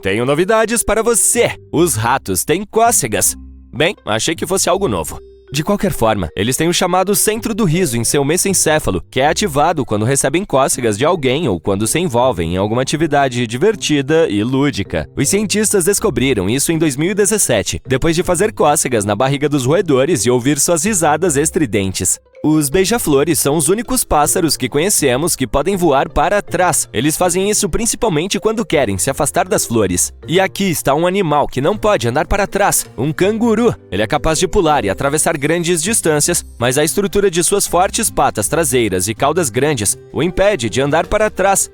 Tenho novidades para você! Os ratos têm cócegas! Bem, achei que fosse algo novo. De qualquer forma, eles têm o chamado centro do riso em seu mesencéfalo, que é ativado quando recebem cócegas de alguém ou quando se envolvem em alguma atividade divertida e lúdica. Os cientistas descobriram isso em 2017, depois de fazer cócegas na barriga dos roedores e ouvir suas risadas estridentes. Os beija-flores são os únicos pássaros que conhecemos que podem voar para trás. Eles fazem isso principalmente quando querem se afastar das flores. E aqui está um animal que não pode andar para trás, um canguru. Ele é capaz de pular e atravessar grandes distâncias, mas a estrutura de suas fortes patas traseiras e caudas grandes o impede de andar para trás.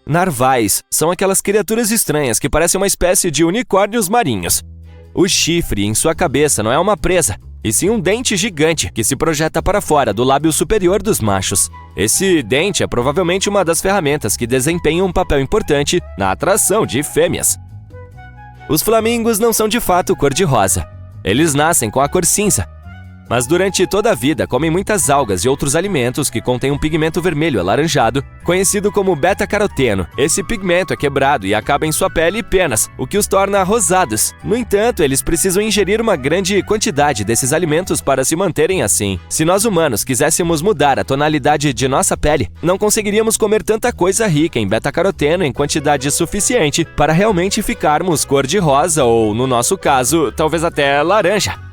Narvais são aquelas criaturas estranhas que parecem uma espécie de unicórnios marinhos. O chifre em sua cabeça não é uma presa, e sim um dente gigante que se projeta para fora do lábio superior dos machos. Esse dente é provavelmente uma das ferramentas que desempenham um papel importante na atração de fêmeas. Os flamingos não são de fato cor-de-rosa. Eles nascem com a cor cinza. Mas durante toda a vida comem muitas algas e outros alimentos que contêm um pigmento vermelho alaranjado, conhecido como beta-caroteno. Esse pigmento é quebrado e acaba em sua pele e penas, o que os torna rosados. No entanto, eles precisam ingerir uma grande quantidade desses alimentos para se manterem assim. Se nós humanos quiséssemos mudar a tonalidade de nossa pele, não conseguiríamos comer tanta coisa rica em beta-caroteno em quantidade suficiente para realmente ficarmos cor-de-rosa ou, no nosso caso, talvez até laranja.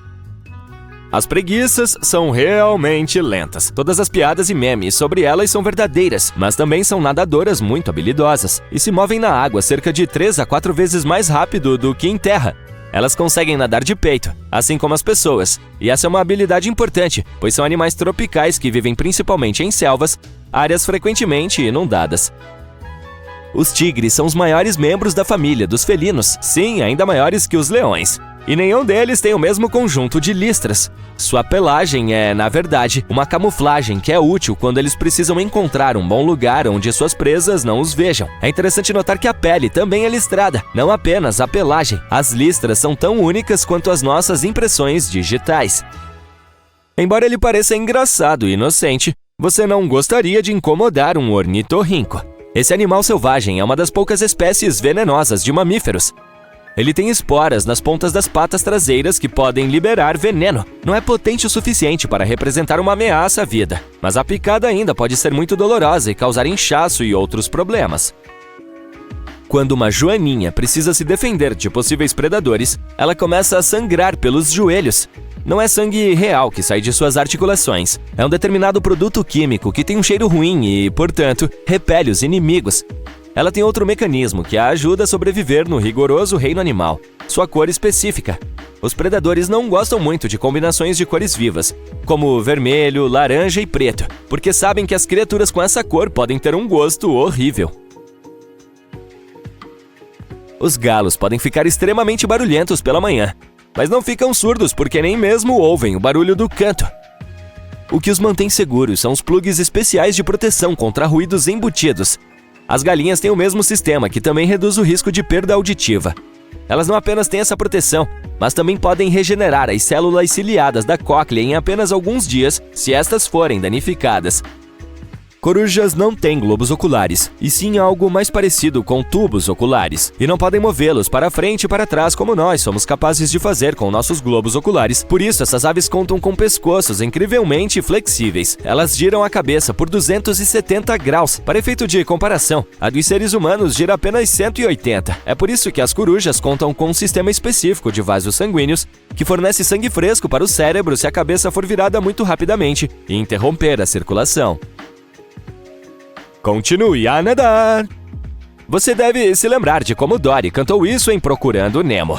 As preguiças são realmente lentas. Todas as piadas e memes sobre elas são verdadeiras, mas também são nadadoras muito habilidosas e se movem na água cerca de 3 a 4 vezes mais rápido do que em terra. Elas conseguem nadar de peito, assim como as pessoas, e essa é uma habilidade importante, pois são animais tropicais que vivem principalmente em selvas, áreas frequentemente inundadas. Os tigres são os maiores membros da família dos felinos, sim, ainda maiores que os leões. E nenhum deles tem o mesmo conjunto de listras. Sua pelagem é, na verdade, uma camuflagem que é útil quando eles precisam encontrar um bom lugar onde suas presas não os vejam. É interessante notar que a pele também é listrada, não apenas a pelagem. As listras são tão únicas quanto as nossas impressões digitais. Embora ele pareça engraçado e inocente, você não gostaria de incomodar um ornitorrinco. Esse animal selvagem é uma das poucas espécies venenosas de mamíferos. Ele tem esporas nas pontas das patas traseiras que podem liberar veneno. Não é potente o suficiente para representar uma ameaça à vida, mas a picada ainda pode ser muito dolorosa e causar inchaço e outros problemas. Quando uma joaninha precisa se defender de possíveis predadores, ela começa a sangrar pelos joelhos. Não é sangue real que sai de suas articulações. É um determinado produto químico que tem um cheiro ruim e, portanto, repele os inimigos. Ela tem outro mecanismo que a ajuda a sobreviver no rigoroso reino animal, sua cor específica. Os predadores não gostam muito de combinações de cores vivas, como vermelho, laranja e preto, porque sabem que as criaturas com essa cor podem ter um gosto horrível. Os galos podem ficar extremamente barulhentos pela manhã, mas não ficam surdos porque nem mesmo ouvem o barulho do canto. O que os mantém seguros são os plugs especiais de proteção contra ruídos embutidos. As galinhas têm o mesmo sistema, que também reduz o risco de perda auditiva. Elas não apenas têm essa proteção, mas também podem regenerar as células ciliadas da cóclea em apenas alguns dias, se estas forem danificadas. Corujas não têm globos oculares, e sim algo mais parecido com tubos oculares, e não podem movê-los para frente e para trás como nós somos capazes de fazer com nossos globos oculares. Por isso, essas aves contam com pescoços incrivelmente flexíveis. Elas giram a cabeça por 270 graus. Para efeito de comparação, a dos seres humanos gira apenas 180. É por isso que as corujas contam com um sistema específico de vasos sanguíneos que fornece sangue fresco para o cérebro se a cabeça for virada muito rapidamente e interromper a circulação. Continue a nadar! Você deve se lembrar de como Dory cantou isso em Procurando Nemo.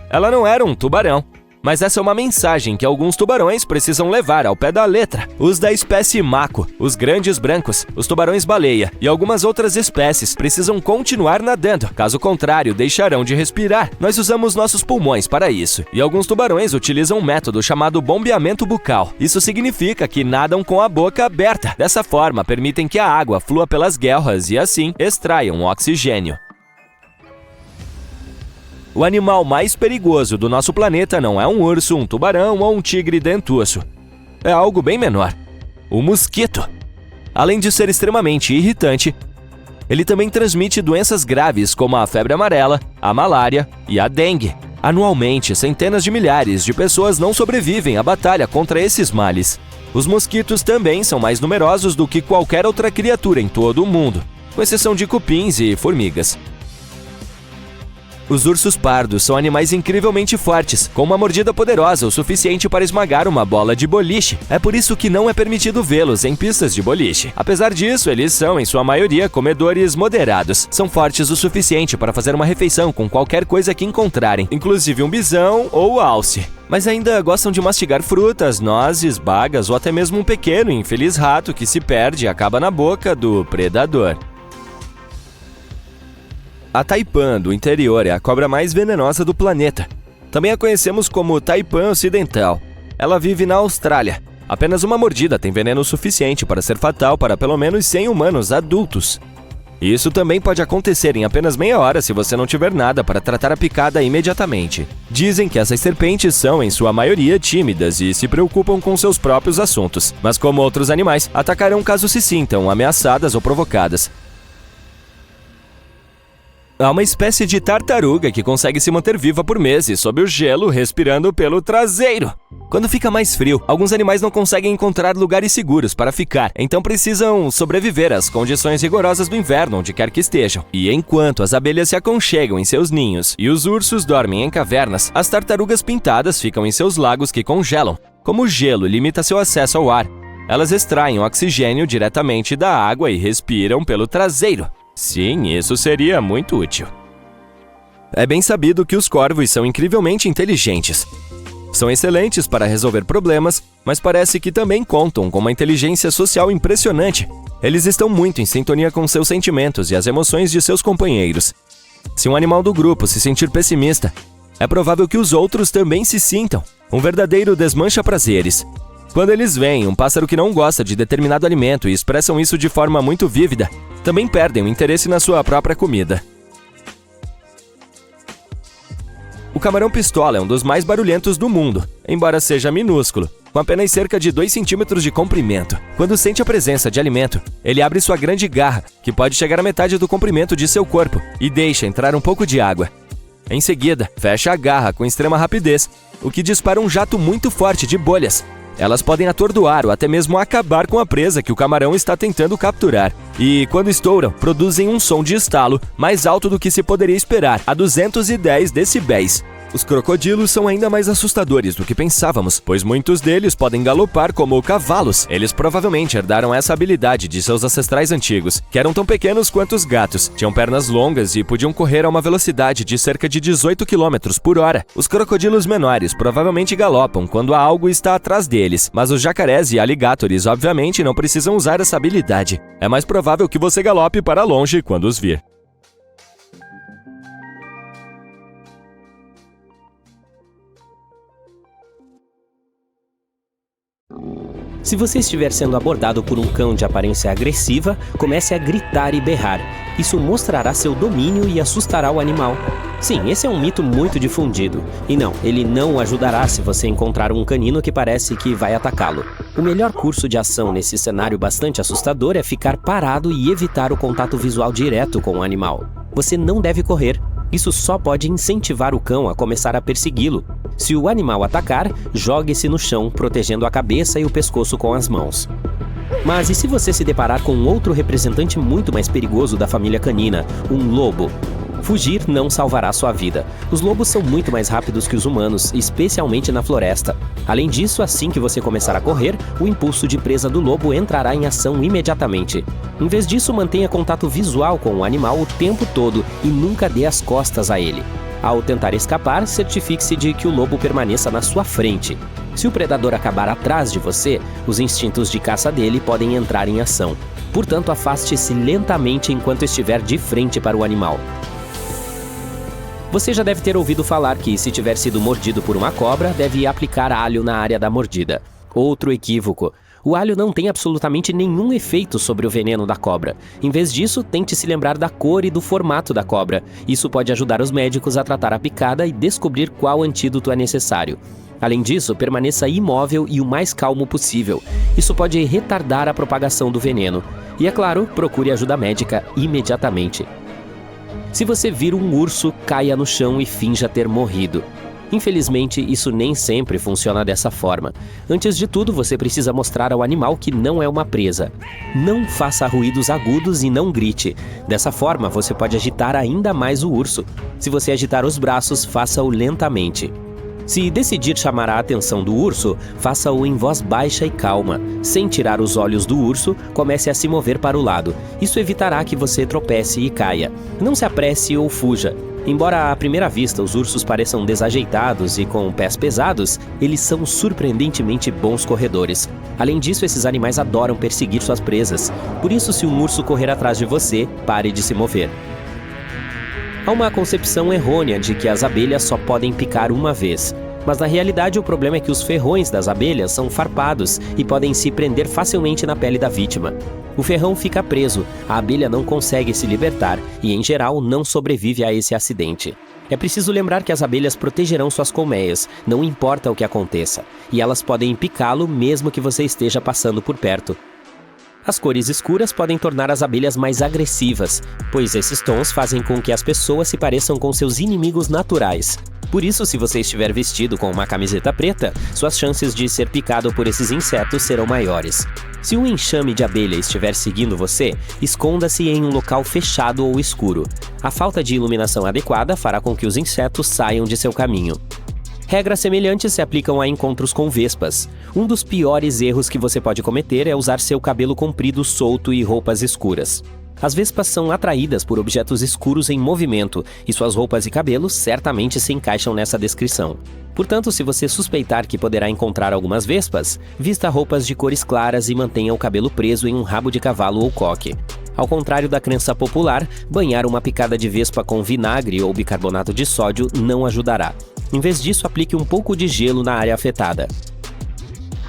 Ela não era um tubarão, mas essa é uma mensagem que alguns tubarões precisam levar ao pé da letra. Os da espécie mako, os grandes brancos, os tubarões-baleia e algumas outras espécies precisam continuar nadando, caso contrário deixarão de respirar. Nós usamos nossos pulmões para isso, e alguns tubarões utilizam um método chamado bombeamento bucal. Isso significa que nadam com a boca aberta. Dessa forma, permitem que a água flua pelas guelras e assim extraiam oxigênio. O animal mais perigoso do nosso planeta não é um urso, um tubarão ou um tigre dentuço. É algo bem menor. O mosquito. Além de ser extremamente irritante, Ele também transmite doenças graves como a febre amarela, a malária e a dengue. Anualmente, centenas de milhares de pessoas não sobrevivem à batalha contra esses males. Os mosquitos também são mais numerosos do que qualquer outra criatura em todo o mundo, com exceção de cupins e formigas. Os ursos pardos são animais incrivelmente fortes, com uma mordida poderosa o suficiente para esmagar uma bola de boliche. É por isso que não é permitido vê-los em pistas de boliche. Apesar disso, eles são, em sua maioria, comedores moderados. São fortes o suficiente para fazer uma refeição com qualquer coisa que encontrarem, inclusive um bisão ou alce. Mas ainda gostam de mastigar frutas, nozes, bagas ou até mesmo um pequeno e infeliz rato que se perde e acaba na boca do predador. A taipã do interior é a cobra mais venenosa do planeta. Também a conhecemos como taipã ocidental. Ela vive na Austrália. Apenas uma mordida tem veneno suficiente para ser fatal para pelo menos 100 humanos adultos. Isso também pode acontecer em apenas meia hora se você não tiver nada para tratar a picada imediatamente. Dizem que essas serpentes são, em sua maioria, tímidas e se preocupam com seus próprios assuntos, mas como outros animais, atacarão caso se sintam ameaçadas ou provocadas. Há uma espécie de tartaruga que consegue se manter viva por meses sob o gelo, respirando pelo traseiro. Quando fica mais frio, alguns animais não conseguem encontrar lugares seguros para ficar, então precisam sobreviver às condições rigorosas do inverno onde quer que estejam. E enquanto as abelhas se aconchegam em seus ninhos e os ursos dormem em cavernas, as tartarugas pintadas ficam em seus lagos que congelam. Como o gelo limita seu acesso ao ar, elas extraem o oxigênio diretamente da água e respiram pelo traseiro. Sim, isso seria muito útil. É bem sabido que os corvos são incrivelmente inteligentes. São excelentes para resolver problemas, mas parece que também contam com uma inteligência social impressionante. Eles estão muito em sintonia com seus sentimentos e as emoções de seus companheiros. Se um animal do grupo se sentir pessimista, é provável que os outros também se sintam. Um verdadeiro desmancha-prazeres. Quando eles veem um pássaro que não gosta de determinado alimento e expressam isso de forma muito vívida, também perdem o interesse na sua própria comida. O camarão-pistola é um dos mais barulhentos do mundo, embora seja minúsculo, com apenas cerca de 2 centímetros de comprimento. Quando sente a presença de alimento, ele abre sua grande garra, que pode chegar à metade do comprimento de seu corpo, e deixa entrar um pouco de água. Em seguida, fecha a garra com extrema rapidez, o que dispara um jato muito forte de bolhas. Elas podem atordoar ou até mesmo acabar com a presa que o camarão está tentando capturar. E, quando estouram, produzem um som de estalo mais alto do que se poderia esperar, a 210 decibéis. Os crocodilos são ainda mais assustadores do que pensávamos, pois muitos deles podem galopar como cavalos. Eles provavelmente herdaram essa habilidade de seus ancestrais antigos, que eram tão pequenos quanto os gatos, tinham pernas longas e podiam correr a uma velocidade de cerca de 18 km por hora. Os crocodilos menores provavelmente galopam quando algo está atrás deles, mas os jacarés e alligators obviamente não precisam usar essa habilidade. É mais provável que você galope para longe quando os vir. Se você estiver sendo abordado por um cão de aparência agressiva, comece a gritar e berrar. Isso mostrará seu domínio e assustará o animal. Sim, esse é um mito muito difundido. E não, ele não ajudará se você encontrar um canino que parece que vai atacá-lo. O melhor curso de ação nesse cenário bastante assustador é ficar parado e evitar o contato visual direto com o animal. Você não deve correr. Isso só pode incentivar o cão a começar a persegui-lo. Se o animal atacar, jogue-se no chão, protegendo a cabeça e o pescoço com as mãos. Mas e se você se deparar com outro representante muito mais perigoso da família canina, um lobo? Fugir não salvará sua vida. Os lobos são muito mais rápidos que os humanos, especialmente na floresta. Além disso, assim que você começar a correr, o impulso de presa do lobo entrará em ação imediatamente. Em vez disso, mantenha contato visual com o animal o tempo todo e nunca dê as costas a ele. Ao tentar escapar, certifique-se de que o lobo permaneça na sua frente. Se o predador acabar atrás de você, os instintos de caça dele podem entrar em ação. Portanto, afaste-se lentamente enquanto estiver de frente para o animal. Você já deve ter ouvido falar que, se tiver sido mordido por uma cobra, deve aplicar alho na área da mordida. Outro equívoco. O alho não tem absolutamente nenhum efeito sobre o veneno da cobra. Em vez disso, tente se lembrar da cor e do formato da cobra. Isso pode ajudar os médicos a tratar a picada e descobrir qual antídoto é necessário. Além disso, permaneça imóvel e o mais calmo possível. Isso pode retardar a propagação do veneno. E, é claro, procure ajuda médica imediatamente. Se você vir um urso, caia no chão e finja ter morrido. Infelizmente, isso nem sempre funciona dessa forma. Antes de tudo, você precisa mostrar ao animal que não é uma presa. Não faça ruídos agudos e não grite. Dessa forma, você pode agitar ainda mais o urso. Se você agitar os braços, faça-o lentamente. Se decidir chamar a atenção do urso, faça-o em voz baixa e calma. Sem tirar os olhos do urso, comece a se mover para o lado. Isso evitará que você tropece e caia. Não se apresse ou fuja. Embora à primeira vista os ursos pareçam desajeitados e com pés pesados, eles são surpreendentemente bons corredores. Além disso, esses animais adoram perseguir suas presas. Por isso, se um urso correr atrás de você, pare de se mover. Há uma concepção errônea de que as abelhas só podem picar uma vez. Mas na realidade o problema é que os ferrões das abelhas são farpados e podem se prender facilmente na pele da vítima. O ferrão fica preso, a abelha não consegue se libertar e, em geral, não sobrevive a esse acidente. É preciso lembrar que as abelhas protegerão suas colmeias, não importa o que aconteça, e elas podem picá-lo mesmo que você esteja passando por perto. As cores escuras podem tornar as abelhas mais agressivas, pois esses tons fazem com que as pessoas se pareçam com seus inimigos naturais. Por isso, se você estiver vestido com uma camiseta preta, suas chances de ser picado por esses insetos serão maiores. Se um enxame de abelha estiver seguindo você, esconda-se em um local fechado ou escuro. A falta de iluminação adequada fará com que os insetos saiam de seu caminho. Regras semelhantes se aplicam a encontros com vespas. Um dos piores erros que você pode cometer é usar seu cabelo comprido solto e roupas escuras. As vespas são atraídas por objetos escuros em movimento, e suas roupas e cabelos certamente se encaixam nessa descrição. Portanto, se você suspeitar que poderá encontrar algumas vespas, vista roupas de cores claras e mantenha o cabelo preso em um rabo de cavalo ou coque. Ao contrário da crença popular, banhar uma picada de vespa com vinagre ou bicarbonato de sódio não ajudará. Em vez disso, aplique um pouco de gelo na área afetada.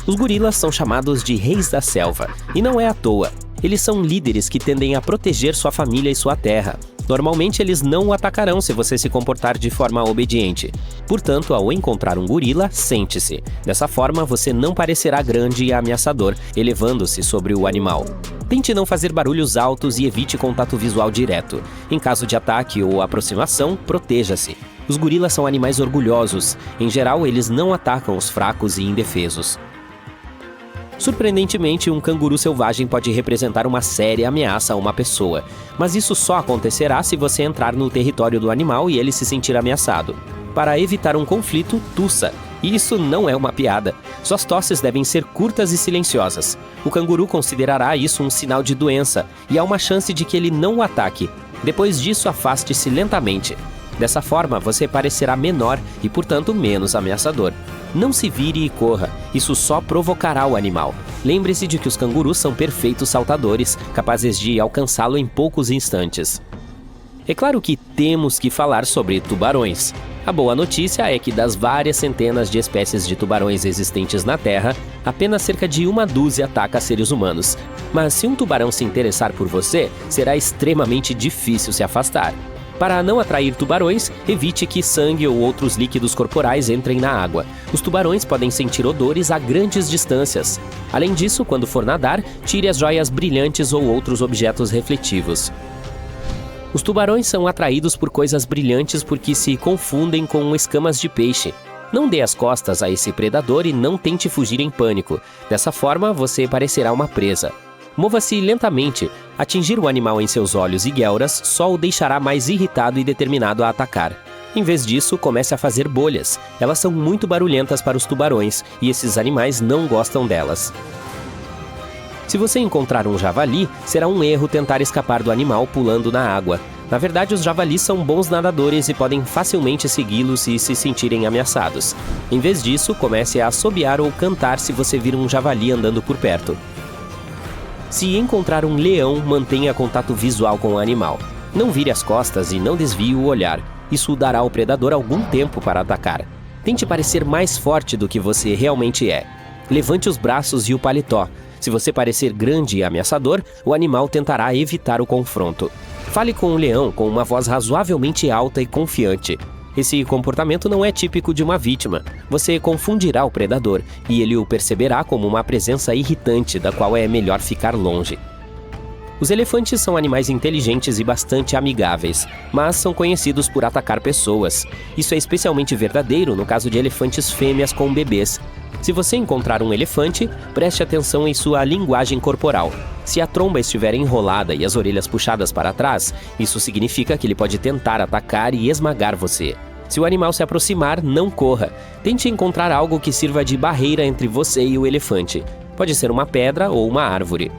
Os gorilas são chamados de reis da selva, e não é à toa. Eles são líderes que tendem a proteger sua família e sua terra. Normalmente, eles não o atacarão se você se comportar de forma obediente. Portanto, ao encontrar um gorila, sente-se. Dessa forma, você não parecerá grande e ameaçador, elevando-se sobre o animal. Tente não fazer barulhos altos e evite contato visual direto. Em caso de ataque ou aproximação, proteja-se. Os gorilas são animais orgulhosos. Em geral, eles não atacam os fracos e indefesos. Surpreendentemente, um canguru selvagem pode representar uma séria ameaça a uma pessoa, mas isso só acontecerá se você entrar no território do animal e ele se sentir ameaçado. Para evitar um conflito, tussa. E isso não é uma piada. Suas tosses devem ser curtas e silenciosas. O canguru considerará isso um sinal de doença, e há uma chance de que ele não o ataque. Depois disso, afaste-se lentamente. Dessa forma, você parecerá menor e, portanto, menos ameaçador. Não se vire e corra, isso só provocará o animal. Lembre-se de que os cangurus são perfeitos saltadores, capazes de alcançá-lo em poucos instantes. É claro que temos que falar sobre tubarões. A boa notícia é que das várias centenas de espécies de tubarões existentes na Terra, apenas cerca de uma dúzia ataca seres humanos. Mas se um tubarão se interessar por você, será extremamente difícil se afastar. Para não atrair tubarões, evite que sangue ou outros líquidos corporais entrem na água. Os tubarões podem sentir odores a grandes distâncias. Além disso, quando for nadar, tire as joias brilhantes ou outros objetos refletivos. Os tubarões são atraídos por coisas brilhantes porque se confundem com escamas de peixe. Não dê as costas a esse predador e não tente fugir em pânico. Dessa forma, você parecerá uma presa. Mova-se lentamente. Atingir o animal em seus olhos e guelras só o deixará mais irritado e determinado a atacar. Em vez disso, comece a fazer bolhas. Elas são muito barulhentas para os tubarões e esses animais não gostam delas. Se você encontrar um javali, será um erro tentar escapar do animal pulando na água. Na verdade, os javalis são bons nadadores e podem facilmente segui-los se se sentirem ameaçados. Em vez disso, comece a assobiar ou cantar se você vir um javali andando por perto. Se encontrar um leão, mantenha contato visual com o animal. Não vire as costas e não desvie o olhar. Isso dará ao predador algum tempo para atacar. Tente parecer mais forte do que você realmente é. Levante os braços e o paletó. Se você parecer grande e ameaçador, o animal tentará evitar o confronto. Fale com o leão com uma voz razoavelmente alta e confiante. Esse comportamento não é típico de uma vítima. Você confundirá o predador e ele o perceberá como uma presença irritante da qual é melhor ficar longe. Os elefantes são animais inteligentes e bastante amigáveis, mas são conhecidos por atacar pessoas. Isso é especialmente verdadeiro no caso de elefantes fêmeas com bebês. Se você encontrar um elefante, preste atenção em sua linguagem corporal. Se a tromba estiver enrolada e as orelhas puxadas para trás, isso significa que ele pode tentar atacar e esmagar você. Se o animal se aproximar, não corra. Tente encontrar algo que sirva de barreira entre você e o elefante. Pode ser uma pedra ou uma árvore.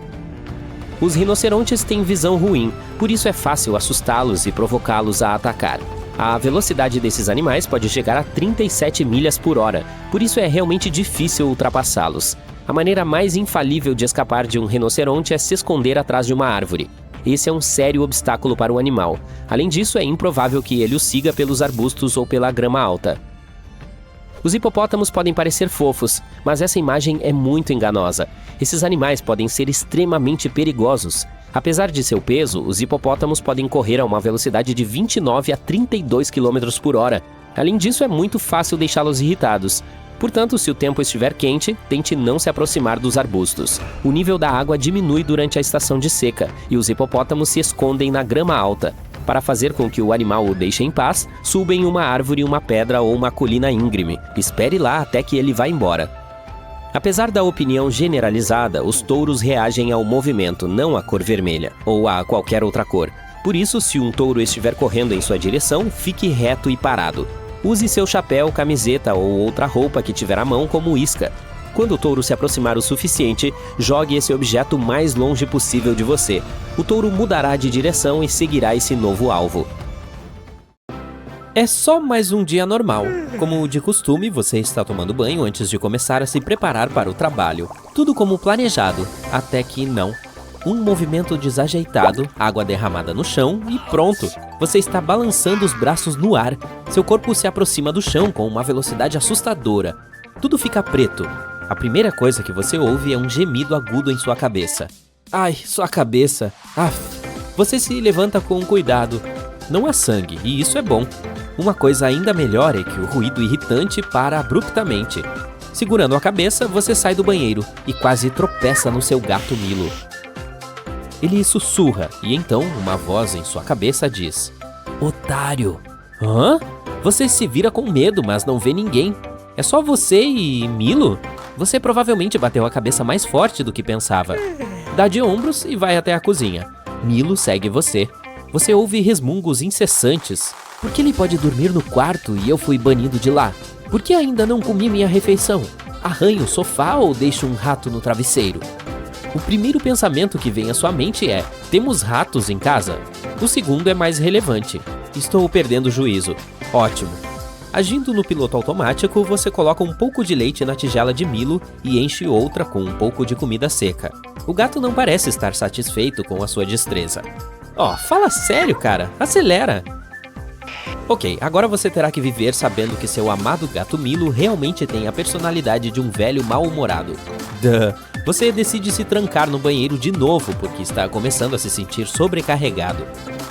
Os rinocerontes têm visão ruim, por isso é fácil assustá-los e provocá-los a atacar. A velocidade desses animais pode chegar a 37 milhas por hora, por isso é realmente difícil ultrapassá-los. A maneira mais infalível de escapar de um rinoceronte é se esconder atrás de uma árvore. Esse é um sério obstáculo para o animal. Além disso, é improvável que ele o siga pelos arbustos ou pela grama alta. Os hipopótamos podem parecer fofos, mas essa imagem é muito enganosa. Esses animais podem ser extremamente perigosos. Apesar de seu peso, os hipopótamos podem correr a uma velocidade de 29 a 32 km por hora. Além disso, é muito fácil deixá-los irritados. Portanto, se o tempo estiver quente, tente não se aproximar dos arbustos. O nível da água diminui durante a estação de seca e os hipopótamos se escondem na grama alta. Para fazer com que o animal o deixe em paz, suba em uma árvore, uma pedra ou uma colina íngreme. Espere lá até que ele vá embora. Apesar da opinião generalizada, os touros reagem ao movimento, não à cor vermelha, ou a qualquer outra cor. Por isso, se um touro estiver correndo em sua direção, fique reto e parado. Use seu chapéu, camiseta ou outra roupa que tiver à mão como isca. Quando o touro se aproximar o suficiente, jogue esse objeto o mais longe possível de você. O touro mudará de direção e seguirá esse novo alvo. É só mais um dia normal. Como de costume, você está tomando banho antes de começar a se preparar para o trabalho. Tudo como planejado, até que não. Um movimento desajeitado, água derramada no chão e pronto! Você está balançando os braços no ar. Seu corpo se aproxima do chão com uma velocidade assustadora. Tudo fica preto. A primeira coisa que você ouve é um gemido agudo em sua cabeça. Ai, sua cabeça. Aff. Você se levanta com cuidado. Não há sangue, e isso é bom. Uma coisa ainda melhor é que o ruído irritante para abruptamente. Segurando a cabeça, você sai do banheiro e quase tropeça no seu gato Milo. Ele sussurra, e então uma voz em sua cabeça diz: Otário! Hã? Você se vira com medo, mas não vê ninguém. É só você e Milo? Você provavelmente bateu a cabeça mais forte do que pensava. Dá de ombros e vai até a cozinha. Milo segue você. Você ouve resmungos incessantes. Por que ele pode dormir no quarto e eu fui banido de lá? Por que ainda não comi minha refeição? Arranho o sofá ou deixo um rato no travesseiro? O primeiro pensamento que vem à sua mente é: temos ratos em casa? O segundo é mais relevante: estou perdendo o juízo. Ótimo. Agindo no piloto automático, você coloca um pouco de leite na tigela de Milo e enche outra com um pouco de comida seca. O gato não parece estar satisfeito com a sua destreza. Fala sério, cara. Acelera. Ok, agora você terá que viver sabendo que seu amado gato Milo realmente tem a personalidade de um velho mal-humorado. Você decide se trancar no banheiro de novo porque está começando a se sentir sobrecarregado.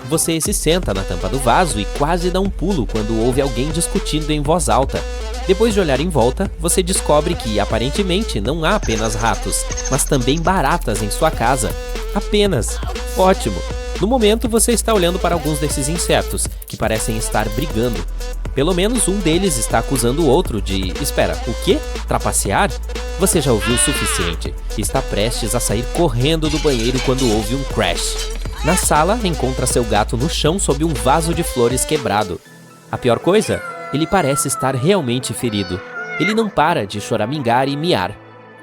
Você se senta na tampa do vaso e quase dá um pulo quando ouve alguém discutindo em voz alta. Depois de olhar em volta, você descobre que, aparentemente, não há apenas ratos, mas também baratas em sua casa. Apenas. Ótimo. No momento, você está olhando para alguns desses insetos, que parecem estar brigando. Pelo menos um deles está acusando o outro de... Espera, o quê? Trapacear? Você já ouviu o suficiente e está prestes a sair correndo do banheiro quando ouve um crash. Na sala, encontra seu gato no chão sob um vaso de flores quebrado. A pior coisa? Ele parece estar realmente ferido. Ele não para de choramingar e miar.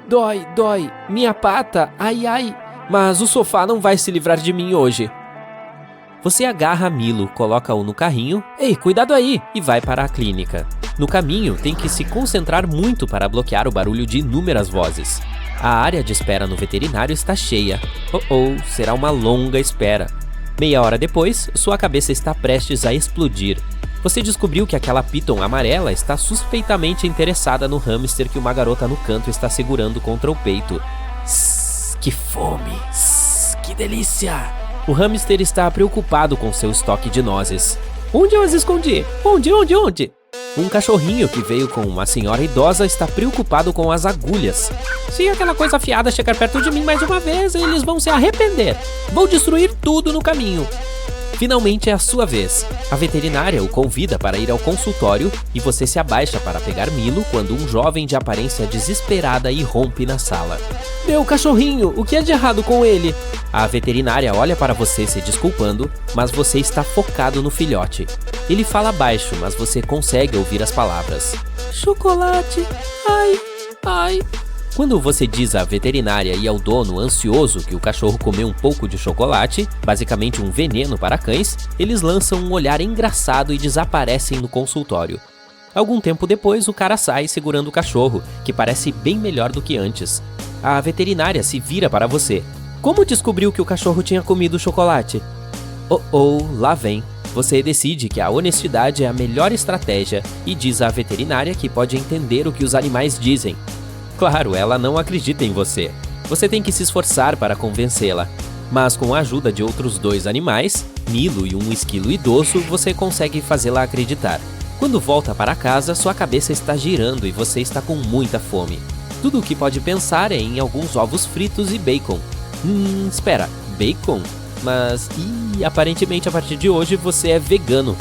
Dói, dói, minha pata, ai, ai. Mas o sofá não vai se livrar de mim hoje. Você agarra Milo, coloca-o no carrinho, ei, cuidado aí, e vai para a clínica. No caminho, tem que se concentrar muito para bloquear o barulho de inúmeras vozes. A área de espera no veterinário está cheia. Será uma longa espera. Meia hora depois, sua cabeça está prestes a explodir. Você descobriu que aquela Python amarela está suspeitamente interessada no hamster que uma garota no canto está segurando contra o peito. Que fome! Que delícia! O hamster está preocupado com seu estoque de nozes. Onde eu as escondi? Onde? Um cachorrinho que veio com uma senhora idosa está preocupado com as agulhas. Se aquela coisa afiada chegar perto de mim mais uma vez, eles vão se arrepender. Vou destruir tudo no caminho. Finalmente é a sua vez. A veterinária o convida para ir ao consultório e você se abaixa para pegar Milo quando um jovem de aparência desesperada irrompe na sala. Meu cachorrinho, o que é de errado com ele? A veterinária olha para você se desculpando, mas você está focado no filhote. Ele fala baixo, mas você consegue ouvir as palavras. Chocolate, ai. Quando você diz à veterinária e ao dono ansioso que o cachorro comeu um pouco de chocolate, basicamente um veneno para cães, eles lançam um olhar engraçado e desaparecem no consultório. Algum tempo depois, o cara sai segurando o cachorro, que parece bem melhor do que antes. A veterinária se vira para você. Como descobriu que o cachorro tinha comido o chocolate? Lá vem. Você decide que a honestidade é a melhor estratégia e diz à veterinária que pode entender o que os animais dizem. Claro, ela não acredita em você. Você tem que se esforçar para convencê-la. Mas com a ajuda de outros 2 animais, Milo e um esquilo idoso, você consegue fazê-la acreditar. Quando volta para casa, sua cabeça está girando e você está com muita fome. Tudo o que pode pensar é em alguns ovos fritos e bacon. Espera, bacon? Mas, aparentemente a partir de hoje você é vegano.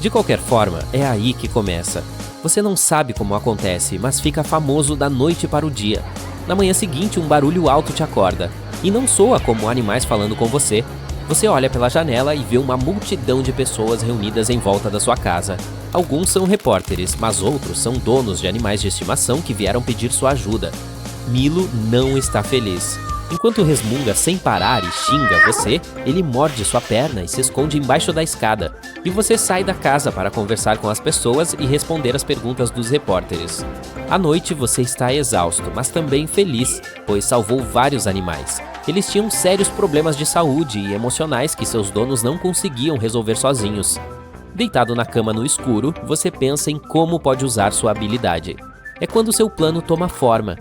De qualquer forma, é aí que começa. Você não sabe como acontece, mas fica famoso da noite para o dia. Na manhã seguinte, um barulho alto te acorda. E não soa como animais falando com você. Você olha pela janela e vê uma multidão de pessoas reunidas em volta da sua casa. Alguns são repórteres, mas outros são donos de animais de estimação que vieram pedir sua ajuda. Milo não está feliz. Enquanto resmunga sem parar e xinga você, ele morde sua perna e se esconde embaixo da escada. E você sai da casa para conversar com as pessoas e responder as perguntas dos repórteres. À noite você está exausto, mas também feliz, pois salvou vários animais. Eles tinham sérios problemas de saúde e emocionais que seus donos não conseguiam resolver sozinhos. Deitado na cama no escuro, você pensa em como pode usar sua habilidade. É quando seu plano toma forma.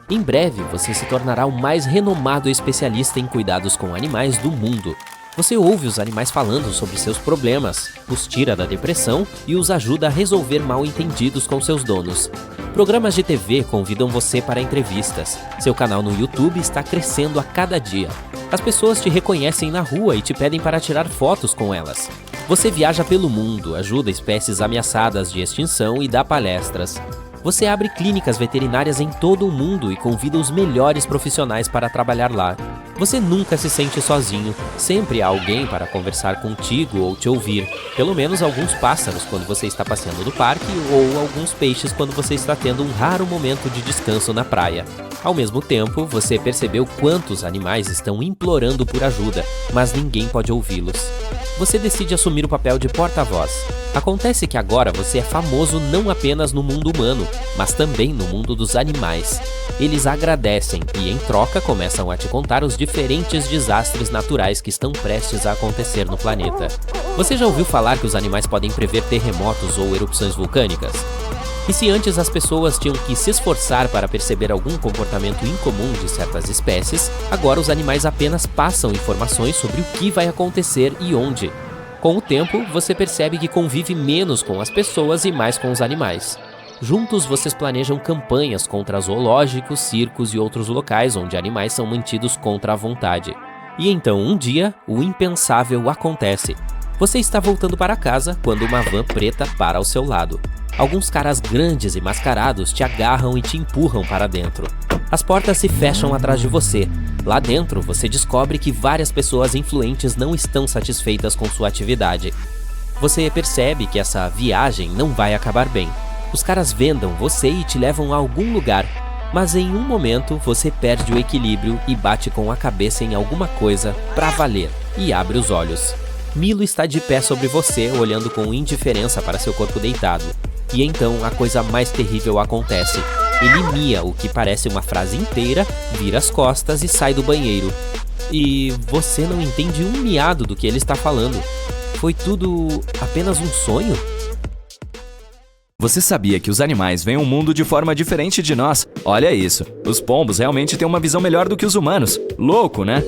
Em breve, você se tornará o mais renomado especialista em cuidados com animais do mundo. Você ouve os animais falando sobre seus problemas, os tira da depressão e os ajuda a resolver mal-entendidos com seus donos. Programas de TV convidam você para entrevistas. Seu canal no YouTube está crescendo a cada dia. As pessoas te reconhecem na rua e te pedem para tirar fotos com elas. Você viaja pelo mundo, ajuda espécies ameaçadas de extinção e dá palestras. Você abre clínicas veterinárias em todo o mundo e convida os melhores profissionais para trabalhar lá. Você nunca se sente sozinho, sempre há alguém para conversar contigo ou te ouvir. Pelo menos alguns pássaros quando você está passeando no parque ou alguns peixes quando você está tendo um raro momento de descanso na praia. Ao mesmo tempo, você percebeu quantos animais estão implorando por ajuda, mas ninguém pode ouvi-los. Você decide assumir o papel de porta-voz. Acontece que agora você é famoso não apenas no mundo humano, mas também no mundo dos animais. Eles agradecem e, em troca, começam a te contar os diferentes desastres naturais que estão prestes a acontecer no planeta. Você já ouviu falar que os animais podem prever terremotos ou erupções vulcânicas? E se antes as pessoas tinham que se esforçar para perceber algum comportamento incomum de certas espécies, agora os animais apenas passam informações sobre o que vai acontecer e onde. Com o tempo, você percebe que convive menos com as pessoas e mais com os animais. Juntos, vocês planejam campanhas contra zoológicos, circos e outros locais onde animais são mantidos contra a vontade. E então, um dia, o impensável acontece. Você está voltando para casa quando uma van preta para ao seu lado. Alguns caras grandes e mascarados te agarram e te empurram para dentro. As portas se fecham atrás de você. Lá dentro, você descobre que várias pessoas influentes não estão satisfeitas com sua atividade. Você percebe que essa viagem não vai acabar bem. Os caras vendam você e te levam a algum lugar. Mas em um momento, você perde o equilíbrio e bate com a cabeça em alguma coisa pra valer e abre os olhos. Milo está de pé sobre você, olhando com indiferença para seu corpo deitado. E então a coisa mais terrível acontece. Ele mia o que parece uma frase inteira, vira as costas e sai do banheiro. E você não entende um miado do que ele está falando. Foi tudo apenas um sonho? Você sabia que os animais veem o mundo de forma diferente de nós? Olha isso, os pombos realmente têm uma visão melhor do que os humanos. Louco, né?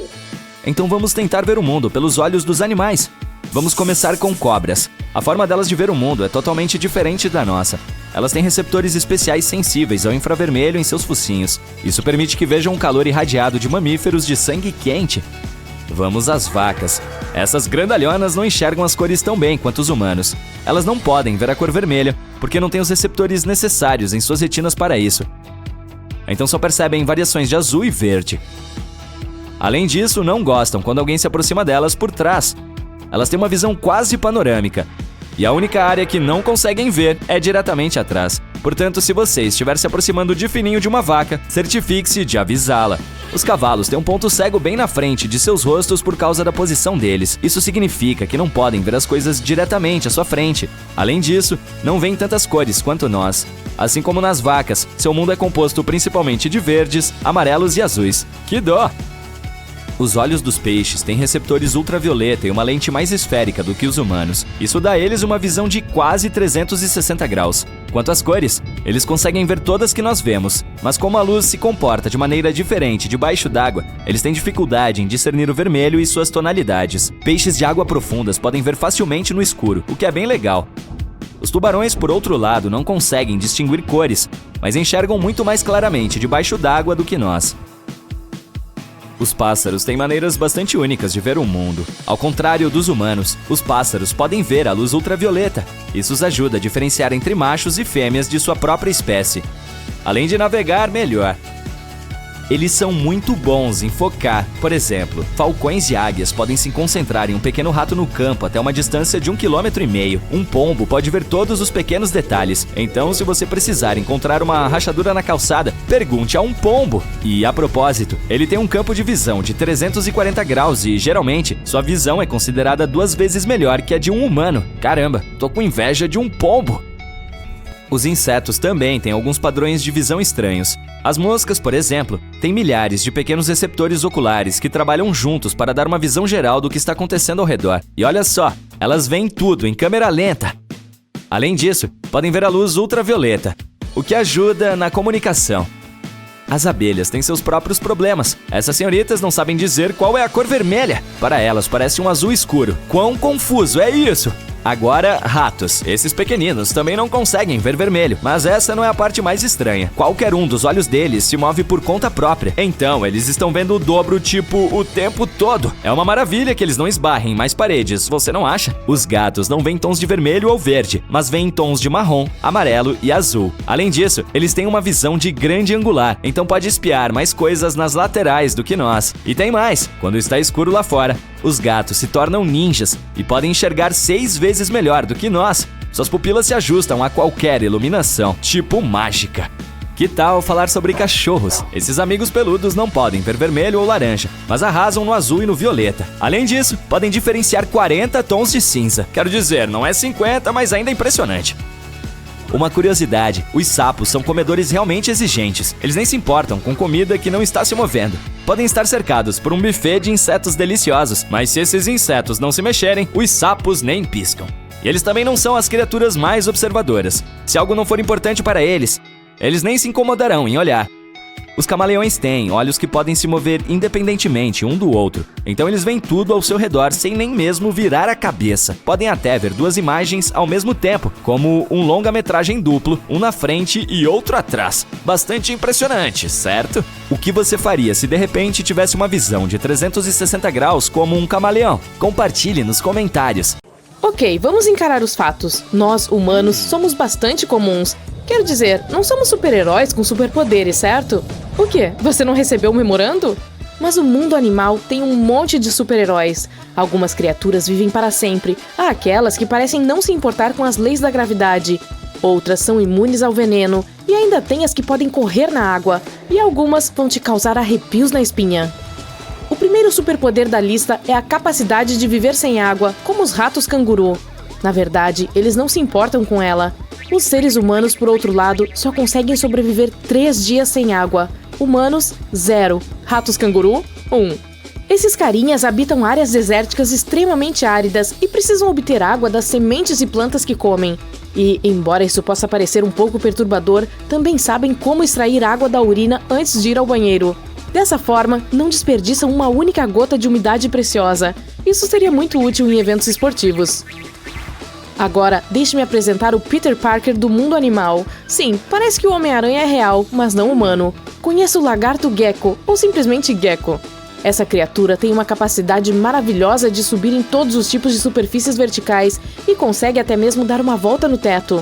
Então vamos tentar ver o mundo pelos olhos dos animais. Vamos começar com cobras. A forma delas de ver o mundo é totalmente diferente da nossa. Elas têm receptores especiais sensíveis ao infravermelho em seus focinhos. Isso permite que vejam o calor irradiado de mamíferos de sangue quente. Vamos às vacas. Essas grandalhonas não enxergam as cores tão bem quanto os humanos. Elas não podem ver a cor vermelha, porque não têm os receptores necessários em suas retinas para isso. Então só percebem variações de azul e verde. Além disso, não gostam quando alguém se aproxima delas por trás. Elas têm uma visão quase panorâmica. E a única área que não conseguem ver é diretamente atrás. Portanto, se você estiver se aproximando de fininho de uma vaca, certifique-se de avisá-la. Os cavalos têm um ponto cego bem na frente de seus rostos por causa da posição deles. Isso significa que não podem ver as coisas diretamente à sua frente. Além disso, não veem tantas cores quanto nós. Assim como nas vacas, seu mundo é composto principalmente de verdes, amarelos e azuis. Que dó! Os olhos dos peixes têm receptores ultravioleta e uma lente mais esférica do que os humanos. Isso dá a eles uma visão de quase 360 graus. Quanto às cores, eles conseguem ver todas que nós vemos, mas como a luz se comporta de maneira diferente debaixo d'água, eles têm dificuldade em discernir o vermelho e suas tonalidades. Peixes de água profundas podem ver facilmente no escuro, o que é bem legal. Os tubarões, por outro lado, não conseguem distinguir cores, mas enxergam muito mais claramente debaixo d'água do que nós. Os pássaros têm maneiras bastante únicas de ver o mundo. Ao contrário dos humanos, os pássaros podem ver a luz ultravioleta. Isso os ajuda a diferenciar entre machos e fêmeas de sua própria espécie. Além de navegar melhor, eles são muito bons em focar. Por exemplo, falcões e águias podem se concentrar em um pequeno rato no campo até uma distância de 1,5 km. Um pombo pode ver todos os pequenos detalhes. Então, se você precisar encontrar uma rachadura na calçada, pergunte a um pombo. E, a propósito, ele tem um campo de visão de 340 graus e, geralmente, sua visão é considerada 2 vezes melhor que a de um humano. Caramba, tô com inveja de um pombo! Os insetos também têm alguns padrões de visão estranhos. As moscas, por exemplo, têm milhares de pequenos receptores oculares que trabalham juntos para dar uma visão geral do que está acontecendo ao redor. E olha só, elas veem tudo em câmera lenta. Além disso, podem ver a luz ultravioleta, o que ajuda na comunicação. As abelhas têm seus próprios problemas. Essas senhoritas não sabem dizer qual é a cor vermelha. Para elas, parece um azul escuro. Quão confuso é isso? Agora, ratos. Esses pequeninos também não conseguem ver vermelho, mas essa não é a parte mais estranha. Qualquer um dos olhos deles se move por conta própria. Então, eles estão vendo o dobro, tipo, o tempo todo. É uma maravilha que eles não esbarrem em mais paredes, você não acha? Os gatos não veem tons de vermelho ou verde, mas veem tons de marrom, amarelo e azul. Além disso, eles têm uma visão de grande angular, então pode espiar mais coisas nas laterais do que nós. E tem mais, quando está escuro lá fora, os gatos se tornam ninjas e podem enxergar 6 vezes melhor do que nós. Suas pupilas se ajustam a qualquer iluminação, tipo mágica. Que tal falar sobre cachorros? Esses amigos peludos não podem ver vermelho ou laranja, mas arrasam no azul e no violeta. Além disso, podem diferenciar 40 tons de cinza. Quero dizer, não é 50, mas ainda é impressionante. Uma curiosidade, os sapos são comedores realmente exigentes. Eles nem se importam com comida que não está se movendo. Podem estar cercados por um buffet de insetos deliciosos, mas se esses insetos não se mexerem, os sapos nem piscam. E eles também não são as criaturas mais observadoras. Se algo não for importante para eles, eles nem se incomodarão em olhar. Os camaleões têm olhos que podem se mover independentemente um do outro, então eles veem tudo ao seu redor sem nem mesmo virar a cabeça. Podem até ver 2 imagens ao mesmo tempo, como um longa-metragem duplo, um na frente e outro atrás. Bastante impressionante, certo? O que você faria se de repente tivesse uma visão de 360 graus como um camaleão? Compartilhe nos comentários. Ok, vamos encarar os fatos. Nós, humanos, somos bastante comuns. Quero dizer, não somos super-heróis com superpoderes, certo? O quê? Você não recebeu o memorando? Mas o mundo animal tem um monte de super-heróis. Algumas criaturas vivem para sempre. Há aquelas que parecem não se importar com as leis da gravidade. Outras são imunes ao veneno. E ainda tem as que podem correr na água. E algumas vão te causar arrepios na espinha. O primeiro superpoder da lista é a capacidade de viver sem água, como os ratos canguru. Na verdade, eles não se importam com ela. Os seres humanos, por outro lado, só conseguem sobreviver 3 dias sem água. Humanos, 0. Ratos canguru, 1. Esses carinhas habitam áreas desérticas extremamente áridas e precisam obter água das sementes e plantas que comem. E, embora isso possa parecer um pouco perturbador, também sabem como extrair água da urina antes de ir ao banheiro. Dessa forma, não desperdiçam uma única gota de umidade preciosa. Isso seria muito útil em eventos esportivos. Agora, deixe-me apresentar o Peter Parker do mundo animal. Sim, parece que o Homem-Aranha é real, mas não humano. Conheça o lagarto gecko, ou simplesmente gecko. Essa criatura tem uma capacidade maravilhosa de subir em todos os tipos de superfícies verticais e consegue até mesmo dar uma volta no teto.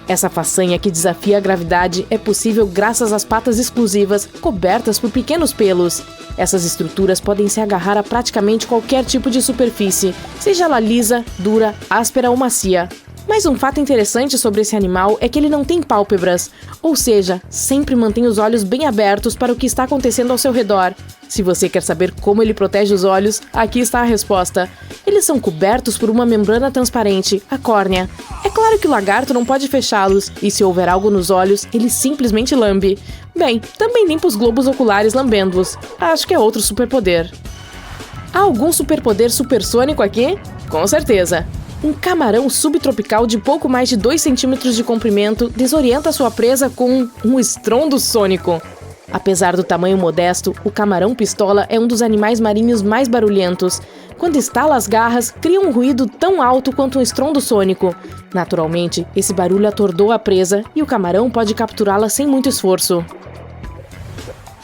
Essa façanha que desafia a gravidade é possível graças às patas exclusivas, cobertas por pequenos pelos. Essas estruturas podem se agarrar a praticamente qualquer tipo de superfície, seja ela lisa, dura, áspera ou macia. Mas um fato interessante sobre esse animal é que ele não tem pálpebras, ou seja, sempre mantém os olhos bem abertos para o que está acontecendo ao seu redor. Se você quer saber como ele protege os olhos, aqui está a resposta. Eles são cobertos por uma membrana transparente, a córnea. É claro que o lagarto não pode fechá-los, e se houver algo nos olhos, ele simplesmente lambe. Bem, também limpa os globos oculares lambendo-os. Acho que é outro superpoder. Há algum superpoder supersônico aqui? Com certeza. Um camarão subtropical de pouco mais de 2 centímetros de comprimento desorienta sua presa com um estrondo sônico. Apesar do tamanho modesto, o camarão-pistola é um dos animais marinhos mais barulhentos. Quando estala as garras, cria um ruído tão alto quanto um estrondo sônico. Naturalmente, esse barulho atordoa a presa e o camarão pode capturá-la sem muito esforço.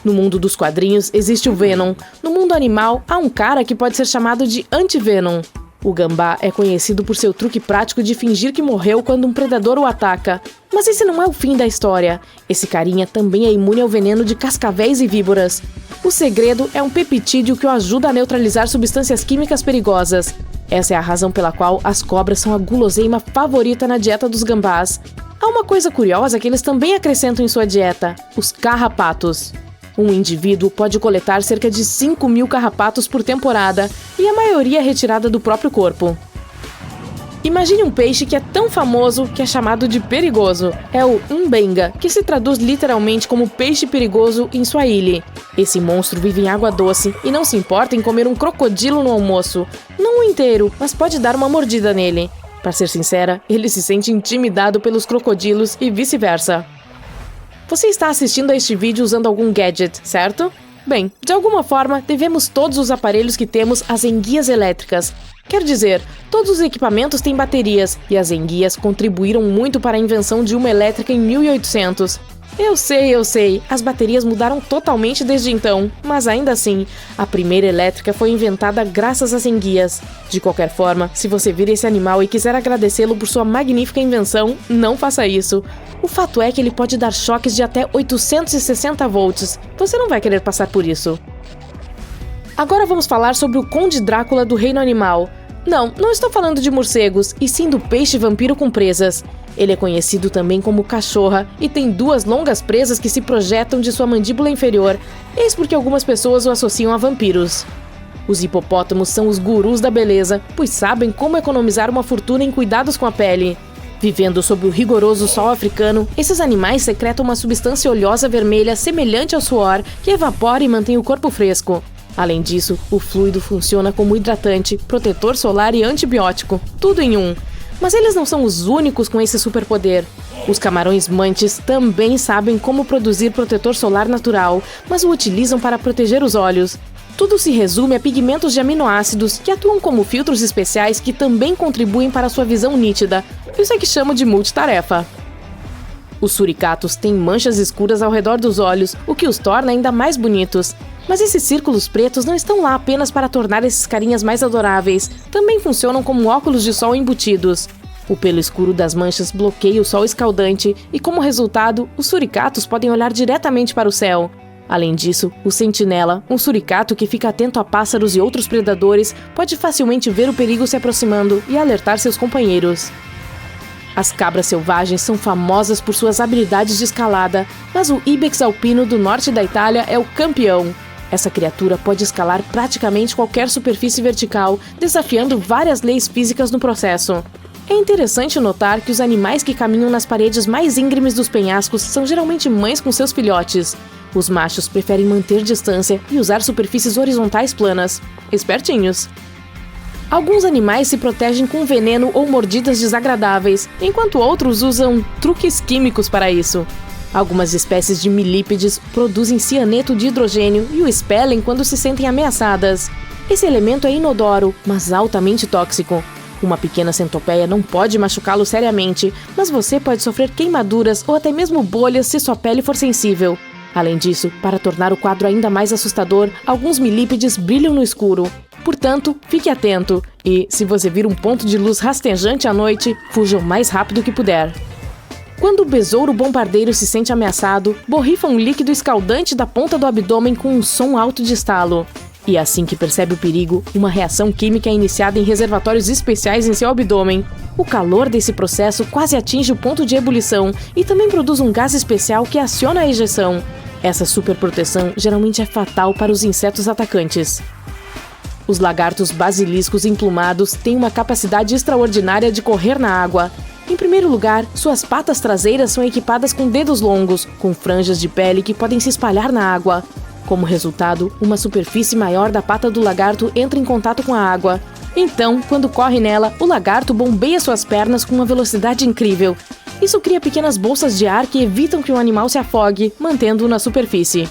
No mundo dos quadrinhos existe o Venom. No mundo animal, há um cara que pode ser chamado de Anti-Venom. O gambá é conhecido por seu truque prático de fingir que morreu quando um predador o ataca. Mas esse não é o fim da história. Esse carinha também é imune ao veneno de cascavéis e víboras. O segredo é um peptídeo que o ajuda a neutralizar substâncias químicas perigosas. Essa é a razão pela qual as cobras são a guloseima favorita na dieta dos gambás. Há uma coisa curiosa que eles também acrescentam em sua dieta: os carrapatos. Um indivíduo pode coletar cerca de 5.000 carrapatos por temporada, e a maioria é retirada do próprio corpo. Imagine um peixe que é tão famoso que é chamado de perigoso. É o mbenga, que se traduz literalmente como peixe perigoso em Swahili. Esse monstro vive em água doce e não se importa em comer um crocodilo no almoço. Não o inteiro, mas pode dar uma mordida nele. Para ser sincera, ele se sente intimidado pelos crocodilos e vice-versa. Você está assistindo a este vídeo usando algum gadget, certo? Bem, de alguma forma, devemos todos os aparelhos que temos às enguias elétricas. Quer dizer, todos os equipamentos têm baterias, e as enguias contribuíram muito para a invenção de uma elétrica em 1800. Eu sei, as baterias mudaram totalmente desde então, mas ainda assim, a primeira elétrica foi inventada graças às enguias. De qualquer forma, se você vir esse animal e quiser agradecê-lo por sua magnífica invenção, não faça isso. O fato é que ele pode dar choques de até 860 volts. Você não vai querer passar por isso. Agora vamos falar sobre o Conde Drácula do Reino Animal. Não estou falando de morcegos, e sim do peixe vampiro com presas. Ele é conhecido também como cachorra e tem 2 longas presas que se projetam de sua mandíbula inferior. Eis porque algumas pessoas o associam a vampiros. Os hipopótamos são os gurus da beleza, pois sabem como economizar uma fortuna em cuidados com a pele. Vivendo sob o rigoroso sol africano, esses animais secretam uma substância oleosa vermelha semelhante ao suor que evapora e mantém o corpo fresco. Além disso, o fluido funciona como hidratante, protetor solar e antibiótico, tudo em um. Mas eles não são os únicos com esse superpoder. Os camarões mantis também sabem como produzir protetor solar natural, mas o utilizam para proteger os olhos. Tudo se resume a pigmentos de aminoácidos que atuam como filtros especiais que também contribuem para sua visão nítida. Isso é que chamo de multitarefa. Os suricatos têm manchas escuras ao redor dos olhos, o que os torna ainda mais bonitos. Mas esses círculos pretos não estão lá apenas para tornar esses carinhas mais adoráveis, também funcionam como óculos de sol embutidos. O pelo escuro das manchas bloqueia o sol escaldante e, como resultado, os suricatos podem olhar diretamente para o céu. Além disso, o sentinela, um suricato que fica atento a pássaros e outros predadores, pode facilmente ver o perigo se aproximando e alertar seus companheiros. As cabras selvagens são famosas por suas habilidades de escalada, mas o ibex alpino do norte da Itália é o campeão. Essa criatura pode escalar praticamente qualquer superfície vertical, desafiando várias leis físicas no processo. É interessante notar que os animais que caminham nas paredes mais íngremes dos penhascos são geralmente mães com seus filhotes. Os machos preferem manter distância e usar superfícies horizontais planas. Espertinhos! Alguns animais se protegem com veneno ou mordidas desagradáveis, enquanto outros usam truques químicos para isso. Algumas espécies de milípedes produzem cianeto de hidrogênio e o expelem quando se sentem ameaçadas. Esse elemento é inodoro, mas altamente tóxico. Uma pequena centopeia não pode machucá-lo seriamente, mas você pode sofrer queimaduras ou até mesmo bolhas se sua pele for sensível. Além disso, para tornar o quadro ainda mais assustador, alguns milípedes brilham no escuro. Portanto, fique atento e, se você vir um ponto de luz rastejante à noite, fuja o mais rápido que puder. Quando o besouro bombardeiro se sente ameaçado, borrifa um líquido escaldante da ponta do abdômen com um som alto de estalo. E assim que percebe o perigo, uma reação química é iniciada em reservatórios especiais em seu abdômen. O calor desse processo quase atinge o ponto de ebulição e também produz um gás especial que aciona a ejeção. Essa superproteção geralmente é fatal para os insetos atacantes. Os lagartos basiliscos emplumados têm uma capacidade extraordinária de correr na água. Em primeiro lugar, suas patas traseiras são equipadas com dedos longos, com franjas de pele que podem se espalhar na água. Como resultado, uma superfície maior da pata do lagarto entra em contato com a água. Então, quando corre nela, o lagarto bombeia suas pernas com uma velocidade incrível. Isso cria pequenas bolsas de ar que evitam que o animal se afogue, mantendo-o na superfície.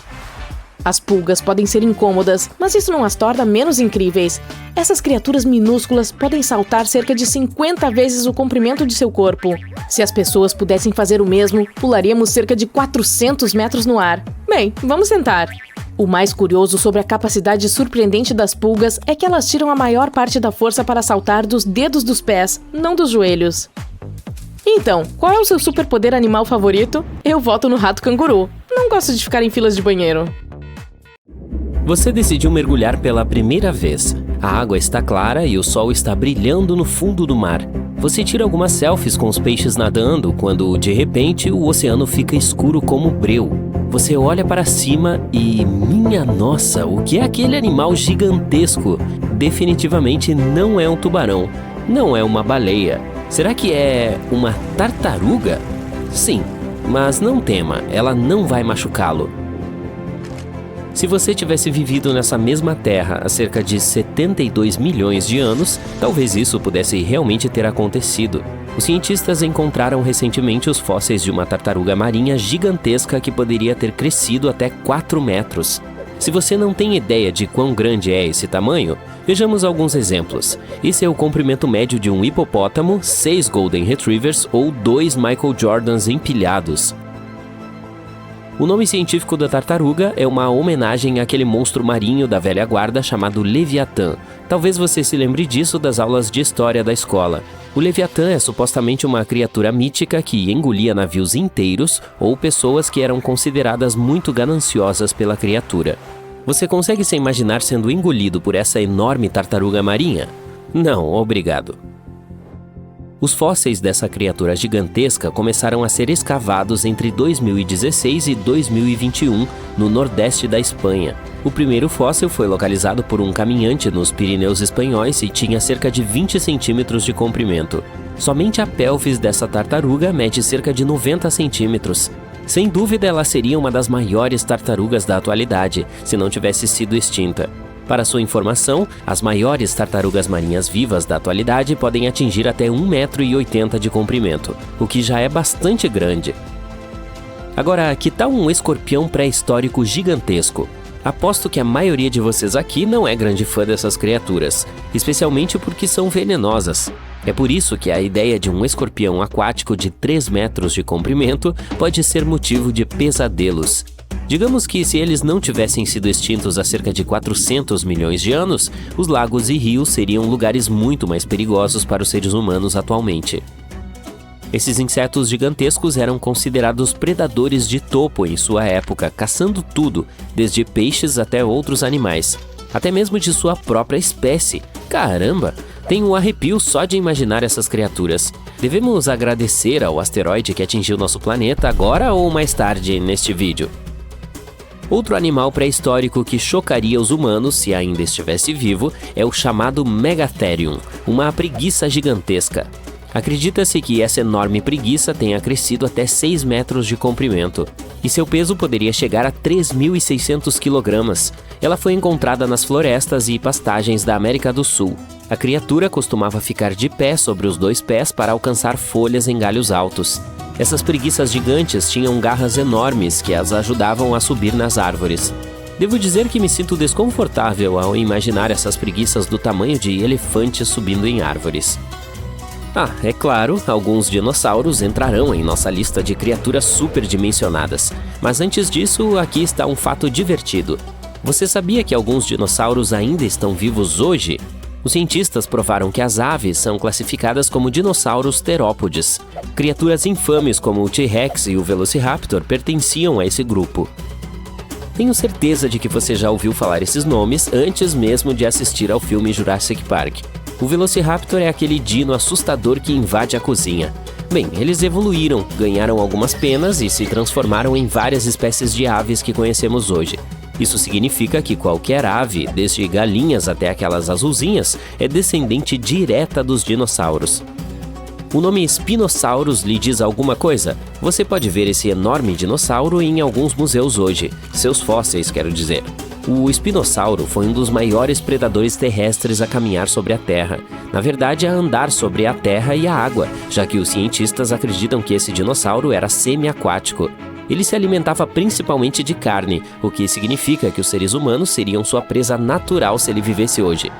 As pulgas podem ser incômodas, mas isso não as torna menos incríveis. Essas criaturas minúsculas podem saltar cerca de 50 vezes o comprimento de seu corpo. Se as pessoas pudessem fazer o mesmo, pularíamos cerca de 400 metros no ar. Bem, vamos tentar. O mais curioso sobre a capacidade surpreendente das pulgas é que elas tiram a maior parte da força para saltar dos dedos dos pés, não dos joelhos. Então, qual é o seu superpoder animal favorito? Eu voto no rato canguru. Não gosto de ficar em filas de banheiro. Você decidiu mergulhar pela primeira vez. A água está clara e o sol está brilhando no fundo do mar. Você tira algumas selfies com os peixes nadando quando, de repente, o oceano fica escuro como breu. Você olha para cima e, minha nossa, o que é aquele animal gigantesco? Definitivamente não é um tubarão, não é uma baleia. Será que é uma tartaruga? Sim, mas não tema, ela não vai machucá-lo. Se você tivesse vivido nessa mesma terra há cerca de 72 milhões de anos, talvez isso pudesse realmente ter acontecido. Os cientistas encontraram recentemente os fósseis de uma tartaruga marinha gigantesca que poderia ter crescido até 4 metros. Se você não tem ideia de quão grande é esse tamanho, vejamos alguns exemplos. Esse é o comprimento médio de um hipopótamo, 6 Golden Retrievers ou 2 Michael Jordans empilhados. O nome científico da tartaruga é uma homenagem àquele monstro marinho da velha guarda chamado Leviatã. Talvez você se lembre disso das aulas de história da escola. O Leviatã é supostamente uma criatura mítica que engolia navios inteiros ou pessoas que eram consideradas muito gananciosas pela criatura. Você consegue se imaginar sendo engolido por essa enorme tartaruga marinha? Não, obrigado. Os fósseis dessa criatura gigantesca começaram a ser escavados entre 2016 e 2021 no nordeste da Espanha. O primeiro fóssil foi localizado por um caminhante nos Pirineus espanhóis e tinha cerca de 20 centímetros de comprimento. Somente a pelvis dessa tartaruga mede cerca de 90 centímetros. Sem dúvida, ela seria uma das maiores tartarugas da atualidade, se não tivesse sido extinta. Para sua informação, as maiores tartarugas marinhas vivas da atualidade podem atingir até 1,80 m de comprimento, o que já é bastante grande. Agora, que tal um escorpião pré-histórico gigantesco? Aposto que a maioria de vocês aqui não é grande fã dessas criaturas, especialmente porque são venenosas. É por isso que a ideia de um escorpião aquático de 3 metros de comprimento pode ser motivo de pesadelos. Digamos que se eles não tivessem sido extintos há cerca de 400 milhões de anos, os lagos e rios seriam lugares muito mais perigosos para os seres humanos atualmente. Esses insetos gigantescos eram considerados predadores de topo em sua época, caçando tudo, desde peixes até outros animais, até mesmo de sua própria espécie. Caramba! Tenho um arrepio só de imaginar essas criaturas. Devemos agradecer ao asteroide que atingiu nosso planeta agora ou mais tarde neste vídeo? Outro animal pré-histórico que chocaria os humanos se ainda estivesse vivo é o chamado Megatherium, uma preguiça gigantesca. Acredita-se que essa enorme preguiça tenha crescido até 6 metros de comprimento, e seu peso poderia chegar a 3.600 kg. Ela foi encontrada nas florestas e pastagens da América do Sul. A criatura costumava ficar de pé sobre os 2 pés para alcançar folhas em galhos altos. Essas preguiças gigantes tinham garras enormes que as ajudavam a subir nas árvores. Devo dizer que me sinto desconfortável ao imaginar essas preguiças do tamanho de elefantes subindo em árvores. É claro, alguns dinossauros entrarão em nossa lista de criaturas superdimensionadas. Mas antes disso, aqui está um fato divertido. Você sabia que alguns dinossauros ainda estão vivos hoje? Os cientistas provaram que as aves são classificadas como dinossauros terópodes. Criaturas infames como o T-Rex e o Velociraptor pertenciam a esse grupo. Tenho certeza de que você já ouviu falar esses nomes antes mesmo de assistir ao filme Jurassic Park. O Velociraptor é aquele dino assustador que invade a cozinha. Bem, eles evoluíram, ganharam algumas penas e se transformaram em várias espécies de aves que conhecemos hoje. Isso significa que qualquer ave, desde galinhas até aquelas azulzinhas, é descendente direta dos dinossauros. O nome Spinosaurus lhe diz alguma coisa? Você pode ver esse enorme dinossauro em alguns museus hoje. Seus fósseis, quero dizer. O espinossauro foi um dos maiores predadores terrestres a caminhar sobre a Terra. Na verdade, a andar sobre a terra e a água, já que os cientistas acreditam que esse dinossauro era semi-aquático. Ele se alimentava principalmente de carne, o que significa que os seres humanos seriam sua presa natural se ele vivesse hoje.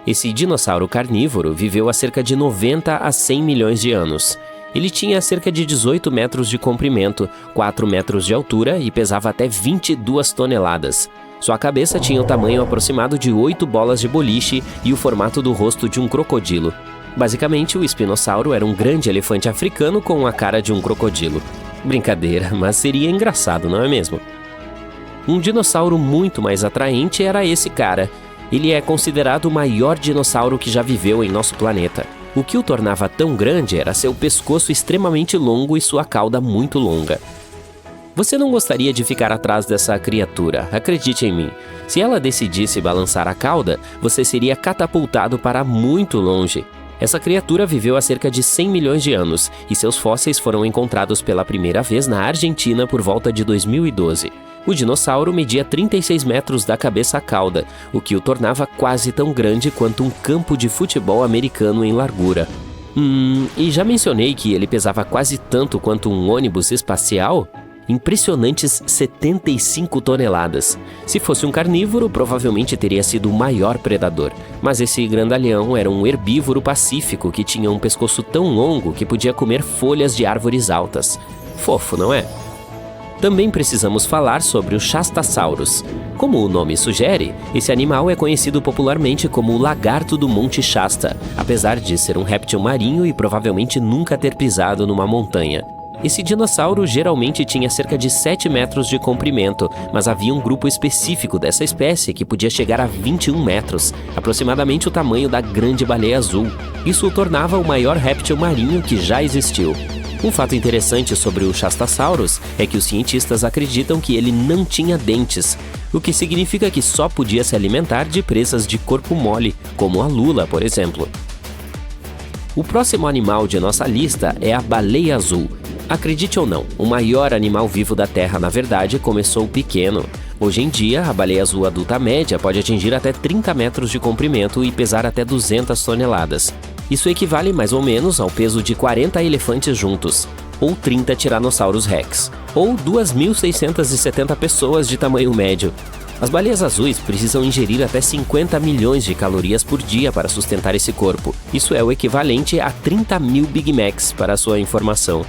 Esse dinossauro carnívoro viveu há cerca de 90 a 100 milhões de anos. Ele tinha cerca de 18 metros de comprimento, 4 metros de altura e pesava até 22 toneladas. Sua cabeça tinha o tamanho aproximado de 8 bolas de boliche e o formato do rosto de um crocodilo. Basicamente, o espinossauro era um grande elefante africano com a cara de um crocodilo. Brincadeira, mas seria engraçado, não é mesmo? Um dinossauro muito mais atraente era esse cara. Ele é considerado o maior dinossauro que já viveu em nosso planeta. O que o tornava tão grande era seu pescoço extremamente longo e sua cauda muito longa. Você não gostaria de ficar atrás dessa criatura, acredite em mim. Se ela decidisse balançar a cauda, você seria catapultado para muito longe. Essa criatura viveu há cerca de 100 milhões de anos e seus fósseis foram encontrados pela primeira vez na Argentina por volta de 2012. O dinossauro media 36 metros da cabeça à cauda, o que o tornava quase tão grande quanto um campo de futebol americano em largura. E já mencionei que ele pesava quase tanto quanto um ônibus espacial? Impressionantes 75 toneladas. Se fosse um carnívoro, provavelmente teria sido o maior predador. Mas esse grandalhão era um herbívoro pacífico que tinha um pescoço tão longo que podia comer folhas de árvores altas. Fofo, não é? Também precisamos falar sobre o Shastasaurus. Como o nome sugere, esse animal é conhecido popularmente como o lagarto do Monte Shasta, apesar de ser um réptil marinho e provavelmente nunca ter pisado numa montanha. Esse dinossauro geralmente tinha cerca de 7 metros de comprimento, mas havia um grupo específico dessa espécie que podia chegar a 21 metros, aproximadamente o tamanho da grande baleia azul. Isso o tornava o maior réptil marinho que já existiu. Um fato interessante sobre o Shastasaurus é que os cientistas acreditam que ele não tinha dentes, o que significa que só podia se alimentar de presas de corpo mole, como a lula, por exemplo. O próximo animal de nossa lista é a baleia azul. Acredite ou não, o maior animal vivo da Terra, na verdade, começou pequeno. Hoje em dia, a baleia azul adulta média pode atingir até 30 metros de comprimento e pesar até 200 toneladas. Isso equivale mais ou menos ao peso de 40 elefantes juntos, ou 30 Tiranossauros Rex, ou 2.670 pessoas de tamanho médio. As baleias azuis precisam ingerir até 50 milhões de calorias por dia para sustentar esse corpo. Isso é o equivalente a 30 mil Big Macs, para a sua informação.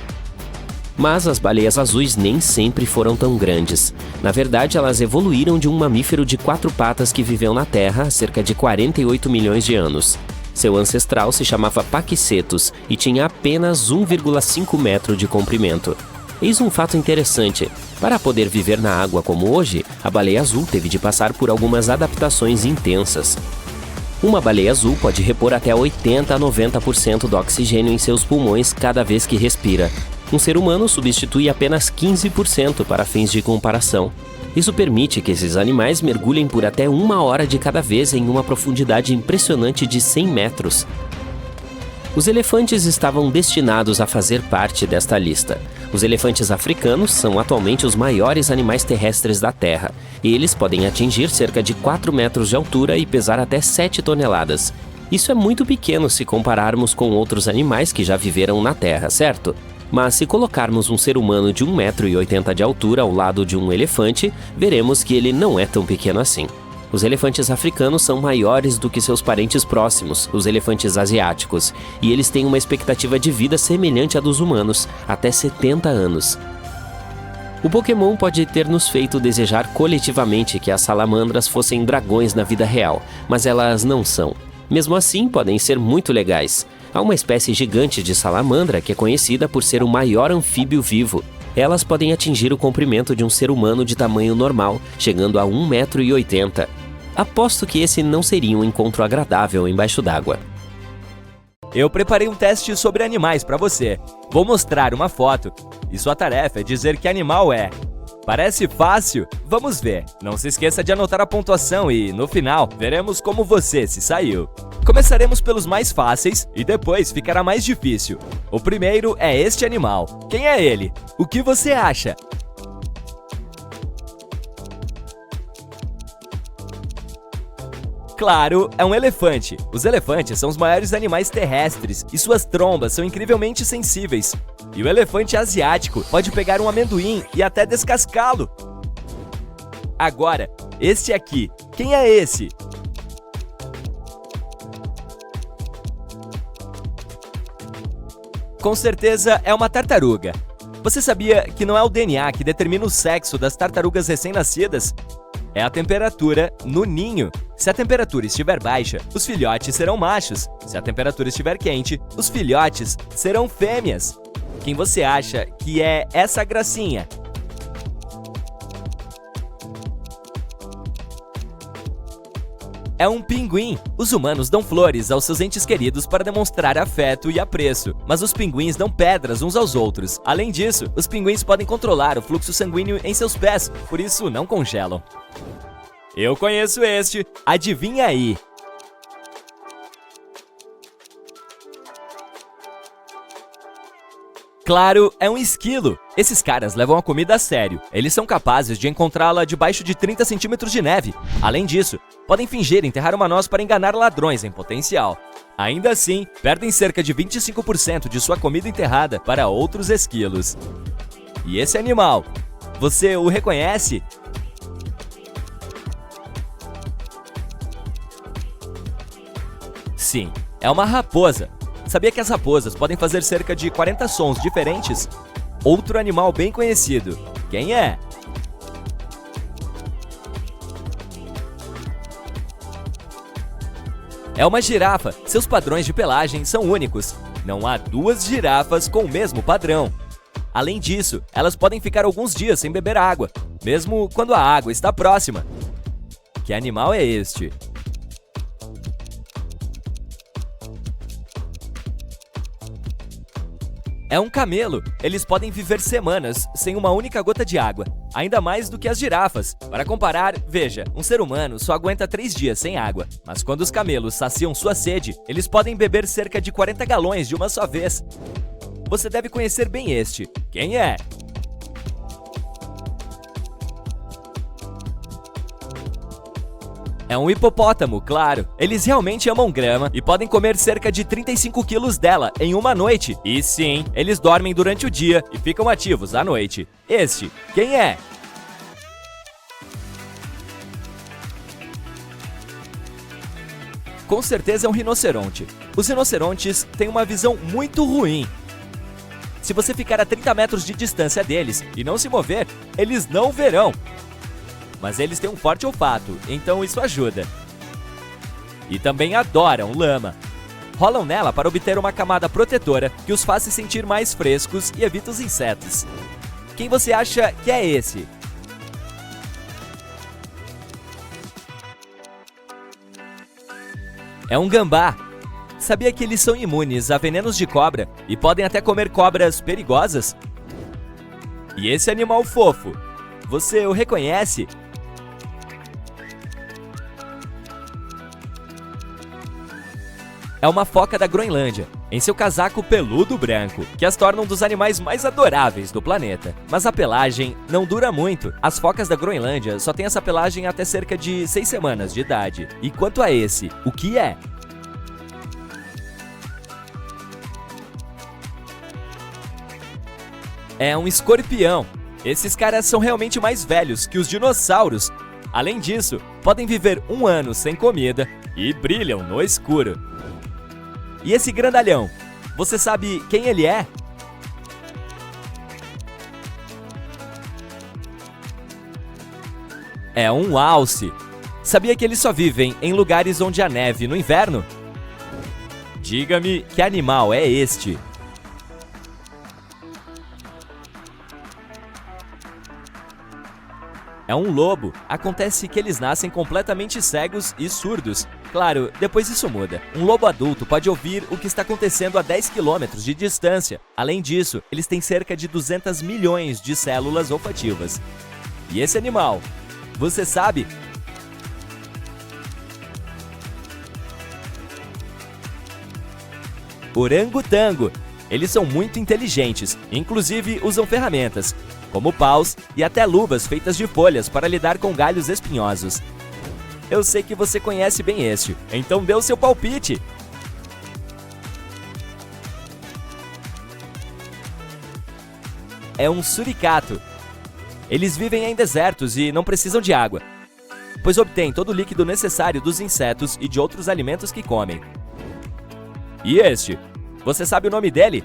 Mas as baleias azuis nem sempre foram tão grandes. Na verdade, elas evoluíram de um mamífero de 4 patas que viveu na Terra há cerca de 48 milhões de anos. Seu ancestral se chamava Paquicetus e tinha apenas 1,5 metro de comprimento. Eis um fato interessante. Para poder viver na água como hoje, a baleia azul teve de passar por algumas adaptações intensas. Uma baleia azul pode repor até 80 a 90% do oxigênio em seus pulmões cada vez que respira. Um ser humano substitui apenas 15% para fins de comparação. Isso permite que esses animais mergulhem por até 1 hora de cada vez em uma profundidade impressionante de 100 metros. Os elefantes estavam destinados a fazer parte desta lista. Os elefantes africanos são atualmente os maiores animais terrestres da Terra. Eles podem atingir cerca de 4 metros de altura e pesar até 7 toneladas. Isso é muito pequeno se compararmos com outros animais que já viveram na Terra, certo? Mas se colocarmos um ser humano de 1,80 m de altura ao lado de um elefante, veremos que ele não é tão pequeno assim. Os elefantes africanos são maiores do que seus parentes próximos, os elefantes asiáticos, e eles têm uma expectativa de vida semelhante à dos humanos, até 70 anos. O Pokémon pode ter nos feito desejar coletivamente que as salamandras fossem dragões na vida real, mas elas não são. Mesmo assim, podem ser muito legais. Há uma espécie gigante de salamandra que é conhecida por ser o maior anfíbio vivo. Elas podem atingir o comprimento de um ser humano de tamanho normal, chegando a 1,80 m. Aposto que esse não seria um encontro agradável embaixo d'água. Eu preparei um teste sobre animais para você. Vou mostrar uma foto e sua tarefa é dizer que animal é. Parece fácil? Vamos ver. Não se esqueça de anotar a pontuação e, no final, veremos como você se saiu. Começaremos pelos mais fáceis e depois ficará mais difícil. O primeiro é este animal. Quem é ele? O que você acha? Claro, é um elefante. Os elefantes são os maiores animais terrestres e suas trombas são incrivelmente sensíveis. E o elefante asiático pode pegar um amendoim e até descascá-lo. Agora, este aqui. Quem é esse? Com certeza é uma tartaruga. Você sabia que não é o DNA que determina o sexo das tartarugas recém-nascidas? É a temperatura no ninho. Se a temperatura estiver baixa, os filhotes serão machos. Se a temperatura estiver quente, os filhotes serão fêmeas. Quem você acha que é essa gracinha? É um pinguim. Os humanos dão flores aos seus entes queridos para demonstrar afeto e apreço, mas os pinguins dão pedras uns aos outros. Além disso, os pinguins podem controlar o fluxo sanguíneo em seus pés, por isso não congelam. Eu conheço este. Adivinha aí? Claro, é um esquilo. Esses caras levam a comida a sério. Eles são capazes de encontrá-la debaixo de 30 centímetros de neve. Além disso, podem fingir enterrar uma noz para enganar ladrões em potencial. Ainda assim, perdem cerca de 25% de sua comida enterrada para outros esquilos. E esse animal, você o reconhece? Sim, é uma raposa. Sabia que as raposas podem fazer cerca de 40 sons diferentes? Outro animal bem conhecido. Quem é? É uma girafa. Seus padrões de pelagem são únicos. Não há duas girafas com o mesmo padrão. Além disso, elas podem ficar alguns dias sem beber água, mesmo quando a água está próxima. Que animal é este? É um camelo. Eles podem viver semanas sem uma única gota de água, ainda mais do que as girafas. Para comparar, veja, um ser humano só aguenta 3 dias sem água, mas quando os camelos saciam sua sede, eles podem beber cerca de 40 galões de uma só vez. Você deve conhecer bem este. Quem é? É um hipopótamo, claro. Eles realmente amam grama e podem comer cerca de 35 quilos dela em uma noite. E sim, eles dormem durante o dia e ficam ativos à noite. Este, quem é? Com certeza é um rinoceronte. Os rinocerontes têm uma visão muito ruim. Se você ficar a 30 metros de distância deles e não se mover, eles não verão. Mas eles têm um forte olfato, então isso ajuda. E também adoram lama. Rolam nela para obter uma camada protetora que os faz se sentir mais frescos e evita os insetos. Quem você acha que é esse? É um gambá. Sabia que eles são imunes a venenos de cobra e podem até comer cobras perigosas? E esse animal fofo, você o reconhece? É uma foca da Groenlândia. em seu casaco peludo branco, que as tornam dos animais mais adoráveis do planeta. Mas a pelagem não dura muito. As focas da Groenlândia só têm essa pelagem até cerca de 6 semanas de idade. E quanto a esse, o que é? É um escorpião. Esses caras são realmente mais velhos que os dinossauros. Além disso, podem viver 1 ano sem comida e brilham no escuro. E esse grandalhão, você sabe quem ele é? É um alce. Sabia que eles só vivem em lugares onde há neve no inverno? Diga-me que animal é este? É um lobo. Acontece que eles nascem completamente cegos e surdos. Claro, depois isso muda. Um lobo adulto pode ouvir o que está acontecendo a 10 quilômetros de distância. Além disso, eles têm cerca de 200 milhões de células olfativas. E esse animal, você sabe? Orangotango. Eles são muito inteligentes, inclusive usam ferramentas, como paus e até luvas feitas de folhas para lidar com galhos espinhosos. Eu sei que você conhece bem este, então dê o seu palpite! É um suricato. Eles vivem em desertos e não precisam de água, pois obtêm todo o líquido necessário dos insetos e de outros alimentos que comem. E este? Você sabe o nome dele?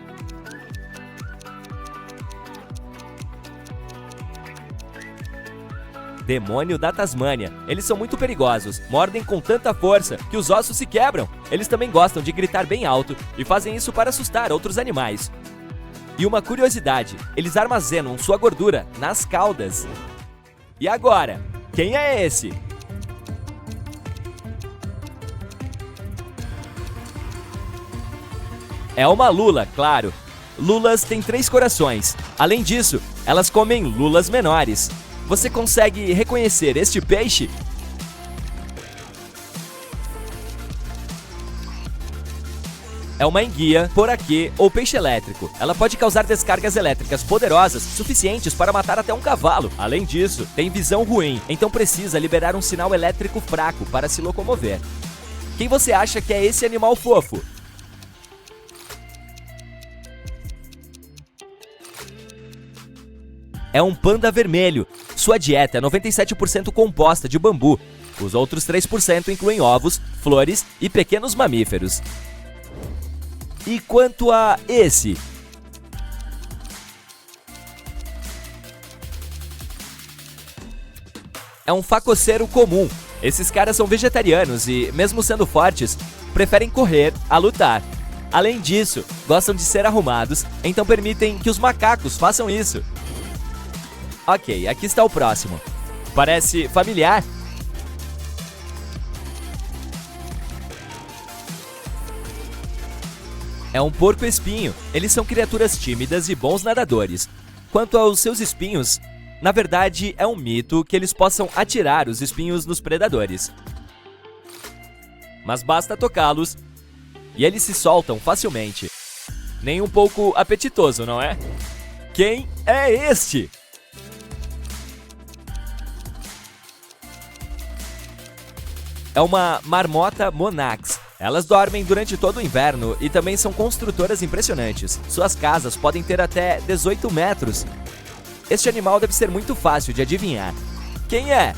Demônio da Tasmânia. Eles são muito perigosos, mordem com tanta força que os ossos se quebram. Eles também gostam de gritar bem alto e fazem isso para assustar outros animais. E uma curiosidade, eles armazenam sua gordura nas caudas. E agora, quem é esse? É uma lula, claro. Lulas têm 3 corações. Além disso, elas comem lulas menores. Você consegue reconhecer este peixe? É uma enguia, poraquê ou peixe elétrico. Ela pode causar descargas elétricas poderosas suficientes para matar até um cavalo. Além disso, tem visão ruim, então precisa liberar um sinal elétrico fraco para se locomover. Quem você acha que é esse animal fofo? É um panda vermelho. Sua dieta é 97% composta de bambu. Os outros 3% incluem ovos, flores e pequenos mamíferos. E quanto a esse? É um facoceiro comum. Esses caras são vegetarianos e, mesmo sendo fortes, preferem correr a lutar. Além disso, gostam de ser arrumados, então permitem que os macacos façam isso. Ok, aqui está o próximo. Parece familiar? É um porco-espinho. Eles são criaturas tímidas e bons nadadores. Quanto aos seus espinhos, na verdade é um mito que eles possam atirar os espinhos nos predadores. Mas basta tocá-los e eles se soltam facilmente. Nem um pouco apetitoso, não é? Quem é este? É uma marmota monax. Elas dormem durante todo o inverno e também são construtoras impressionantes. Suas casas podem ter até 18 metros. Este animal deve ser muito fácil de adivinhar. Quem é?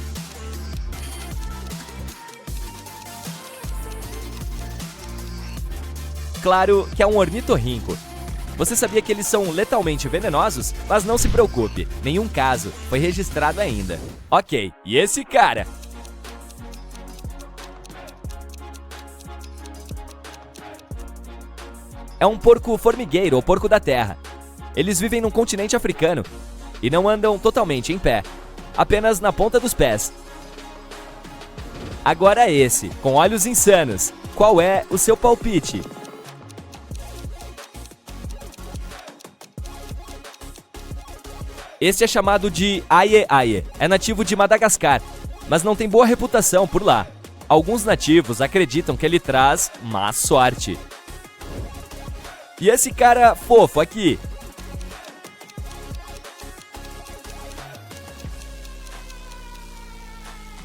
Claro que é um ornitorrinco. Você sabia que eles são letalmente venenosos? Mas não se preocupe, nenhum caso foi registrado ainda. Ok, e esse cara? É um porco formigueiro ou porco da terra. Eles vivem no continente africano e não andam totalmente em pé, apenas na ponta dos pés. Agora esse, com olhos insanos. Qual é o seu palpite? Este é chamado de aie-aie. É nativo de Madagascar, mas não tem boa reputação por lá. Alguns nativos acreditam que ele traz má sorte. E esse cara fofo aqui?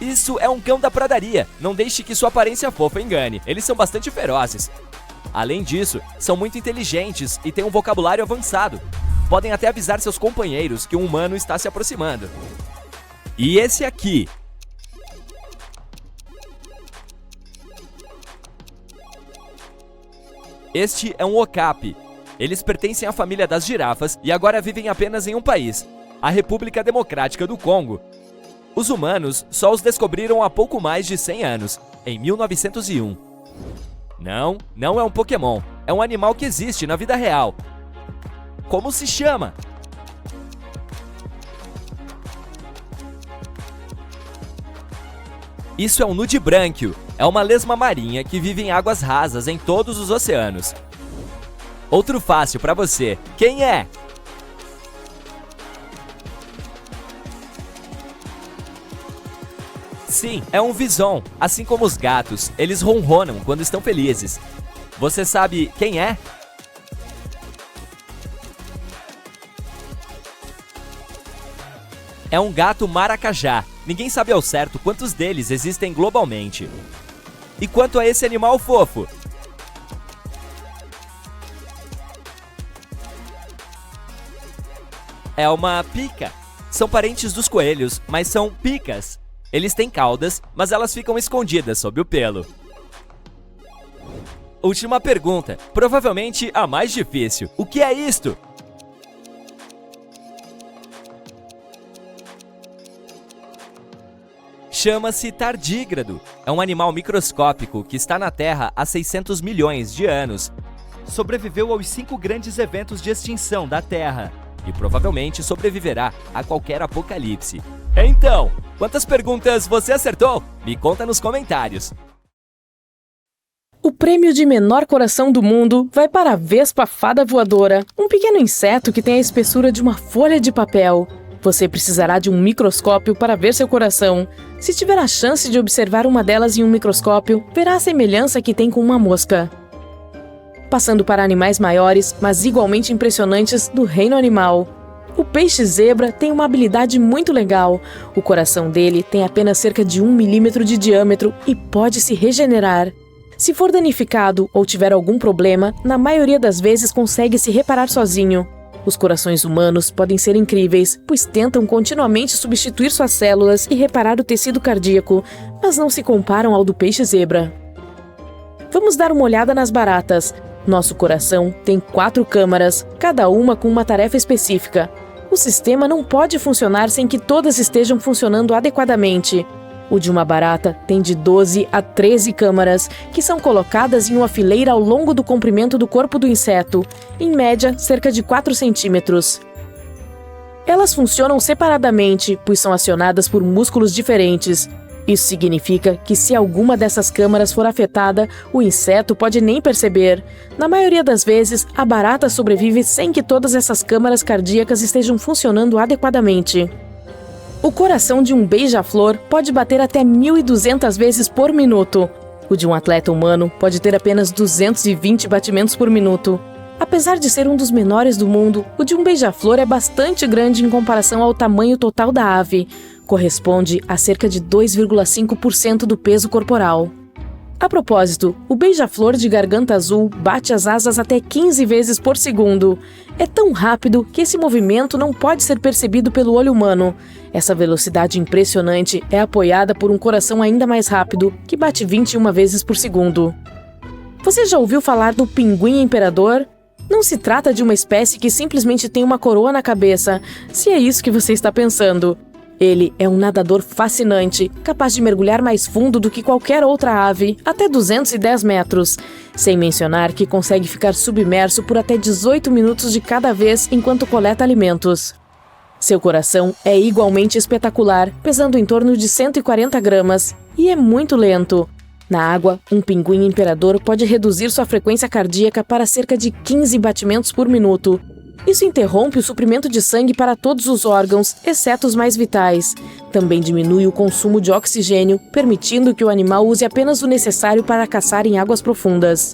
Isso é um cão da pradaria. Não deixe que sua aparência fofa engane. Eles são bastante ferozes. Além disso, são muito inteligentes e têm um vocabulário avançado. Podem até avisar seus companheiros que um humano está se aproximando. E esse aqui? Este é um okapi. Eles pertencem à família das girafas e agora vivem apenas em um país, a República Democrática do Congo. Os humanos só os descobriram há pouco mais de 100 anos, em 1901. Não é um Pokémon. É um animal que existe na vida real. Como se chama? Isso é um nudibranquio. É uma lesma marinha que vive em águas rasas em todos os oceanos. Outro fácil para você. Quem é? Sim, é um vison. Assim como os gatos, eles ronronam quando estão felizes. Você sabe quem é? É um gato maracajá. Ninguém sabe ao certo quantos deles existem globalmente. E quanto a esse animal fofo? É uma pica. São parentes dos coelhos, mas são picas. Eles têm caudas, mas elas ficam escondidas sob o pelo. Última pergunta, provavelmente a mais difícil. O que é isto? Chama-se tardígrado. É um animal microscópico que está na Terra há 600 milhões de anos. Sobreviveu aos 5 grandes eventos de extinção da Terra e provavelmente sobreviverá a qualquer apocalipse. Então, quantas perguntas você acertou? Me conta nos comentários. O prêmio de menor coração do mundo vai para a Vespa Fada Voadora, um pequeno inseto que tem a espessura de uma folha de papel. Você precisará de um microscópio para ver seu coração. Se tiver a chance de observar uma delas em um microscópio, verá a semelhança que tem com uma mosca. Passando para animais maiores, mas igualmente impressionantes, do reino animal. O peixe-zebra tem uma habilidade muito legal. O coração dele tem apenas cerca de 1 milímetro de diâmetro e pode se regenerar. Se for danificado ou tiver algum problema, na maioria das vezes consegue se reparar sozinho. Os corações humanos podem ser incríveis, pois tentam continuamente substituir suas células e reparar o tecido cardíaco, mas não se comparam ao do peixe-zebra. Vamos dar uma olhada nas baratas. Nosso coração tem 4 câmaras, cada uma com uma tarefa específica. O sistema não pode funcionar sem que todas estejam funcionando adequadamente. O de uma barata tem de 12 a 13 câmaras, que são colocadas em uma fileira ao longo do comprimento do corpo do inseto, em média cerca de 4 centímetros. Elas funcionam separadamente, pois são acionadas por músculos diferentes. Isso significa que se alguma dessas câmaras for afetada, o inseto pode nem perceber. Na maioria das vezes, a barata sobrevive sem que todas essas câmaras cardíacas estejam funcionando adequadamente. O coração de um beija-flor pode bater até 1.200 vezes por minuto. O de um atleta humano pode ter apenas 220 batimentos por minuto. Apesar de ser um dos menores do mundo, o de um beija-flor é bastante grande em comparação ao tamanho total da ave. Corresponde a cerca de 2,5% do peso corporal. A propósito, o beija-flor de garganta azul bate as asas até 15 vezes por segundo. É tão rápido que esse movimento não pode ser percebido pelo olho humano. Essa velocidade impressionante é apoiada por um coração ainda mais rápido, que bate 21 vezes por segundo. Você já ouviu falar do pinguim imperador? Não se trata de uma espécie que simplesmente tem uma coroa na cabeça, se é isso que você está pensando. Ele é um nadador fascinante, capaz de mergulhar mais fundo do que qualquer outra ave, até 210 metros. Sem mencionar que consegue ficar submerso por até 18 minutos de cada vez enquanto coleta alimentos. Seu coração é igualmente espetacular, pesando em torno de 140 gramas, e é muito lento. Na água, um pinguim imperador pode reduzir sua frequência cardíaca para cerca de 15 batimentos por minuto. Isso interrompe o suprimento de sangue para todos os órgãos, exceto os mais vitais. Também diminui o consumo de oxigênio, permitindo que o animal use apenas o necessário para caçar em águas profundas.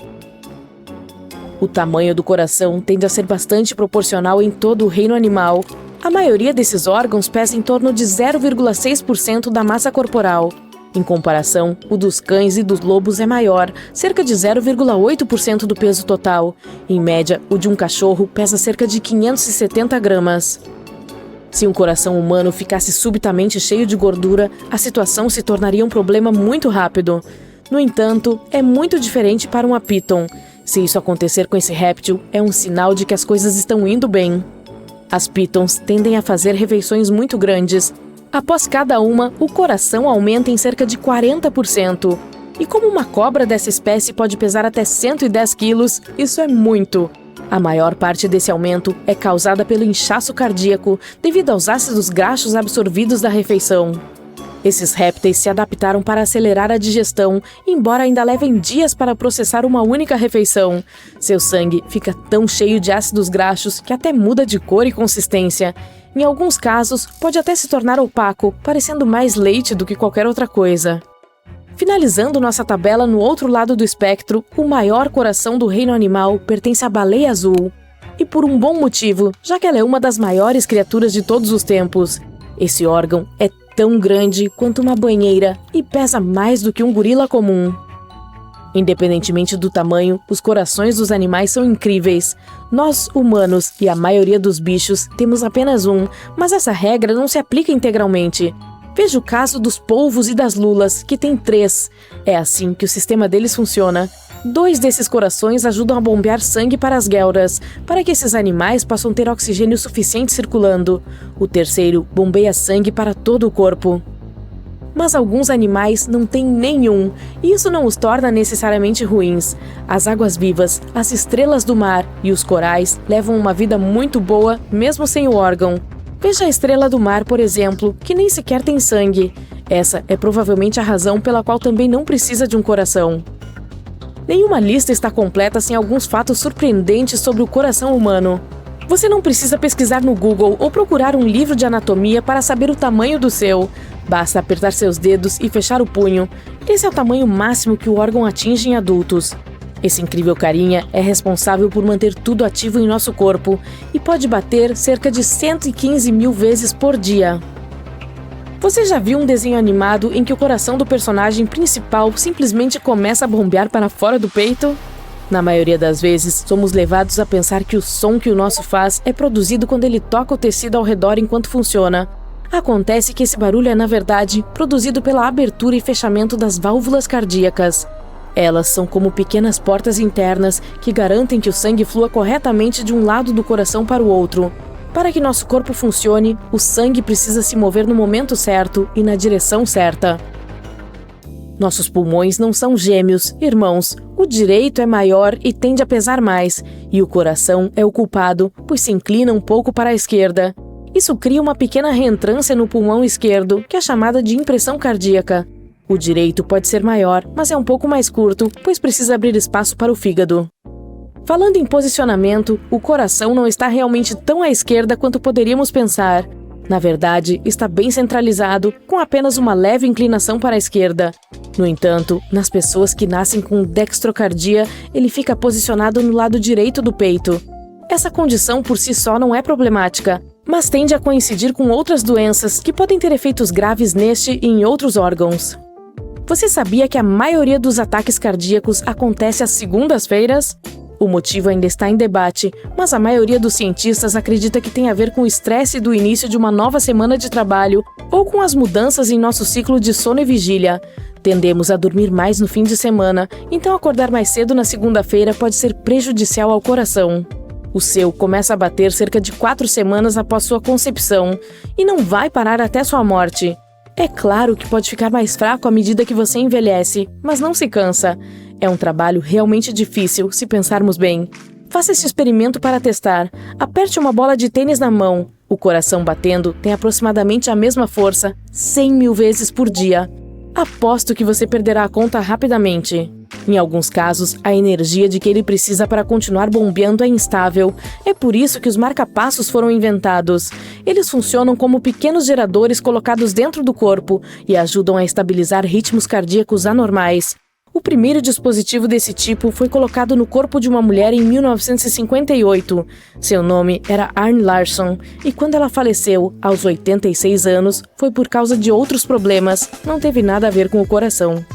O tamanho do coração tende a ser bastante proporcional em todo o reino animal. A maioria desses órgãos pesa em torno de 0,6% da massa corporal. Em comparação, o dos cães e dos lobos é maior, cerca de 0,8% do peso total. Em média, o de um cachorro pesa cerca de 570 gramas. Se um coração humano ficasse subitamente cheio de gordura, a situação se tornaria um problema muito rápido. No entanto, é muito diferente para um apíton. Se isso acontecer com esse réptil, é um sinal de que as coisas estão indo bem. As pítons tendem a fazer refeições muito grandes. Após cada uma, o coração aumenta em cerca de 40%. E como uma cobra dessa espécie pode pesar até 110 quilos, isso é muito. A maior parte desse aumento é causada pelo inchaço cardíaco devido aos ácidos graxos absorvidos da refeição. Esses répteis se adaptaram para acelerar a digestão, embora ainda levem dias para processar uma única refeição. Seu sangue fica tão cheio de ácidos graxos que até muda de cor e consistência. Em alguns casos, pode até se tornar opaco, parecendo mais leite do que qualquer outra coisa. Finalizando nossa tabela no outro lado do espectro, o maior coração do reino animal pertence à baleia azul. E por um bom motivo, já que ela é uma das maiores criaturas de todos os tempos. Esse órgão é tão grande quanto uma banheira e pesa mais do que um gorila comum. Independentemente do tamanho, os corações dos animais são incríveis. Nós, humanos, e a maioria dos bichos, temos apenas um, mas essa regra não se aplica integralmente. Veja o caso dos polvos e das lulas, que têm 3. É assim que o sistema deles funciona. 2 desses corações ajudam a bombear sangue para as guelras, para que esses animais possam ter oxigênio suficiente circulando. O terceiro bombeia sangue para todo o corpo. Mas alguns animais não têm nenhum, e isso não os torna necessariamente ruins. As águas-vivas, as estrelas do mar e os corais levam uma vida muito boa, mesmo sem o órgão. Veja a estrela do mar, por exemplo, que nem sequer tem sangue. Essa é provavelmente a razão pela qual também não precisa de um coração. Nenhuma lista está completa sem alguns fatos surpreendentes sobre o coração humano. Você não precisa pesquisar no Google ou procurar um livro de anatomia para saber o tamanho do seu. Basta apertar seus dedos e fechar o punho. Esse é o tamanho máximo que o órgão atinge em adultos. Esse incrível carinha é responsável por manter tudo ativo em nosso corpo e pode bater cerca de 115 mil vezes por dia. Você já viu um desenho animado em que o coração do personagem principal simplesmente começa a bombear para fora do peito? Na maioria das vezes, somos levados a pensar que o som que o nosso faz é produzido quando ele toca o tecido ao redor enquanto funciona. Acontece que esse barulho é, na verdade, produzido pela abertura e fechamento das válvulas cardíacas. Elas são como pequenas portas internas que garantem que o sangue flua corretamente de um lado do coração para o outro. Para que nosso corpo funcione, o sangue precisa se mover no momento certo e na direção certa. Nossos pulmões não são gêmeos, irmãos. O direito é maior e tende a pesar mais, e o coração é o culpado, pois se inclina um pouco para a esquerda. Isso cria uma pequena reentrância no pulmão esquerdo, que é chamada de impressão cardíaca. O direito pode ser maior, mas é um pouco mais curto, pois precisa abrir espaço para o fígado. Falando em posicionamento, o coração não está realmente tão à esquerda quanto poderíamos pensar. Na verdade, está bem centralizado, com apenas uma leve inclinação para a esquerda. No entanto, nas pessoas que nascem com dextrocardia, ele fica posicionado no lado direito do peito. Essa condição por si só não é problemática, mas tende a coincidir com outras doenças que podem ter efeitos graves neste e em outros órgãos. Você sabia que a maioria dos ataques cardíacos acontece às segundas-feiras? O motivo ainda está em debate, mas a maioria dos cientistas acredita que tem a ver com o estresse do início de uma nova semana de trabalho ou com as mudanças em nosso ciclo de sono e vigília. Tendemos a dormir mais no fim de semana, então acordar mais cedo na segunda-feira pode ser prejudicial ao coração. O seu começa a bater cerca de 4 semanas após sua concepção e não vai parar até sua morte. É claro que pode ficar mais fraco à medida que você envelhece, mas não se cansa. É um trabalho realmente difícil, se pensarmos bem. Faça esse experimento para testar. Aperte uma bola de tênis na mão. O coração batendo tem aproximadamente a mesma força, 100 mil vezes por dia. Aposto que você perderá a conta rapidamente. Em alguns casos, a energia de que ele precisa para continuar bombeando é instável. É por isso que os marca-passos foram inventados. Eles funcionam como pequenos geradores colocados dentro do corpo e ajudam a estabilizar ritmos cardíacos anormais. O primeiro dispositivo desse tipo foi colocado no corpo de uma mulher em 1958. Seu nome era Arne Larsson, e quando ela faleceu, aos 86 anos, foi por causa de outros problemas, não teve nada a ver com o coração.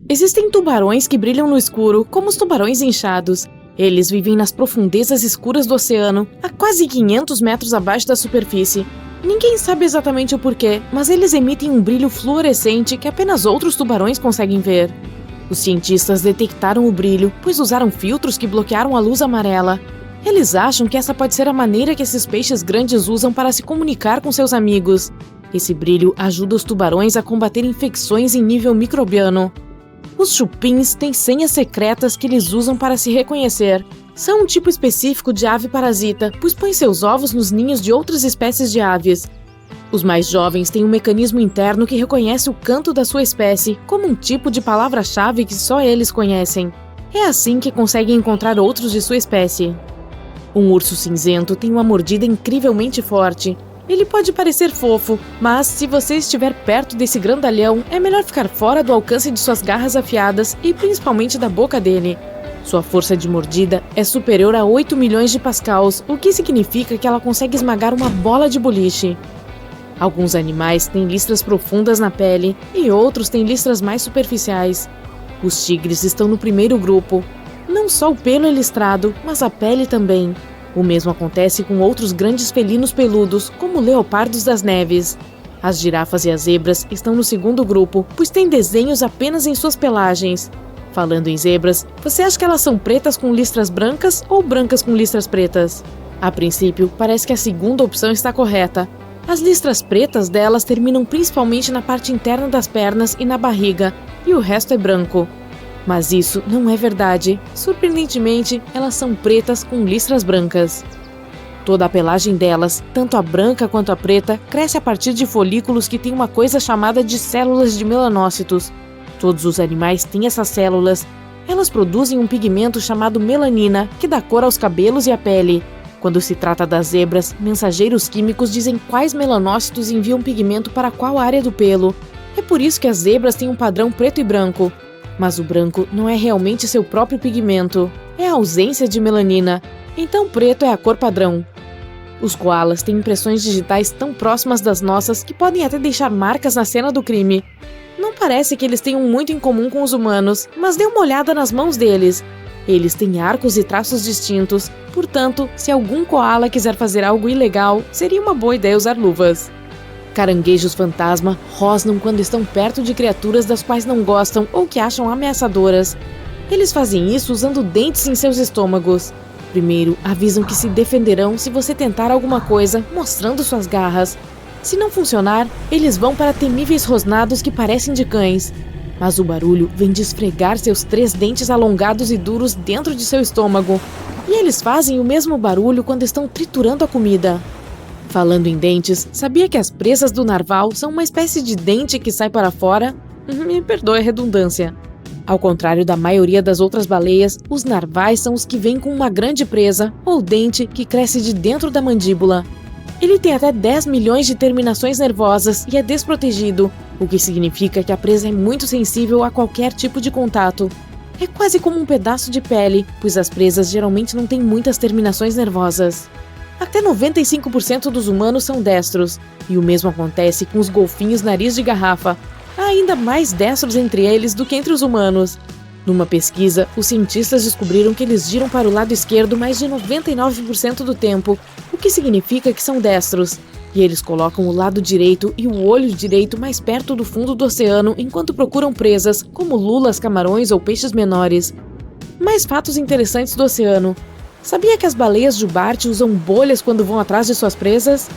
Existem tubarões que brilham no escuro, como os tubarões inchados. Eles vivem nas profundezas escuras do oceano, a quase 500 metros abaixo da superfície. Ninguém sabe exatamente o porquê, mas eles emitem um brilho fluorescente que apenas outros tubarões conseguem ver. Os cientistas detectaram o brilho, pois usaram filtros que bloquearam a luz amarela. Eles acham que essa pode ser a maneira que esses peixes grandes usam para se comunicar com seus amigos. Esse brilho ajuda os tubarões a combater infecções em nível microbiano. Os chupins têm senhas secretas que eles usam para se reconhecer. São um tipo específico de ave parasita, pois põem seus ovos nos ninhos de outras espécies de aves. Os mais jovens têm um mecanismo interno que reconhece o canto da sua espécie como um tipo de palavra-chave que só eles conhecem. É assim que conseguem encontrar outros de sua espécie. Um urso cinzento tem uma mordida incrivelmente forte. Ele pode parecer fofo, mas se você estiver perto desse grandalhão, é melhor ficar fora do alcance de suas garras afiadas e principalmente da boca dele. Sua força de mordida é superior a 8 milhões de pascals, o que significa que ela consegue esmagar uma bola de boliche. Alguns animais têm listras profundas na pele e outros têm listras mais superficiais. Os tigres estão no primeiro grupo. Não só o pelo é listrado, mas a pele também. O mesmo acontece com outros grandes felinos peludos, como leopardos das neves. As girafas e as zebras estão no segundo grupo, pois têm desenhos apenas em suas pelagens. Falando em zebras, você acha que elas são pretas com listras brancas ou brancas com listras pretas? A princípio, parece que a segunda opção está correta. As listras pretas delas terminam principalmente na parte interna das pernas e na barriga, e o resto é branco. Mas isso não é verdade. Surpreendentemente, elas são pretas com listras brancas. Toda a pelagem delas, tanto a branca quanto a preta, cresce a partir de folículos que têm uma coisa chamada de células de melanócitos. Todos os animais têm essas células. Elas produzem um pigmento chamado melanina, que dá cor aos cabelos e à pele. Quando se trata das zebras, mensageiros químicos dizem quais melanócitos enviam pigmento para qual área do pelo. É por isso que as zebras têm um padrão preto e branco. Mas o branco não é realmente seu próprio pigmento, é a ausência de melanina, então preto é a cor padrão. Os koalas têm impressões digitais tão próximas das nossas que podem até deixar marcas na cena do crime. Não parece que eles tenham muito em comum com os humanos, mas dê uma olhada nas mãos deles. Eles têm arcos e traços distintos, portanto, se algum koala quiser fazer algo ilegal, seria uma boa ideia usar luvas. Caranguejos fantasma rosnam quando estão perto de criaturas das quais não gostam ou que acham ameaçadoras. Eles fazem isso usando dentes em seus estômagos. Primeiro, avisam que se defenderão se você tentar alguma coisa, mostrando suas garras. Se não funcionar, eles vão para temíveis rosnados que parecem de cães. Mas o barulho vem de esfregar seus 3 dentes alongados e duros dentro de seu estômago. E eles fazem o mesmo barulho quando estão triturando a comida. Falando em dentes, sabia que as presas do narval são uma espécie de dente que sai para fora? Me perdoe a redundância. Ao contrário da maioria das outras baleias, os narvais são os que vêm com uma grande presa, ou dente, que cresce de dentro da mandíbula. Ele tem até 10 milhões de terminações nervosas e é desprotegido, o que significa que a presa é muito sensível a qualquer tipo de contato. É quase como um pedaço de pele, pois as presas geralmente não têm muitas terminações nervosas. Até 95% dos humanos são destros, e o mesmo acontece com os golfinhos nariz de garrafa. Há ainda mais destros entre eles do que entre os humanos. Numa pesquisa, os cientistas descobriram que eles giram para o lado esquerdo mais de 99% do tempo, o que significa que são destros. E eles colocam o lado direito e o olho direito mais perto do fundo do oceano enquanto procuram presas, como lulas, camarões ou peixes menores. Mais fatos interessantes do oceano. Sabia que as baleias jubarte usam bolhas quando vão atrás de suas presas?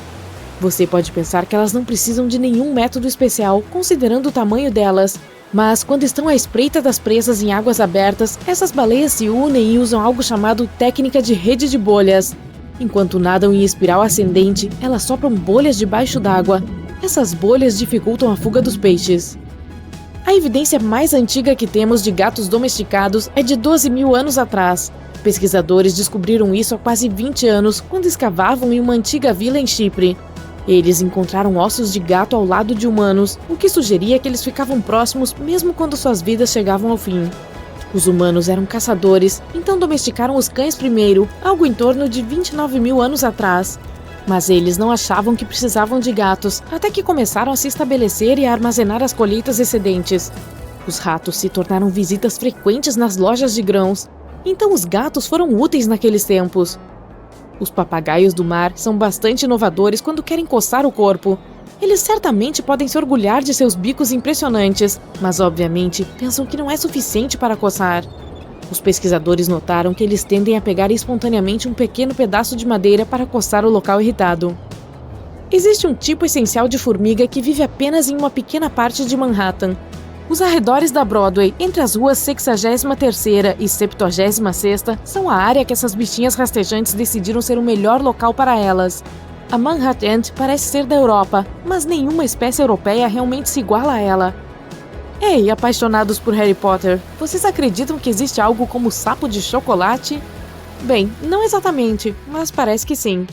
Você pode pensar que elas não precisam de nenhum método especial, considerando o tamanho delas. Mas, quando estão à espreita das presas em águas abertas, essas baleias se unem e usam algo chamado técnica de rede de bolhas. Enquanto nadam em espiral ascendente, elas sopram bolhas debaixo d'água. Essas bolhas dificultam a fuga dos peixes. A evidência mais antiga que temos de gatos domesticados é de 12 mil anos atrás. Pesquisadores descobriram isso há quase 20 anos, quando escavavam em uma antiga vila em Chipre. Eles encontraram ossos de gato ao lado de humanos, o que sugeria que eles ficavam próximos mesmo quando suas vidas chegavam ao fim. Os humanos eram caçadores, então domesticaram os cães primeiro, algo em torno de 29 mil anos atrás. Mas eles não achavam que precisavam de gatos, até que começaram a se estabelecer e a armazenar as colheitas excedentes. Os ratos se tornaram visitas frequentes nas lojas de grãos, então os gatos foram úteis naqueles tempos. Os papagaios do mar são bastante inovadores quando querem coçar o corpo. Eles certamente podem se orgulhar de seus bicos impressionantes, mas obviamente pensam que não é suficiente para coçar. Os pesquisadores notaram que eles tendem a pegar espontaneamente um pequeno pedaço de madeira para coçar o local irritado. Existe um tipo essencial de formiga que vive apenas em uma pequena parte de Manhattan. Os arredores da Broadway, entre as ruas 63ª e 76ª, são a área que essas bichinhas rastejantes decidiram ser o melhor local para elas. A Manhattan Ant parece ser da Europa, mas nenhuma espécie europeia realmente se iguala a ela. Ei, apaixonados por Harry Potter, vocês acreditam que existe algo como sapo de chocolate? Bem, não exatamente, mas parece que sim.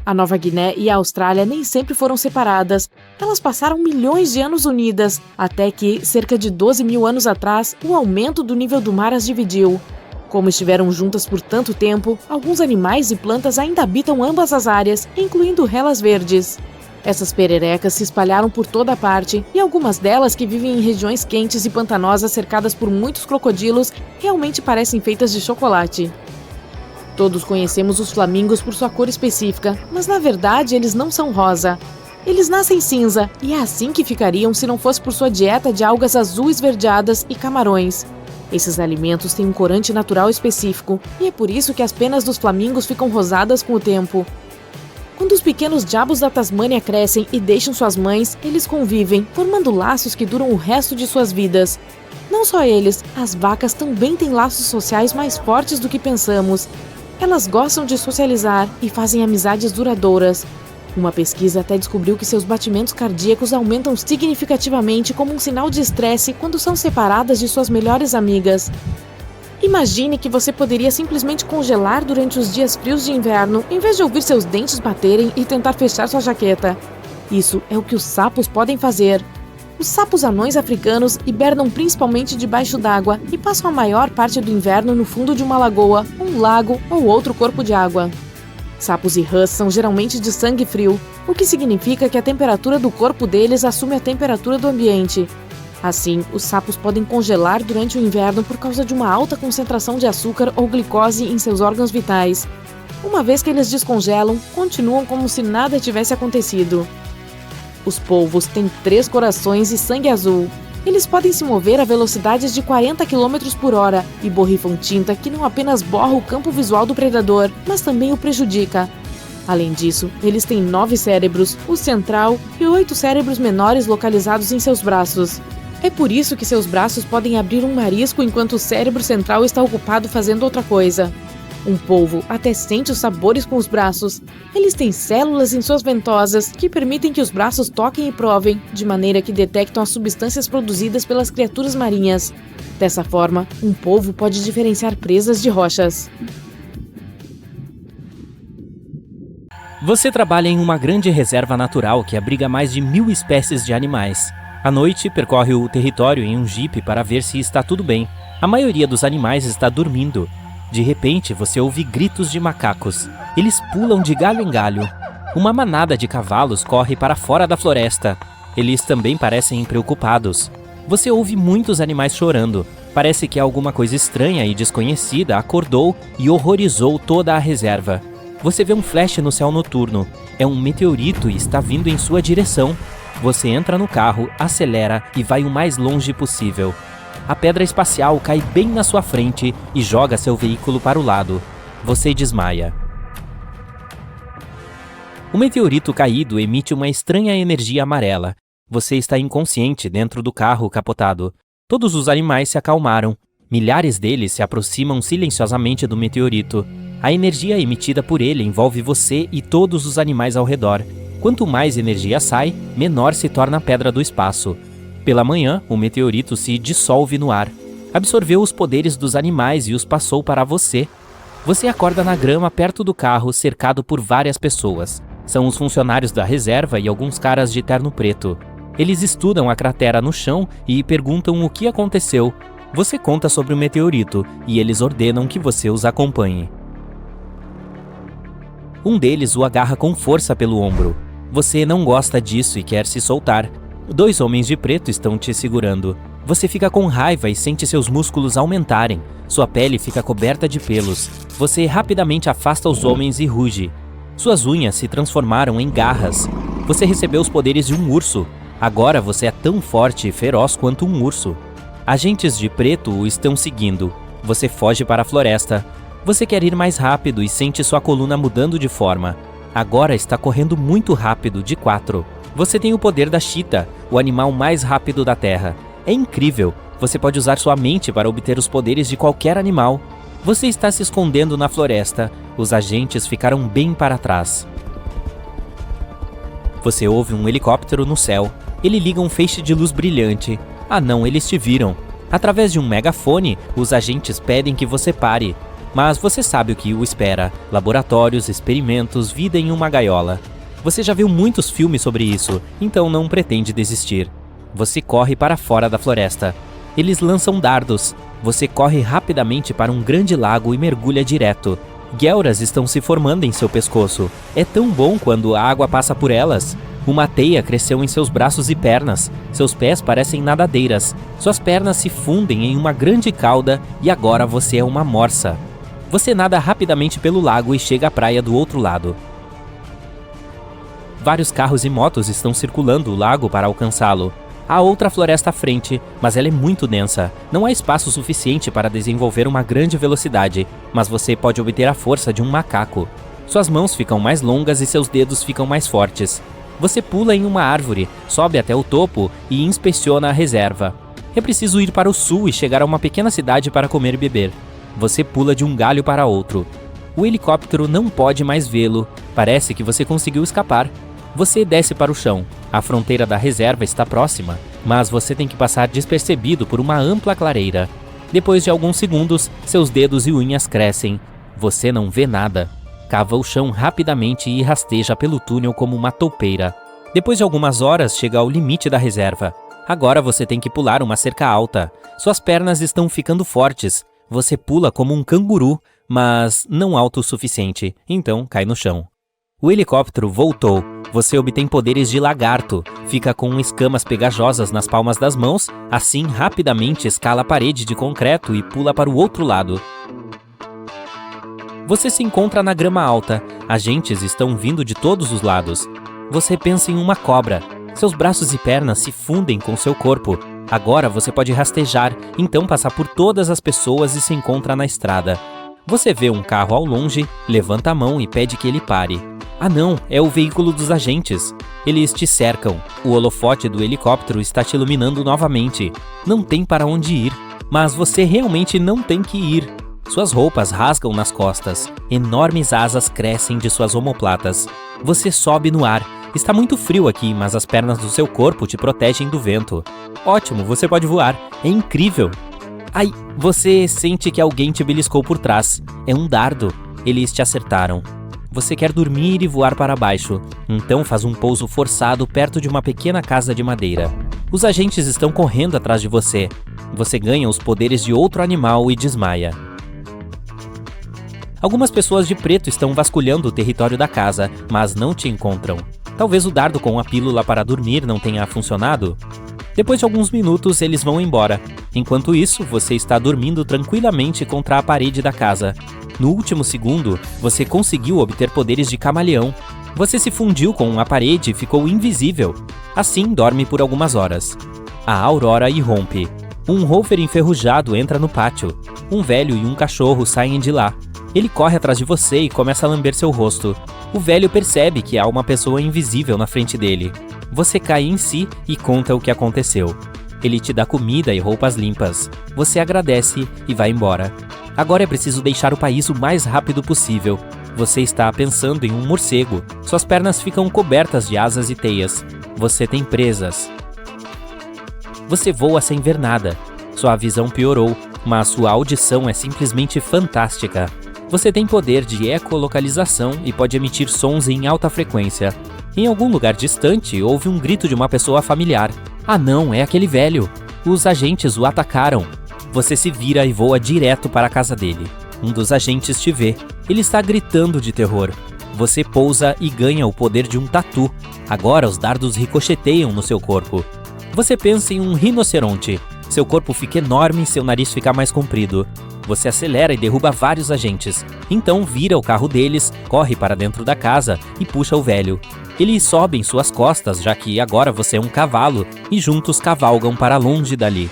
A Nova Guiné e a Austrália nem sempre foram separadas. Elas passaram milhões de anos unidas, até que, cerca de 12 mil anos atrás, o aumento do nível do mar as dividiu. Como estiveram juntas por tanto tempo, alguns animais e plantas ainda habitam ambas as áreas, incluindo relas verdes. Essas pererecas se espalharam por toda parte, e algumas delas que vivem em regiões quentes e pantanosas cercadas por muitos crocodilos realmente parecem feitas de chocolate. Todos conhecemos os flamingos por sua cor específica, mas na verdade eles não são rosa. Eles nascem cinza, e é assim que ficariam se não fosse por sua dieta de algas azul esverdeadas e camarões. Esses alimentos têm um corante natural específico, e é por isso que as penas dos flamingos ficam rosadas com o tempo. Quando os pequenos diabos da Tasmânia crescem e deixam suas mães, eles convivem, formando laços que duram o resto de suas vidas. Não só eles, as vacas também têm laços sociais mais fortes do que pensamos. Elas gostam de socializar e fazem amizades duradouras. Uma pesquisa até descobriu que seus batimentos cardíacos aumentam significativamente como um sinal de estresse quando são separadas de suas melhores amigas. Imagine que você poderia simplesmente congelar durante os dias frios de inverno, em vez de ouvir seus dentes baterem e tentar fechar sua jaqueta. Isso é o que os sapos podem fazer. Os sapos anões africanos hibernam principalmente debaixo d'água e passam a maior parte do inverno no fundo de uma lagoa, um lago ou outro corpo de água. Sapos e rãs são geralmente de sangue frio, o que significa que a temperatura do corpo deles assume a temperatura do ambiente. Assim, os sapos podem congelar durante o inverno por causa de uma alta concentração de açúcar ou glicose em seus órgãos vitais. Uma vez que eles descongelam, continuam como se nada tivesse acontecido. Os polvos têm 3 corações e sangue azul. Eles podem se mover a velocidades de 40 km por hora e borrifam tinta que não apenas borra o campo visual do predador, mas também o prejudica. Além disso, eles têm 9 cérebros, o central e 8 cérebros menores localizados em seus braços. É por isso que seus braços podem abrir um marisco enquanto o cérebro central está ocupado fazendo outra coisa. Um polvo até sente os sabores com os braços. Eles têm células em suas ventosas que permitem que os braços toquem e provem, de maneira que detectam as substâncias produzidas pelas criaturas marinhas. Dessa forma, um polvo pode diferenciar presas de rochas. Você trabalha em uma grande reserva natural que abriga mais de 1000 espécies de animais. À noite, percorre o território em um jipe para ver se está tudo bem. A maioria dos animais está dormindo. De repente, você ouve gritos de macacos. Eles pulam de galho em galho. Uma manada de cavalos corre para fora da floresta. Eles também parecem preocupados. Você ouve muitos animais chorando. Parece que alguma coisa estranha e desconhecida acordou e horrorizou toda a reserva. Você vê um flash no céu noturno. É um meteorito e está vindo em sua direção. Você entra no carro, acelera e vai o mais longe possível. A pedra espacial cai bem na sua frente e joga seu veículo para o lado. Você desmaia. O meteorito caído emite uma estranha energia amarela. Você está inconsciente dentro do carro capotado. Todos os animais se acalmaram. Milhares deles se aproximam silenciosamente do meteorito. A energia emitida por ele envolve você e todos os animais ao redor. Quanto mais energia sai, menor se torna a pedra do espaço. Pela manhã, o meteorito se dissolve no ar. Absorveu os poderes dos animais e os passou para você. Você acorda na grama perto do carro, cercado por várias pessoas. São os funcionários da reserva e alguns caras de terno preto. Eles estudam a cratera no chão e perguntam o que aconteceu. Você conta sobre o meteorito e eles ordenam que você os acompanhe. Um deles o agarra com força pelo ombro. Você não gosta disso e quer se soltar. 2 homens de preto estão te segurando. Você fica com raiva e sente seus músculos aumentarem. Sua pele fica coberta de pelos. Você rapidamente afasta os homens e ruge. Suas unhas se transformaram em garras. Você recebeu os poderes de um urso. Agora você é tão forte e feroz quanto um urso. Agentes de preto o estão seguindo. Você foge para a floresta. Você quer ir mais rápido e sente sua coluna mudando de forma. Agora está correndo muito rápido, de 4. Você tem o poder da cheetah, o animal mais rápido da Terra. É incrível. Você pode usar sua mente para obter os poderes de qualquer animal. Você está se escondendo na floresta. Os agentes ficaram bem para trás. Você ouve um helicóptero no céu. Ele liga um feixe de luz brilhante. Ah não, eles te viram. Através de um megafone, os agentes pedem que você pare. Mas você sabe o que o espera. Laboratórios, experimentos, vida em uma gaiola. Você já viu muitos filmes sobre isso, então não pretende desistir. Você corre para fora da floresta. Eles lançam dardos. Você corre rapidamente para um grande lago e mergulha direto. Guelras estão se formando em seu pescoço. É tão bom quando a água passa por elas. Uma teia cresceu em seus braços e pernas. Seus pés parecem nadadeiras. Suas pernas se fundem em uma grande cauda e agora você é uma morsa. Você nada rapidamente pelo lago e chega à praia do outro lado. Vários carros e motos estão circulando o lago para alcançá-lo. Há outra floresta à frente, mas ela é muito densa. Não há espaço suficiente para desenvolver uma grande velocidade, mas você pode obter a força de um macaco. Suas mãos ficam mais longas e seus dedos ficam mais fortes. Você pula em uma árvore, sobe até o topo e inspeciona a reserva. É preciso ir para o sul e chegar a uma pequena cidade para comer e beber. Você pula de um galho para outro. O helicóptero não pode mais vê-lo. Parece que você conseguiu escapar. Você desce para o chão. A fronteira da reserva está próxima, mas você tem que passar despercebido por uma ampla clareira. Depois de alguns segundos, seus dedos e unhas crescem. Você não vê nada. Cava o chão rapidamente e rasteja pelo túnel como uma toupeira. Depois de algumas horas, chega ao limite da reserva. Agora você tem que pular uma cerca alta. Suas pernas estão ficando fortes. Você pula como um canguru, mas não alto o suficiente, então cai no chão. O helicóptero voltou. Você obtém poderes de lagarto, fica com escamas pegajosas nas palmas das mãos, assim rapidamente escala a parede de concreto e pula para o outro lado. Você se encontra na grama alta. Agentes estão vindo de todos os lados. Você pensa em uma cobra. Seus braços e pernas se fundem com seu corpo. Agora você pode rastejar, então passar por todas as pessoas e se encontra na estrada. Você vê um carro ao longe, levanta a mão e pede que ele pare. Ah não, é o veículo dos agentes. Eles te cercam. O holofote do helicóptero está te iluminando novamente. Não tem para onde ir, mas você realmente não tem que ir. Suas roupas rasgam nas costas. Enormes asas crescem de suas omoplatas. Você sobe no ar. Está muito frio aqui, mas as pernas do seu corpo te protegem do vento. Ótimo, você pode voar. É incrível. Ai, você sente que alguém te beliscou por trás. É um dardo. Eles te acertaram. Você quer dormir e voar para baixo. Então faz um pouso forçado perto de uma pequena casa de madeira. Os agentes estão correndo atrás de você. Você ganha os poderes de outro animal e desmaia. Algumas pessoas de preto estão vasculhando o território da casa, mas não te encontram. Talvez o dardo com a pílula para dormir não tenha funcionado. Depois de alguns minutos, eles vão embora. Enquanto isso, você está dormindo tranquilamente contra a parede da casa. No último segundo, você conseguiu obter poderes de camaleão. Você se fundiu com a parede e ficou invisível. Assim, dorme por algumas horas. A aurora irrompe. Um rover enferrujado entra no pátio. Um velho e um cachorro saem de lá. Ele corre atrás de você e começa a lamber seu rosto. O velho percebe que há uma pessoa invisível na frente dele. Você cai em si e conta o que aconteceu. Ele te dá comida e roupas limpas. Você agradece e vai embora. Agora é preciso deixar o país o mais rápido possível. Você está pensando em um morcego. Suas pernas ficam cobertas de asas e teias. Você tem presas. Você voa sem ver nada. Sua visão piorou, mas sua audição é simplesmente fantástica. Você tem poder de ecolocalização e pode emitir sons em alta frequência. Em algum lugar distante, houve um grito de uma pessoa familiar. Ah não, é aquele velho. Os agentes o atacaram. Você se vira e voa direto para a casa dele. Um dos agentes te vê. Ele está gritando de terror. Você pousa e ganha o poder de um tatu. Agora os dardos ricocheteiam no seu corpo. Você pensa em um rinoceronte. Seu corpo fica enorme e seu nariz fica mais comprido. Você acelera e derruba vários agentes. Então vira o carro deles, corre para dentro da casa e puxa o velho. Ele sobe em suas costas, já que agora você é um cavalo, e juntos cavalgam para longe dali.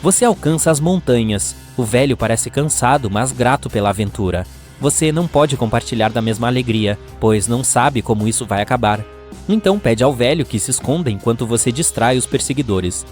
Você alcança as montanhas. O velho parece cansado, mas grato pela aventura. Você não pode compartilhar da mesma alegria, pois não sabe como isso vai acabar. Então pede ao velho que se esconda enquanto você distrai os perseguidores.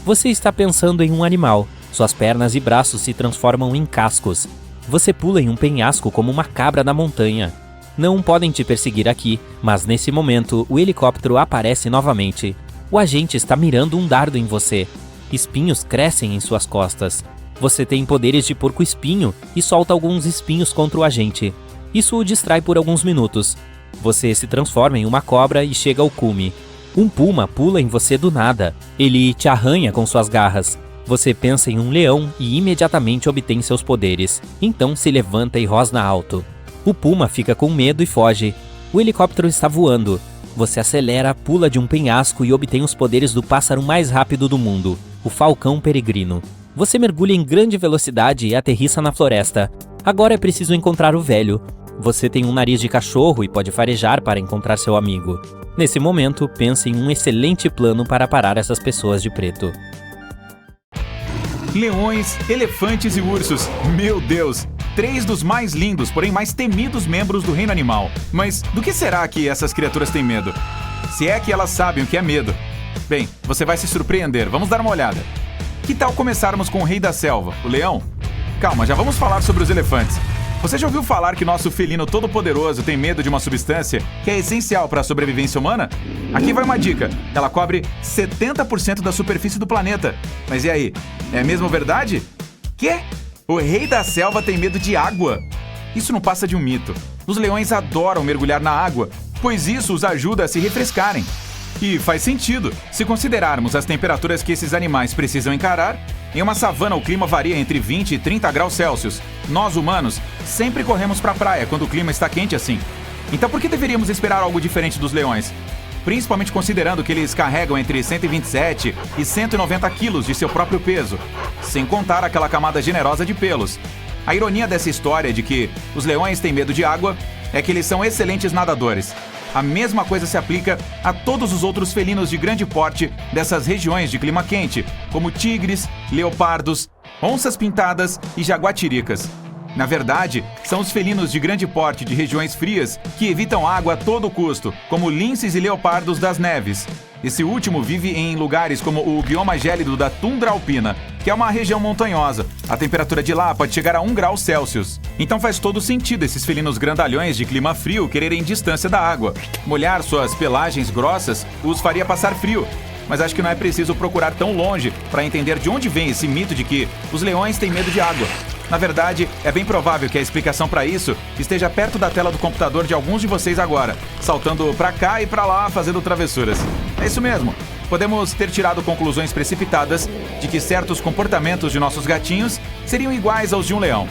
Você está pensando em um animal. Suas pernas e braços se transformam em cascos. Você pula em um penhasco como uma cabra na montanha. Não podem te perseguir aqui, mas nesse momento o helicóptero aparece novamente. O agente está mirando um dardo em você. Espinhos crescem em suas costas. Você tem poderes de porco-espinho e solta alguns espinhos contra o agente. Isso o distrai por alguns minutos. Você se transforma em uma cobra e chega ao cume. Um puma pula em você do nada. Ele te arranha com suas garras. Você pensa em um leão e imediatamente obtém seus poderes. Então se levanta e rosna alto. O puma fica com medo e foge. O helicóptero está voando. Você acelera, pula de um penhasco e obtém os poderes do pássaro mais rápido do mundo, o falcão peregrino. Você mergulha em grande velocidade e aterrissa na floresta. Agora é preciso encontrar o velho. Você tem um nariz de cachorro e pode farejar para encontrar seu amigo. Nesse momento, pense em um excelente plano para parar essas pessoas de preto. Leões, elefantes e ursos. Meu Deus! 3 dos mais lindos, porém mais temidos membros do reino animal. Mas do que será que essas criaturas têm medo? Se é que elas sabem o que é medo. Bem, você vai se surpreender. Vamos dar uma olhada. Que tal começarmos com o rei da selva, o leão? Calma, já vamos falar sobre os elefantes. Você já ouviu falar que nosso felino todo-poderoso tem medo de uma substância que é essencial para a sobrevivência humana? Aqui vai uma dica. Ela cobre 70% da superfície do planeta. Mas e aí? É mesmo verdade? Quê? O rei da selva tem medo de água? Isso não passa de um mito. Os leões adoram mergulhar na água, pois isso os ajuda a se refrescarem. E faz sentido, se considerarmos as temperaturas que esses animais precisam encarar. Em uma savana o clima varia entre 20 e 30 graus Celsius. Nós, humanos, sempre corremos para a praia quando o clima está quente assim. Então por que deveríamos esperar algo diferente dos leões? Principalmente considerando que eles carregam entre 127 e 190 quilos de seu próprio peso, sem contar aquela camada generosa de pelos. A ironia dessa história de que os leões têm medo de água é que eles são excelentes nadadores. A mesma coisa se aplica a todos os outros felinos de grande porte dessas regiões de clima quente, como tigres, leopardos, onças pintadas e jaguatiricas. Na verdade, são os felinos de grande porte de regiões frias que evitam água a todo custo, como linces e leopardos das neves. Esse último vive em lugares como o bioma gélido da tundra alpina, que é uma região montanhosa. A temperatura de lá pode chegar a 1 grau Celsius. Então faz todo sentido esses felinos grandalhões de clima frio quererem distância da água. Molhar suas pelagens grossas os faria passar frio. Mas acho que não é preciso procurar tão longe para entender de onde vem esse mito de que os leões têm medo de água. Na verdade, é bem provável que a explicação para isso esteja perto da tela do computador de alguns de vocês agora, saltando para cá e para lá fazendo travessuras. É isso mesmo. Podemos ter tirado conclusões precipitadas de que certos comportamentos de nossos gatinhos seriam iguais aos de um leão.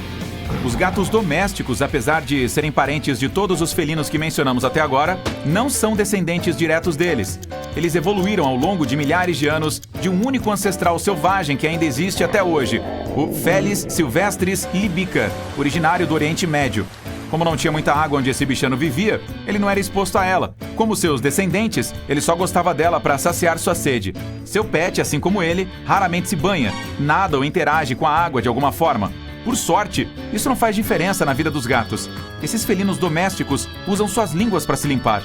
Os gatos domésticos, apesar de serem parentes de todos os felinos que mencionamos até agora, não são descendentes diretos deles. Eles evoluíram ao longo de milhares de anos de um único ancestral selvagem que ainda existe até hoje, o Felis silvestris libica, originário do Oriente Médio. Como não tinha muita água onde esse bichano vivia, ele não era exposto a ela. Como seus descendentes, ele só gostava dela para saciar sua sede. Seu pet, assim como ele, raramente se banha, nada ou interage com a água de alguma forma. Por sorte, isso não faz diferença na vida dos gatos. Esses felinos domésticos usam suas línguas para se limpar.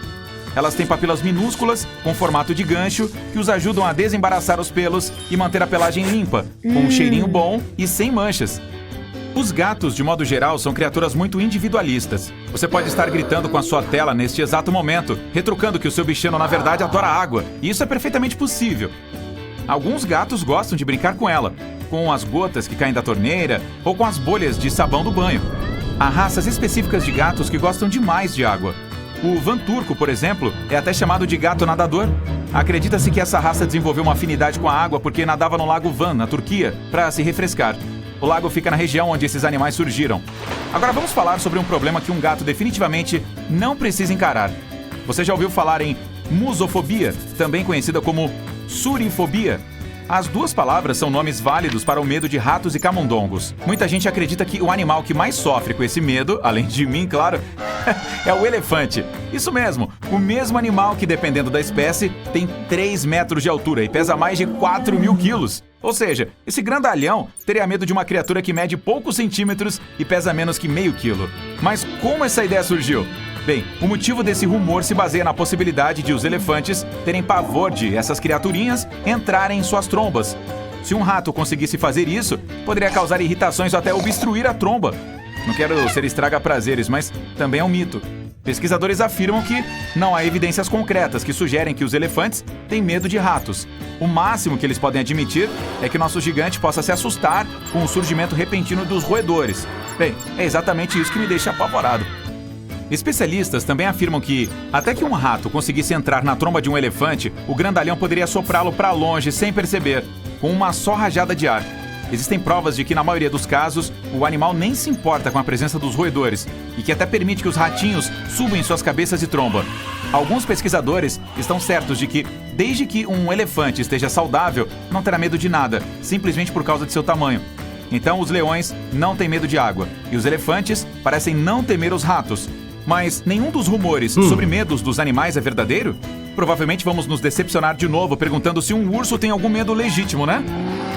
Elas têm papilas minúsculas, com formato de gancho, que os ajudam a desembaraçar os pelos e manter a pelagem limpa, com um cheirinho bom e sem manchas. Os gatos, de modo geral, são criaturas muito individualistas. Você pode estar gritando com a sua tela neste exato momento, retrucando que o seu bichano na verdade adora água, e isso é perfeitamente possível. Alguns gatos gostam de brincar com ela, com as gotas que caem da torneira ou com as bolhas de sabão do banho. Há raças específicas de gatos que gostam demais de água. O Van Turco, por exemplo, é até chamado de gato nadador. Acredita-se que essa raça desenvolveu uma afinidade com a água porque nadava no Lago Van, na Turquia, para se refrescar. O lago fica na região onde esses animais surgiram. Agora vamos falar sobre um problema que um gato definitivamente não precisa encarar. Você já ouviu falar em musofobia, também conhecida como surifobia? As duas palavras são nomes válidos para o medo de ratos e camundongos. Muita gente acredita que o animal que mais sofre com esse medo, além de mim, claro, é o elefante. Isso mesmo, o mesmo animal que, dependendo da espécie, tem 3 metros de altura e pesa mais de 4.000 quilos. Ou seja, esse grandalhão teria medo de uma criatura que mede poucos centímetros e pesa menos que meio quilo. Mas como essa ideia surgiu? Bem, o motivo desse rumor se baseia na possibilidade de os elefantes terem pavor de essas criaturinhas entrarem em suas trombas. Se um rato conseguisse fazer isso, poderia causar irritações ou até obstruir a tromba. Não quero ser estraga-prazeres, mas também é um mito. Pesquisadores afirmam que não há evidências concretas que sugerem que os elefantes têm medo de ratos. O máximo que eles podem admitir é que nosso gigante possa se assustar com o surgimento repentino dos roedores. Bem, é exatamente isso que me deixa apavorado. Especialistas também afirmam que, até que um rato conseguisse entrar na tromba de um elefante, o grandalhão poderia soprá-lo para longe sem perceber, com uma só rajada de ar. Existem provas de que, na maioria dos casos, o animal nem se importa com a presença dos roedores e que até permite que os ratinhos subam em suas cabeças e tromba. Alguns pesquisadores estão certos de que, desde que um elefante esteja saudável, não terá medo de nada, simplesmente por causa de seu tamanho. Então, os leões não têm medo de água e os elefantes parecem não temer os ratos. Mas nenhum dos rumores sobre medos dos animais é verdadeiro? Provavelmente vamos nos decepcionar de novo perguntando se um urso tem algum medo legítimo, né?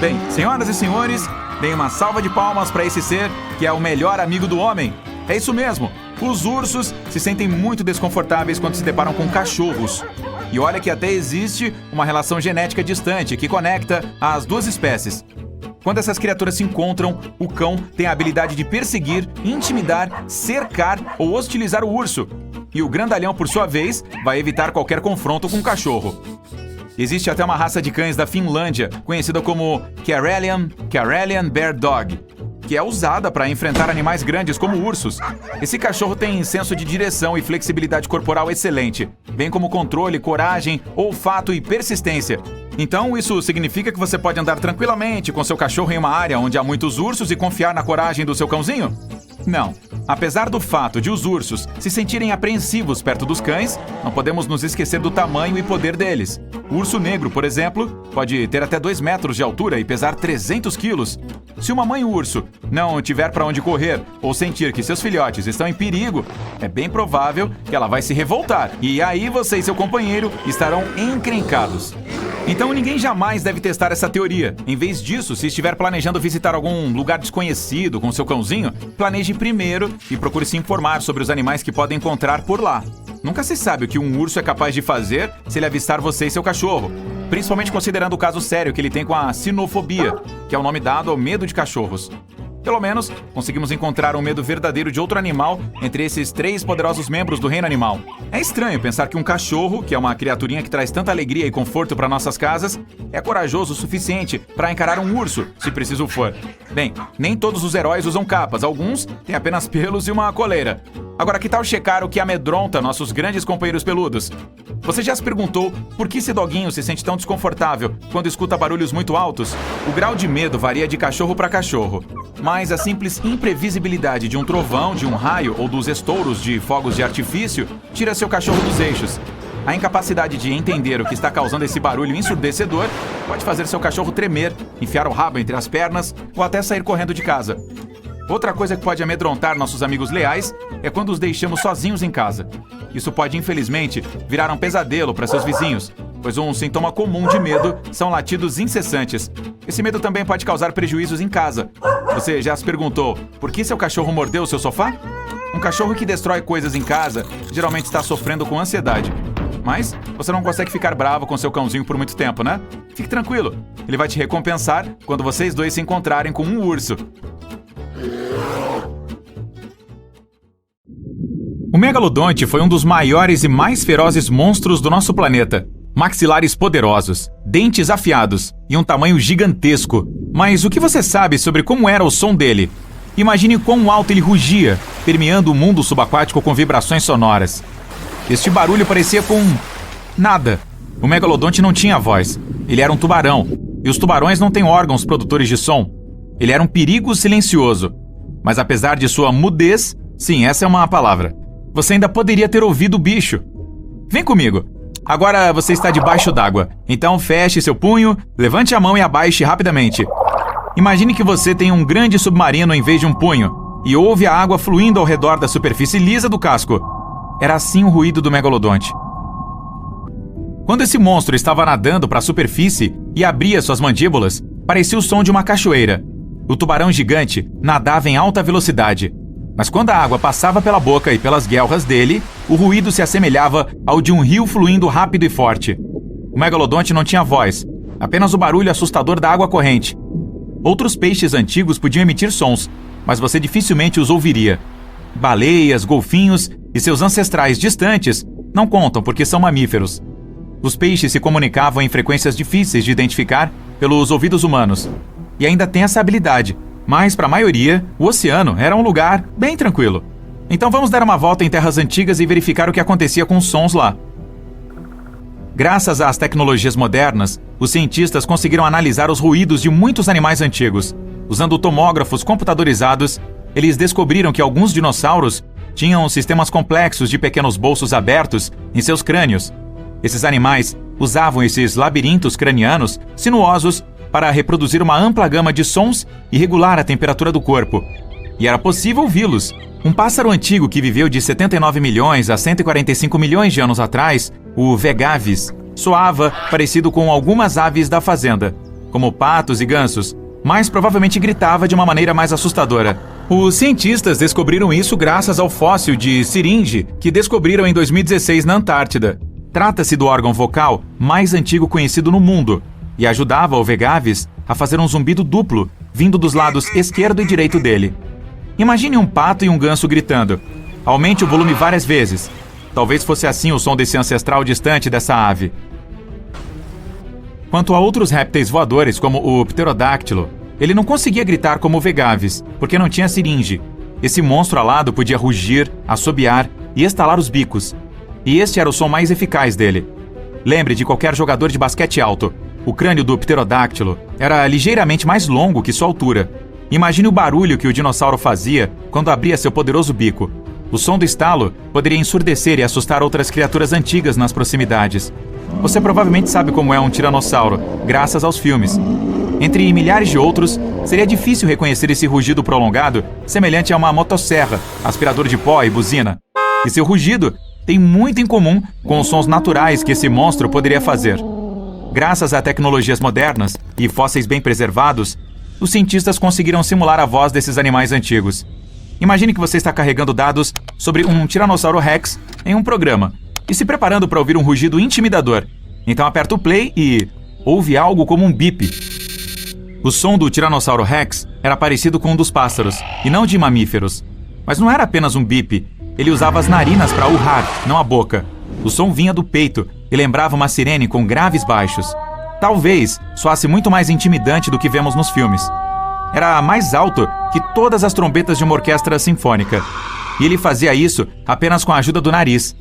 Bem, senhoras e senhores, deem uma salva de palmas para esse ser que é o melhor amigo do homem. É isso mesmo, os ursos se sentem muito desconfortáveis quando se deparam com cachorros. E olha que até existe uma relação genética distante que conecta as duas espécies. Quando essas criaturas se encontram, o cão tem a habilidade de perseguir, intimidar, cercar ou hostilizar o urso. E o grandalhão, por sua vez, vai evitar qualquer confronto com o cachorro. Existe até uma raça de cães da Finlândia, conhecida como Karelian Bear Dog, que é usada para enfrentar animais grandes como ursos. Esse cachorro tem senso de direção e flexibilidade corporal excelente, bem como controle, coragem, olfato e persistência. Então, isso significa que você pode andar tranquilamente com seu cachorro em uma área onde há muitos ursos e confiar na coragem do seu cãozinho? Não. Apesar do fato de os ursos se sentirem apreensivos perto dos cães, não podemos nos esquecer do tamanho e poder deles. O urso negro, por exemplo, pode ter até 2 metros de altura e pesar 300 quilos. Se uma mãe urso não tiver para onde correr ou sentir que seus filhotes estão em perigo, é bem provável que ela vai se revoltar. E aí você e seu companheiro estarão encrencados. Então ninguém jamais deve testar essa teoria. Em vez disso, se estiver planejando visitar algum lugar desconhecido com seu cãozinho, planeje primeiro e procure se informar sobre os animais que podem encontrar por lá. Nunca se sabe o que um urso é capaz de fazer se ele avistar você e seu cachorro, principalmente considerando o caso sério que ele tem com a sinofobia, que é o nome dado ao medo de cachorros. Pelo menos, conseguimos encontrar um medo verdadeiro de outro animal entre esses 3 poderosos membros do reino animal. É estranho pensar que um cachorro, que é uma criaturinha que traz tanta alegria e conforto para nossas casas, é corajoso o suficiente para encarar um urso, se preciso for. Bem, nem todos os heróis usam capas, alguns têm apenas pelos e uma coleira. Agora, que tal checar o que amedronta nossos grandes companheiros peludos? Você já se perguntou por que esse doguinho se sente tão desconfortável quando escuta barulhos muito altos? O grau de medo varia de cachorro para cachorro, mas a simples imprevisibilidade de um trovão, de um raio ou dos estouros de fogos de artifício tira seu cachorro dos eixos. A incapacidade de entender o que está causando esse barulho ensurdecedor pode fazer seu cachorro tremer, enfiar o rabo entre as pernas ou até sair correndo de casa. Outra coisa que pode amedrontar nossos amigos leais é quando os deixamos sozinhos em casa. Isso pode, infelizmente, virar um pesadelo para seus vizinhos, pois um sintoma comum de medo são latidos incessantes. Esse medo também pode causar prejuízos em casa. Você já se perguntou por que seu cachorro mordeu o seu sofá? Um cachorro que destrói coisas em casa geralmente está sofrendo com ansiedade. Mas você não consegue ficar bravo com seu cãozinho por muito tempo, né? Fique tranquilo, ele vai te recompensar quando vocês dois se encontrarem com um urso. O megalodonte foi um dos maiores e mais ferozes monstros do nosso planeta. Maxilares poderosos, dentes afiados e um tamanho gigantesco. Mas o que você sabe sobre como era o som dele? Imagine quão alto ele rugia, permeando o mundo subaquático com vibrações sonoras. Este barulho parecia com... nada. O megalodonte não tinha voz. Ele era um tubarão. E os tubarões não têm órgãos produtores de som. Ele era um perigo silencioso. Mas apesar de sua mudez, sim, essa é uma palavra, você ainda poderia ter ouvido o bicho. Vem comigo. Agora você está debaixo d'água. Então feche seu punho, levante a mão e abaixe rapidamente. Imagine que você tem um grande submarino em vez de um punho e ouve a água fluindo ao redor da superfície lisa do casco. Era assim o ruído do megalodonte. Quando esse monstro estava nadando para a superfície e abria suas mandíbulas, parecia o som de uma cachoeira. O tubarão gigante nadava em alta velocidade. Mas quando a água passava pela boca e pelas guelras dele, o ruído se assemelhava ao de um rio fluindo rápido e forte. O megalodonte não tinha voz, apenas o barulho assustador da água corrente. Outros peixes antigos podiam emitir sons, mas você dificilmente os ouviria. Baleias, golfinhos e seus ancestrais distantes não contam porque são mamíferos. Os peixes se comunicavam em frequências difíceis de identificar pelos ouvidos humanos. E ainda tem essa habilidade, mas para a maioria, o oceano era um lugar bem tranquilo. Então vamos dar uma volta em terras antigas e verificar o que acontecia com os sons lá. Graças às tecnologias modernas, os cientistas conseguiram analisar os ruídos de muitos animais antigos. Usando tomógrafos computadorizados, eles descobriram que alguns dinossauros tinham sistemas complexos de pequenos bolsos abertos em seus crânios. Esses animais usavam esses labirintos cranianos sinuosos para reproduzir uma ampla gama de sons e regular a temperatura do corpo. E era possível ouvi-los. Um pássaro antigo que viveu de 79 milhões a 145 milhões de anos atrás, o vegavis, soava parecido com algumas aves da fazenda, como patos e gansos, mas provavelmente gritava de uma maneira mais assustadora. Os cientistas descobriram isso graças ao fóssil de siringe que descobriram em 2016 na Antártida. Trata-se do órgão vocal mais antigo conhecido no mundo e ajudava o vegavis a fazer um zumbido duplo, vindo dos lados esquerdo e direito dele. Imagine um pato e um ganso gritando. Aumente o volume várias vezes. Talvez fosse assim o som desse ancestral distante dessa ave. Quanto a outros répteis voadores, como o pterodáctilo, ele não conseguia gritar como o vegavis, porque não tinha siringe. Esse monstro alado podia rugir, assobiar e estalar os bicos. E este era o som mais eficaz dele. Lembre de qualquer jogador de basquete alto. O crânio do pterodáctilo era ligeiramente mais longo que sua altura. Imagine o barulho que o dinossauro fazia quando abria seu poderoso bico. O som do estalo poderia ensurdecer e assustar outras criaturas antigas nas proximidades. Você provavelmente sabe como é um tiranossauro, graças aos filmes. Entre milhares de outros, seria difícil reconhecer esse rugido prolongado, semelhante a uma motosserra, aspirador de pó e buzina. E seu rugido tem muito em comum com os sons naturais que esse monstro poderia fazer. Graças a tecnologias modernas e fósseis bem preservados, os cientistas conseguiram simular a voz desses animais antigos. Imagine que você está carregando dados sobre um Tiranossauro Rex em um programa e se preparando para ouvir um rugido intimidador. Então aperta o play e ouve algo como um bip. O som do Tiranossauro Rex era parecido com um dos pássaros, e não de mamíferos. Mas não era apenas um bip. Ele usava as narinas para urrar, não a boca. O som vinha do peito e lembrava uma sirene com graves baixos. Talvez soasse muito mais intimidante do que vemos nos filmes. Era mais alto que todas as trombetas de uma orquestra sinfônica. E ele fazia isso apenas com a ajuda do nariz.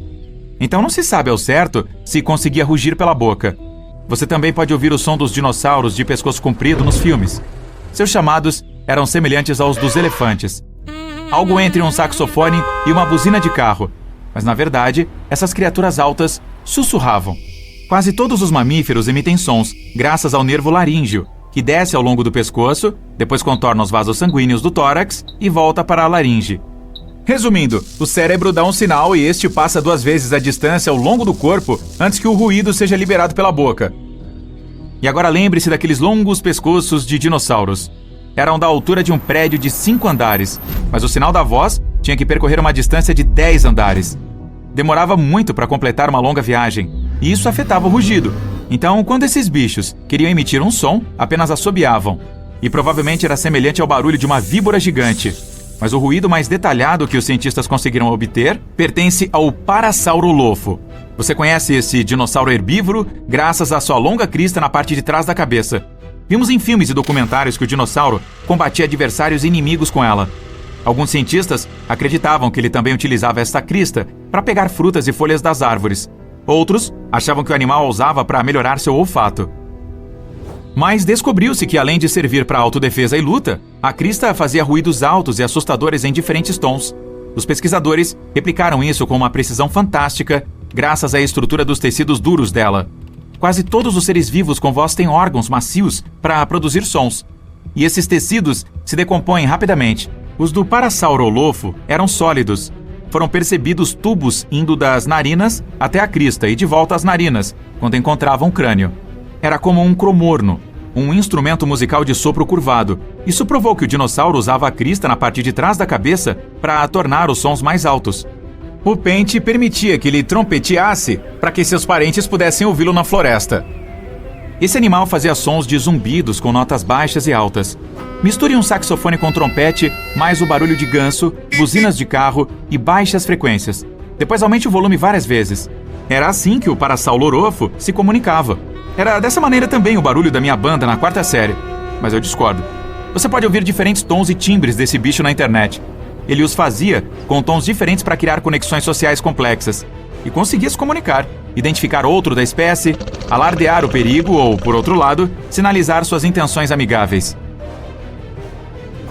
Então não se sabe ao certo se conseguia rugir pela boca. Você também pode ouvir o som dos dinossauros de pescoço comprido nos filmes. Seus chamados eram semelhantes aos dos elefantes. Algo entre um saxofone e uma buzina de carro. Mas na verdade, essas criaturas altas sussurravam. Quase todos os mamíferos emitem sons, graças ao nervo laríngeo, que desce ao longo do pescoço, depois contorna os vasos sanguíneos do tórax e volta para a laringe. Resumindo, o cérebro dá um sinal e este passa 2 vezes a distância ao longo do corpo antes que o ruído seja liberado pela boca. E agora lembre-se daqueles longos pescoços de dinossauros. Eram da altura de um prédio de 5 andares, mas o sinal da voz tinha que percorrer uma distância de 10 andares. Demorava muito para completar uma longa viagem, e isso afetava o rugido. Então, quando esses bichos queriam emitir um som, apenas assobiavam. E provavelmente era semelhante ao barulho de uma víbora gigante. Mas o ruído mais detalhado que os cientistas conseguiram obter pertence ao Parasaurolofo. Você conhece esse dinossauro herbívoro graças à sua longa crista na parte de trás da cabeça. Vimos em filmes e documentários que o dinossauro combatia adversários e inimigos com ela. Alguns cientistas acreditavam que ele também utilizava esta crista para pegar frutas e folhas das árvores. Outros achavam que o animal a usava para melhorar seu olfato. Mas descobriu-se que, além de servir para autodefesa e luta, a crista fazia ruídos altos e assustadores em diferentes tons. Os pesquisadores replicaram isso com uma precisão fantástica, graças à estrutura dos tecidos duros dela. Quase todos os seres vivos com voz têm órgãos macios para produzir sons. E esses tecidos se decompõem rapidamente. Os do Parasaurolopho eram sólidos. Foram percebidos tubos indo das narinas até a crista e de volta às narinas, quando encontravam o crânio. Era como um cromorno, um instrumento musical de sopro curvado. Isso provou que o dinossauro usava a crista na parte de trás da cabeça para tornar os sons mais altos. O pente permitia que ele trompeteasse para que seus parentes pudessem ouvi-lo na floresta. Esse animal fazia sons de zumbidos com notas baixas e altas. Misture um saxofone com trompete, mais o barulho de ganso, buzinas de carro e baixas frequências. Depois aumente o volume várias vezes. Era assim que o Parasaurolopho se comunicava. Era dessa maneira também o barulho da minha banda na 4ª série. Mas eu discordo. Você pode ouvir diferentes tons e timbres desse bicho na internet. Ele os fazia com tons diferentes para criar conexões sociais complexas. E conseguia se comunicar, identificar outro da espécie, alardear o perigo ou, por outro lado, sinalizar suas intenções amigáveis.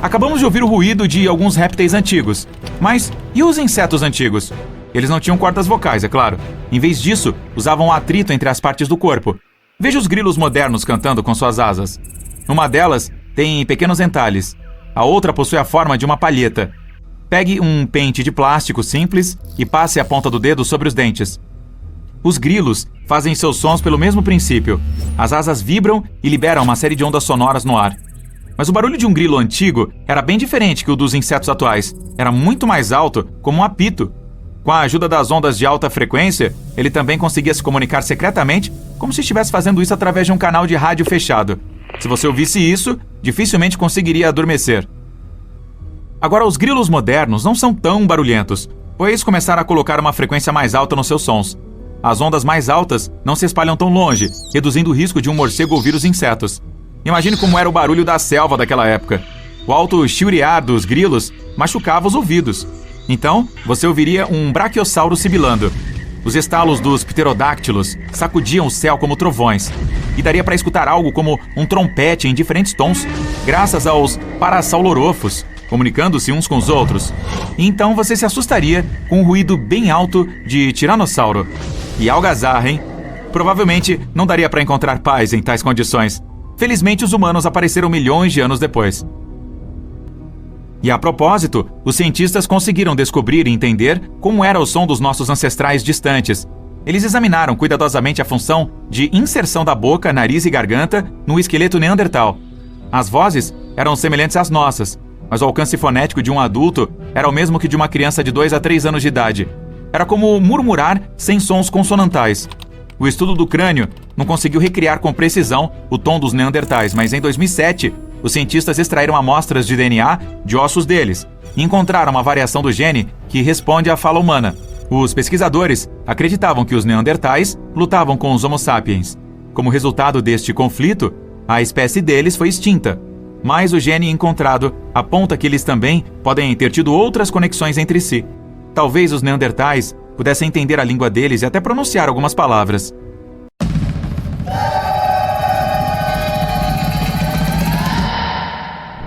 Acabamos de ouvir o ruído de alguns répteis antigos. Mas e os insetos antigos? Eles não tinham cordas vocais, é claro. Em vez disso, usavam atrito entre as partes do corpo. Veja os grilos modernos cantando com suas asas. Uma delas tem pequenos entalhes. A outra possui a forma de uma palheta. Pegue um pente de plástico simples e passe a ponta do dedo sobre os dentes. Os grilos fazem seus sons pelo mesmo princípio. As asas vibram e liberam uma série de ondas sonoras no ar. Mas o barulho de um grilo antigo era bem diferente que o dos insetos atuais. Era muito mais alto, como um apito. Com a ajuda das ondas de alta frequência, ele também conseguia se comunicar secretamente, como se estivesse fazendo isso através de um canal de rádio fechado. Se você ouvisse isso, dificilmente conseguiria adormecer. Agora, os grilos modernos não são tão barulhentos, pois começaram a colocar uma frequência mais alta nos seus sons. As ondas mais altas não se espalham tão longe, reduzindo o risco de um morcego ouvir os insetos. Imagine como era o barulho da selva daquela época. O alto chilrear dos grilos machucava os ouvidos. Então, você ouviria um brachiosauro sibilando. Os estalos dos pterodáctilos sacudiam o céu como trovões. E daria para escutar algo como um trompete em diferentes tons, graças aos Parasaurolophos, comunicando-se uns com os outros. E então você se assustaria com um ruído bem alto de tiranossauro. E algazarra, hein? Provavelmente não daria para encontrar paz em tais condições. Felizmente, os humanos apareceram milhões de anos depois. E a propósito, os cientistas conseguiram descobrir e entender como era o som dos nossos ancestrais distantes. Eles examinaram cuidadosamente a função de inserção da boca, nariz e garganta no esqueleto neandertal. As vozes eram semelhantes às nossas, mas o alcance fonético de um adulto era o mesmo que de uma criança de 2 a 3 anos de idade. Era como murmurar sem sons consonantais. O estudo do crânio não conseguiu recriar com precisão o tom dos neandertais, mas em 2007, os cientistas extraíram amostras de DNA de ossos deles e encontraram uma variação do gene que responde à fala humana. Os pesquisadores acreditavam que os neandertais lutavam com os Homo sapiens. Como resultado deste conflito, a espécie deles foi extinta. Mas o gene encontrado aponta que eles também podem ter tido outras conexões entre si. Talvez os neandertais pudessem entender a língua deles e até pronunciar algumas palavras.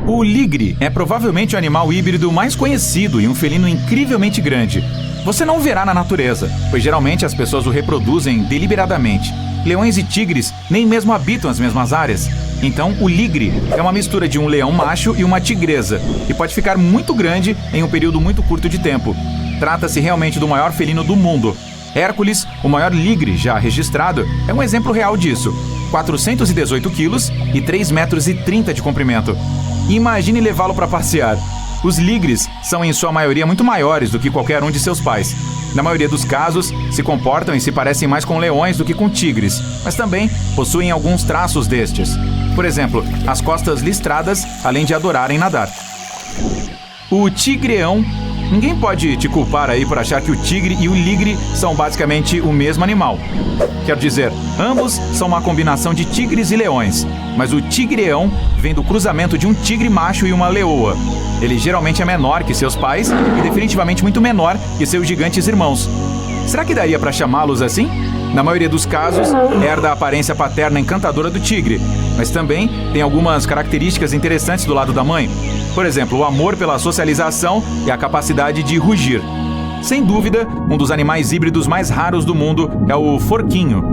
O ligre é provavelmente o animal híbrido mais conhecido e um felino incrivelmente grande. Você não o verá na natureza, pois geralmente as pessoas o reproduzem deliberadamente. Leões e tigres nem mesmo habitam as mesmas áreas. Então, o ligre é uma mistura de um leão macho e uma tigresa, e pode ficar muito grande em um período muito curto de tempo. Trata-se realmente do maior felino do mundo. Hércules, o maior ligre já registrado, é um exemplo real disso. 418 quilos e 3,30 metros de comprimento. Imagine levá-lo para passear. Os ligres são em sua maioria muito maiores do que qualquer um de seus pais. Na maioria dos casos, se comportam e se parecem mais com leões do que com tigres, mas também possuem alguns traços destes. Por exemplo, as costas listradas, além de adorarem nadar. O tigreão ninguém pode te culpar aí por achar que o tigre e o ligre são basicamente o mesmo animal. Quero dizer, ambos são uma combinação de tigres e leões, mas o tigreão vem do cruzamento de um tigre macho e uma leoa. Ele geralmente é menor que seus pais e definitivamente muito menor que seus gigantes irmãos. Será que daria para chamá-los assim? Na maioria dos casos, herda a aparência paterna encantadora do tigre, mas também tem algumas características interessantes do lado da mãe. Por exemplo, o amor pela socialização e a capacidade de rugir. Sem dúvida, um dos animais híbridos mais raros do mundo é o forquinho.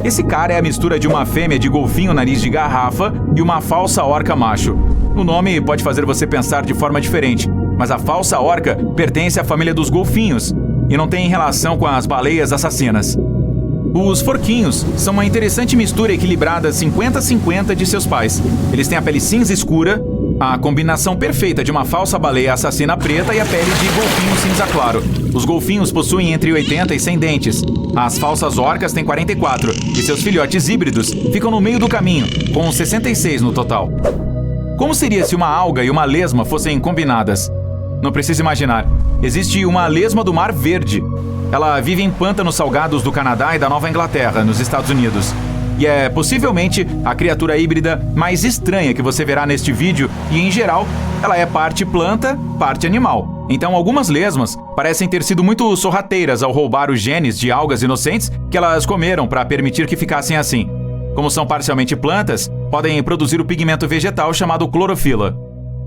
Esse cara é a mistura de uma fêmea de golfinho nariz de garrafa e uma falsa orca macho. O nome pode fazer você pensar de forma diferente, mas a falsa orca pertence à família dos golfinhos e não tem relação com as baleias assassinas. Os forquinhos são uma interessante mistura equilibrada 50-50 de seus pais. Eles têm a pele cinza escura, a combinação perfeita de uma falsa baleia assassina preta e a pele de golfinho cinza claro. Os golfinhos possuem entre 80 e 100 dentes. As falsas orcas têm 44 e seus filhotes híbridos ficam no meio do caminho, com 66 no total. Como seria se uma alga e uma lesma fossem combinadas? Não precisa imaginar. Existe uma lesma do Mar Verde. Ela vive em pântanos salgados do Canadá e da Nova Inglaterra, nos Estados Unidos. E é possivelmente a criatura híbrida mais estranha que você verá neste vídeo e, em geral, ela é parte planta, parte animal. Então, algumas lesmas parecem ter sido muito sorrateiras ao roubar os genes de algas inocentes que elas comeram para permitir que ficassem assim. Como são parcialmente plantas, podem produzir o pigmento vegetal chamado clorofila.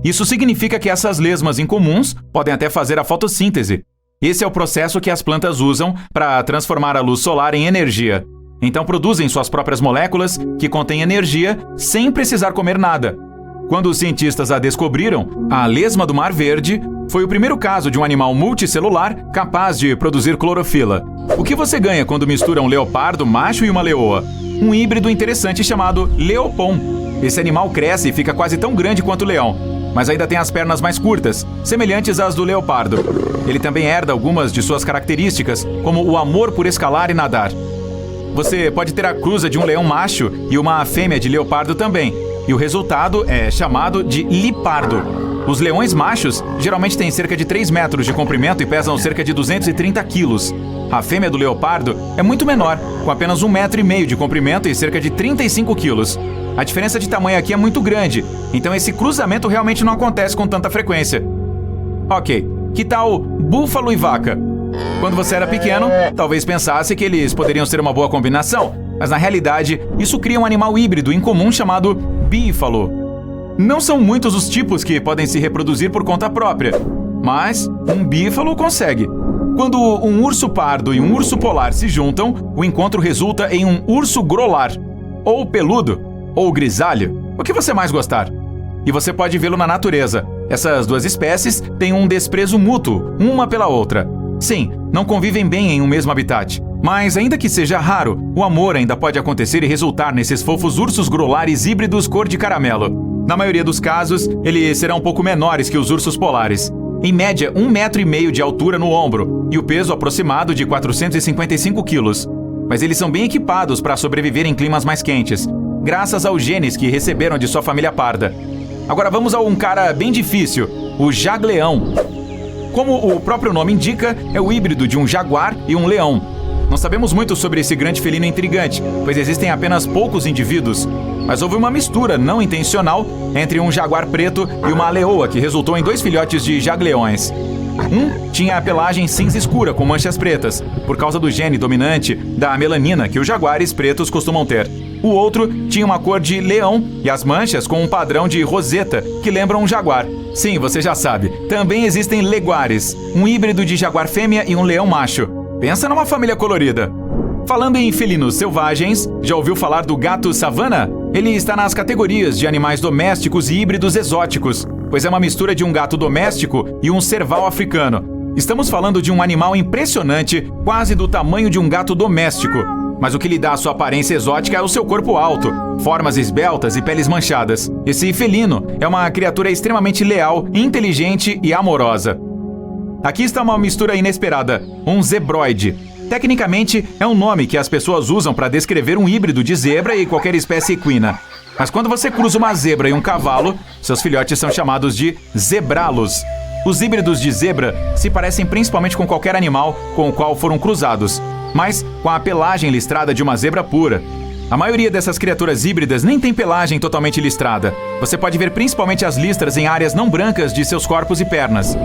Isso significa que essas lesmas incomuns podem até fazer a fotossíntese. Esse é o processo que as plantas usam para transformar a luz solar em energia. Então produzem suas próprias moléculas que contêm energia sem precisar comer nada. Quando os cientistas a descobriram, a lesma do Mar Verde foi o primeiro caso de um animal multicelular capaz de produzir clorofila. O que você ganha quando mistura um leopardo macho e uma leoa? Um híbrido interessante chamado leopom. Esse animal cresce e fica quase tão grande quanto o leão, mas ainda tem as pernas mais curtas, semelhantes às do leopardo. Ele também herda algumas de suas características, como o amor por escalar e nadar. Você pode ter a cruza de um leão macho e uma fêmea de leopardo também, e o resultado é chamado de lipardo. Os leões machos geralmente têm cerca de 3 metros de comprimento e pesam cerca de 230 quilos. A fêmea do leopardo é muito menor, com apenas 1,5 metro de comprimento e cerca de 35 quilos. A diferença de tamanho aqui é muito grande, então esse cruzamento realmente não acontece com tanta frequência. Ok, que tal búfalo e vaca? Quando você era pequeno, talvez pensasse que eles poderiam ser uma boa combinação, mas na realidade, isso cria um animal híbrido incomum chamado bífalo. Não são muitos os tipos que podem se reproduzir por conta própria, mas um bífalo consegue. Quando um urso pardo e um urso polar se juntam, o encontro resulta em um urso grolar, ou peludo, ou grisalho, o que você mais gostar. E você pode vê-lo na natureza. Essas duas espécies têm um desprezo mútuo, uma pela outra. Sim, não convivem bem em um mesmo habitat. Mas ainda que seja raro, o amor ainda pode acontecer e resultar nesses fofos ursos grolares híbridos cor de caramelo. Na maioria dos casos, eles serão um pouco menores que os ursos polares. Em média, 1,5 metro de altura no ombro e o peso aproximado de 455 quilos. Mas eles são bem equipados para sobreviver em climas mais quentes, graças aos genes que receberam de sua família parda. Agora vamos a um cara bem difícil, o jagleão. Como o próprio nome indica, é o híbrido de um jaguar e um leão. Não sabemos muito sobre esse grande felino intrigante, pois existem apenas poucos indivíduos. Mas houve uma mistura não intencional entre um jaguar preto e uma leoa que resultou em 2 filhotes de jagleões. Um tinha a pelagem cinza escura com manchas pretas, por causa do gene dominante da melanina que os jaguares pretos costumam ter. O outro tinha uma cor de leão e as manchas com um padrão de roseta que lembram um jaguar. Sim, você já sabe. Também existem leguares, um híbrido de jaguar fêmea e um leão macho. Pensa numa família colorida. Falando em felinos selvagens, já ouviu falar do gato savana? Ele está nas categorias de animais domésticos e híbridos exóticos, pois é uma mistura de um gato doméstico e um serval africano. Estamos falando de um animal impressionante, quase do tamanho de um gato doméstico. Mas o que lhe dá a sua aparência exótica é o seu corpo alto, formas esbeltas e peles manchadas. Esse felino é uma criatura extremamente leal, inteligente e amorosa. Aqui está uma mistura inesperada, um zebroide. Tecnicamente, é um nome que as pessoas usam para descrever um híbrido de zebra e qualquer espécie equina. Mas quando você cruza uma zebra e um cavalo, seus filhotes são chamados de zebralos. Os híbridos de zebra se parecem principalmente com qualquer animal com o qual foram cruzados, mas com a pelagem listrada de uma zebra pura. A maioria dessas criaturas híbridas nem tem pelagem totalmente listrada. Você pode ver principalmente as listras em áreas não brancas de seus corpos e pernas.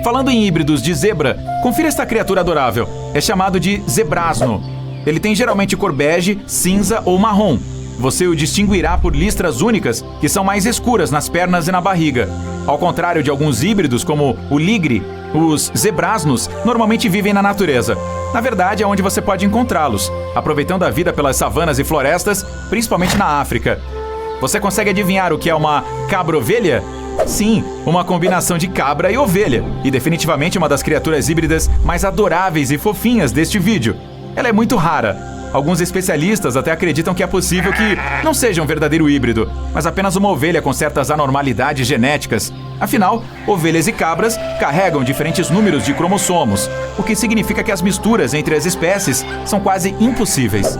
Falando em híbridos de zebra, confira esta criatura adorável. É chamado de zebrasno. Ele tem geralmente cor bege, cinza ou marrom. Você o distinguirá por listras únicas que são mais escuras nas pernas e na barriga. Ao contrário de alguns híbridos, como o ligre, os zebrasnos normalmente vivem na natureza. Na verdade, é onde você pode encontrá-los, aproveitando a vida pelas savanas e florestas, principalmente na África. Você consegue adivinhar o que é uma cabra-ovelha? Sim, uma combinação de cabra e ovelha, e definitivamente uma das criaturas híbridas mais adoráveis e fofinhas deste vídeo. Ela é muito rara. Alguns especialistas até acreditam que é possível que não seja um verdadeiro híbrido, mas apenas uma ovelha com certas anormalidades genéticas. Afinal, ovelhas e cabras carregam diferentes números de cromossomos, o que significa que as misturas entre as espécies são quase impossíveis.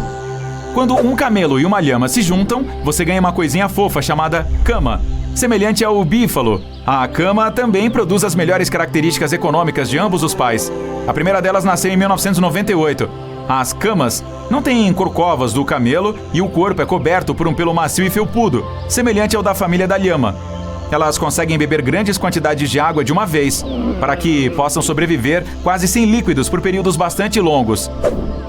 Quando um camelo e uma lhama se juntam, você ganha uma coisinha fofa chamada cama, semelhante ao bífalo. A cama também produz as melhores características econômicas de ambos os pais. A primeira delas nasceu em 1998. As camas não têm corcovas do camelo e o corpo é coberto por um pelo macio e felpudo, semelhante ao da família da lhama. Elas conseguem beber grandes quantidades de água de uma vez, para que possam sobreviver quase sem líquidos por períodos bastante longos.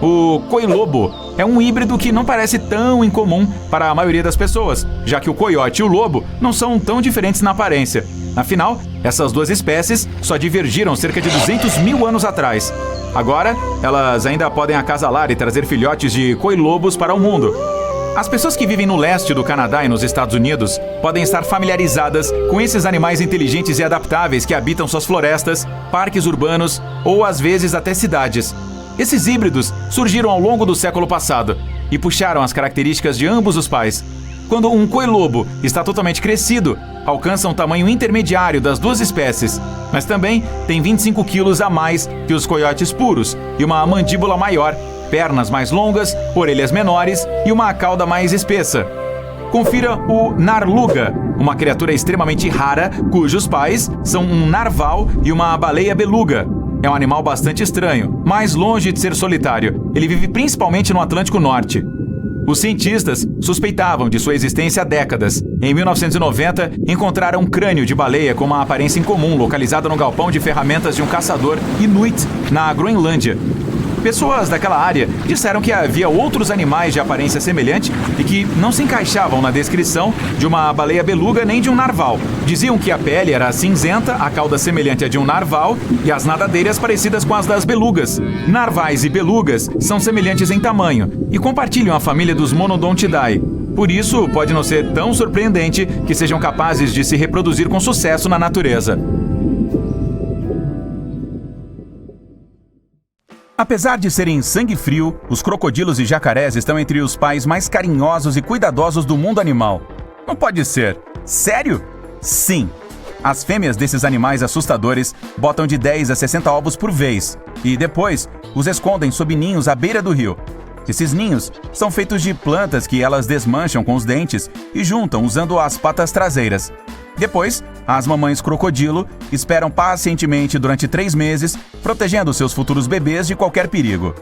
O coi-lobo é um híbrido que não parece tão incomum para a maioria das pessoas, já que o coiote e o lobo não são tão diferentes na aparência. Afinal, essas duas espécies só divergiram cerca de 200 mil anos atrás. Agora, elas ainda podem acasalar e trazer filhotes de coi-lobos para o mundo. As pessoas que vivem no leste do Canadá e nos Estados Unidos podem estar familiarizadas com esses animais inteligentes e adaptáveis que habitam suas florestas, parques urbanos ou às vezes até cidades. Esses híbridos surgiram ao longo do século passado e puxaram as características de ambos os pais. Quando um coi-lobo está totalmente crescido, alcança um tamanho intermediário das duas espécies, mas também tem 25 quilos a mais que os coiotes puros e uma mandíbula maior, pernas mais longas, orelhas menores e uma cauda mais espessa. Confira o narluga, uma criatura extremamente rara cujos pais são um narval e uma baleia beluga. É um animal bastante estranho, mas longe de ser solitário. Ele vive principalmente no Atlântico Norte. Os cientistas suspeitavam de sua existência há décadas. Em 1990, encontraram um crânio de baleia com uma aparência incomum localizado no galpão de ferramentas de um caçador inuit na Groenlândia. Pessoas daquela área disseram que havia outros animais de aparência semelhante e que não se encaixavam na descrição de uma baleia beluga nem de um narval. Diziam que a pele era cinzenta, a cauda semelhante à de um narval e as nadadeiras parecidas com as das belugas. Narvais e belugas são semelhantes em tamanho e compartilham a família dos Monodontidae. Por isso, pode não ser tão surpreendente que sejam capazes de se reproduzir com sucesso na natureza. Apesar de serem sangue frio, os crocodilos e jacarés estão entre os pais mais carinhosos e cuidadosos do mundo animal. Não pode ser. Sério? Sim. As fêmeas desses animais assustadores botam de 10 a 60 ovos por vez e depois os escondem sob ninhos à beira do rio. Esses ninhos são feitos de plantas que elas desmancham com os dentes e juntam usando as patas traseiras. Depois, as mamães crocodilo esperam pacientemente durante 3 meses, protegendo seus futuros bebês de qualquer perigo.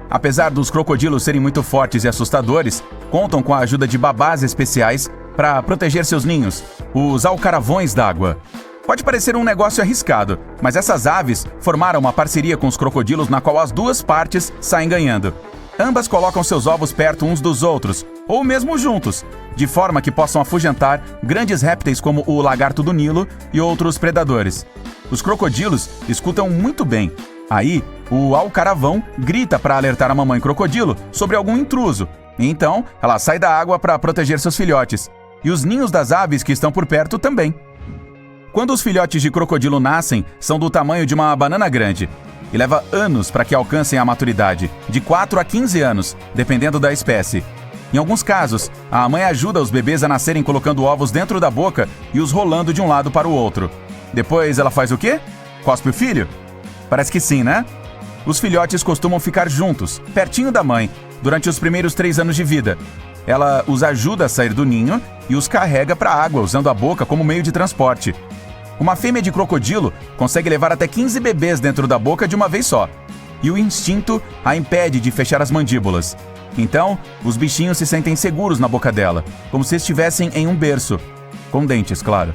Apesar dos crocodilos serem muito fortes e assustadores, contam com a ajuda de babás especiais para proteger seus ninhos, os alcaravões d'água. Pode parecer um negócio arriscado, mas essas aves formaram uma parceria com os crocodilos na qual as duas partes saem ganhando. Ambas colocam seus ovos perto uns dos outros, ou mesmo juntos, de forma que possam afugentar grandes répteis como o lagarto do Nilo e outros predadores. Os crocodilos escutam muito bem. Aí, o alcaravão grita para alertar a mamãe crocodilo sobre algum intruso. Então, ela sai da água para proteger seus filhotes. E os ninhos das aves que estão por perto também. Quando os filhotes de crocodilo nascem, são do tamanho de uma banana grande. E leva anos para que alcancem a maturidade, de 4 a 15 anos, dependendo da espécie. Em alguns casos, a mãe ajuda os bebês a nascerem colocando ovos dentro da boca e os rolando de um lado para o outro. Depois ela faz o quê? Cospe o filho? Parece que sim, né? Os filhotes costumam ficar juntos, pertinho da mãe, durante os primeiros 3 anos de vida. Ela os ajuda a sair do ninho e os carrega para a água usando a boca como meio de transporte. Uma fêmea de crocodilo consegue levar até 15 bebês dentro da boca de uma vez só. E o instinto a impede de fechar as mandíbulas. Então, os bichinhos se sentem seguros na boca dela, como se estivessem em um berço. Com dentes, claro.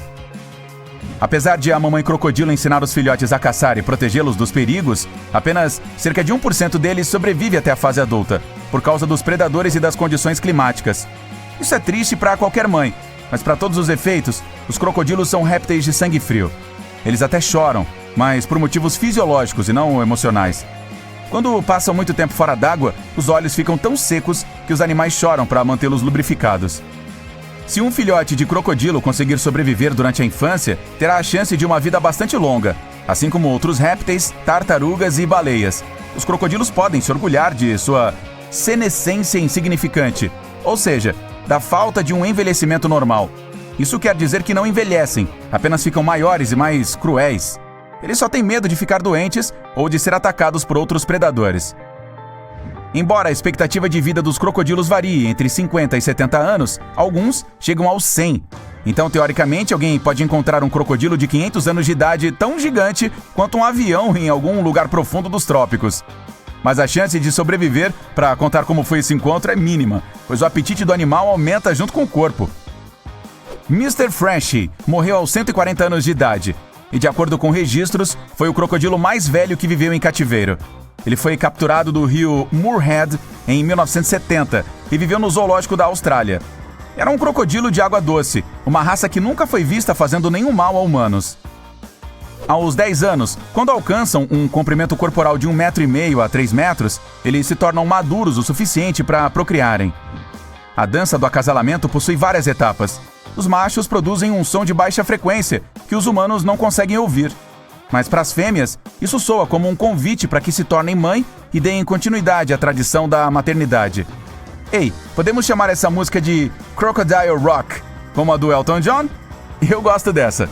Apesar de a mamãe crocodilo ensinar os filhotes a caçar e protegê-los dos perigos, apenas cerca de 1% deles sobrevive até a fase adulta, por causa dos predadores e das condições climáticas. Isso é triste para qualquer mãe, mas para todos os efeitos, os crocodilos são répteis de sangue frio. Eles até choram, mas por motivos fisiológicos e não emocionais. Quando passam muito tempo fora d'água, os olhos ficam tão secos que os animais choram para mantê-los lubrificados. Se um filhote de crocodilo conseguir sobreviver durante a infância, terá a chance de uma vida bastante longa, assim como outros répteis, tartarugas e baleias. Os crocodilos podem se orgulhar de sua senescência insignificante, ou seja, da falta de um envelhecimento normal. Isso quer dizer que não envelhecem, apenas ficam maiores e mais cruéis. Eles só têm medo de ficar doentes ou de ser atacados por outros predadores. Embora a expectativa de vida dos crocodilos varie entre 50 e 70 anos, alguns chegam aos 100. Então, teoricamente, alguém pode encontrar um crocodilo de 500 anos de idade tão gigante quanto um avião em algum lugar profundo dos trópicos. Mas a chance de sobreviver, para contar como foi esse encontro, é mínima, pois o apetite do animal aumenta junto com o corpo. Mr. Frenchie morreu aos 140 anos de idade, e de acordo com registros, foi o crocodilo mais velho que viveu em cativeiro. Ele foi capturado do rio Moorhead em 1970 e viveu no zoológico da Austrália. Era um crocodilo de água doce, uma raça que nunca foi vista fazendo nenhum mal a humanos. Aos 10 anos, quando alcançam um comprimento corporal de 1,5 metro a 3 metros, eles se tornam maduros o suficiente para procriarem. A dança do acasalamento possui várias etapas. Os machos produzem um som de baixa frequência que os humanos não conseguem ouvir. Mas para as fêmeas, isso soa como um convite para que se tornem mãe e deem continuidade à tradição da maternidade. Ei, podemos chamar essa música de Crocodile Rock, como a do Elton John? Eu gosto dessa.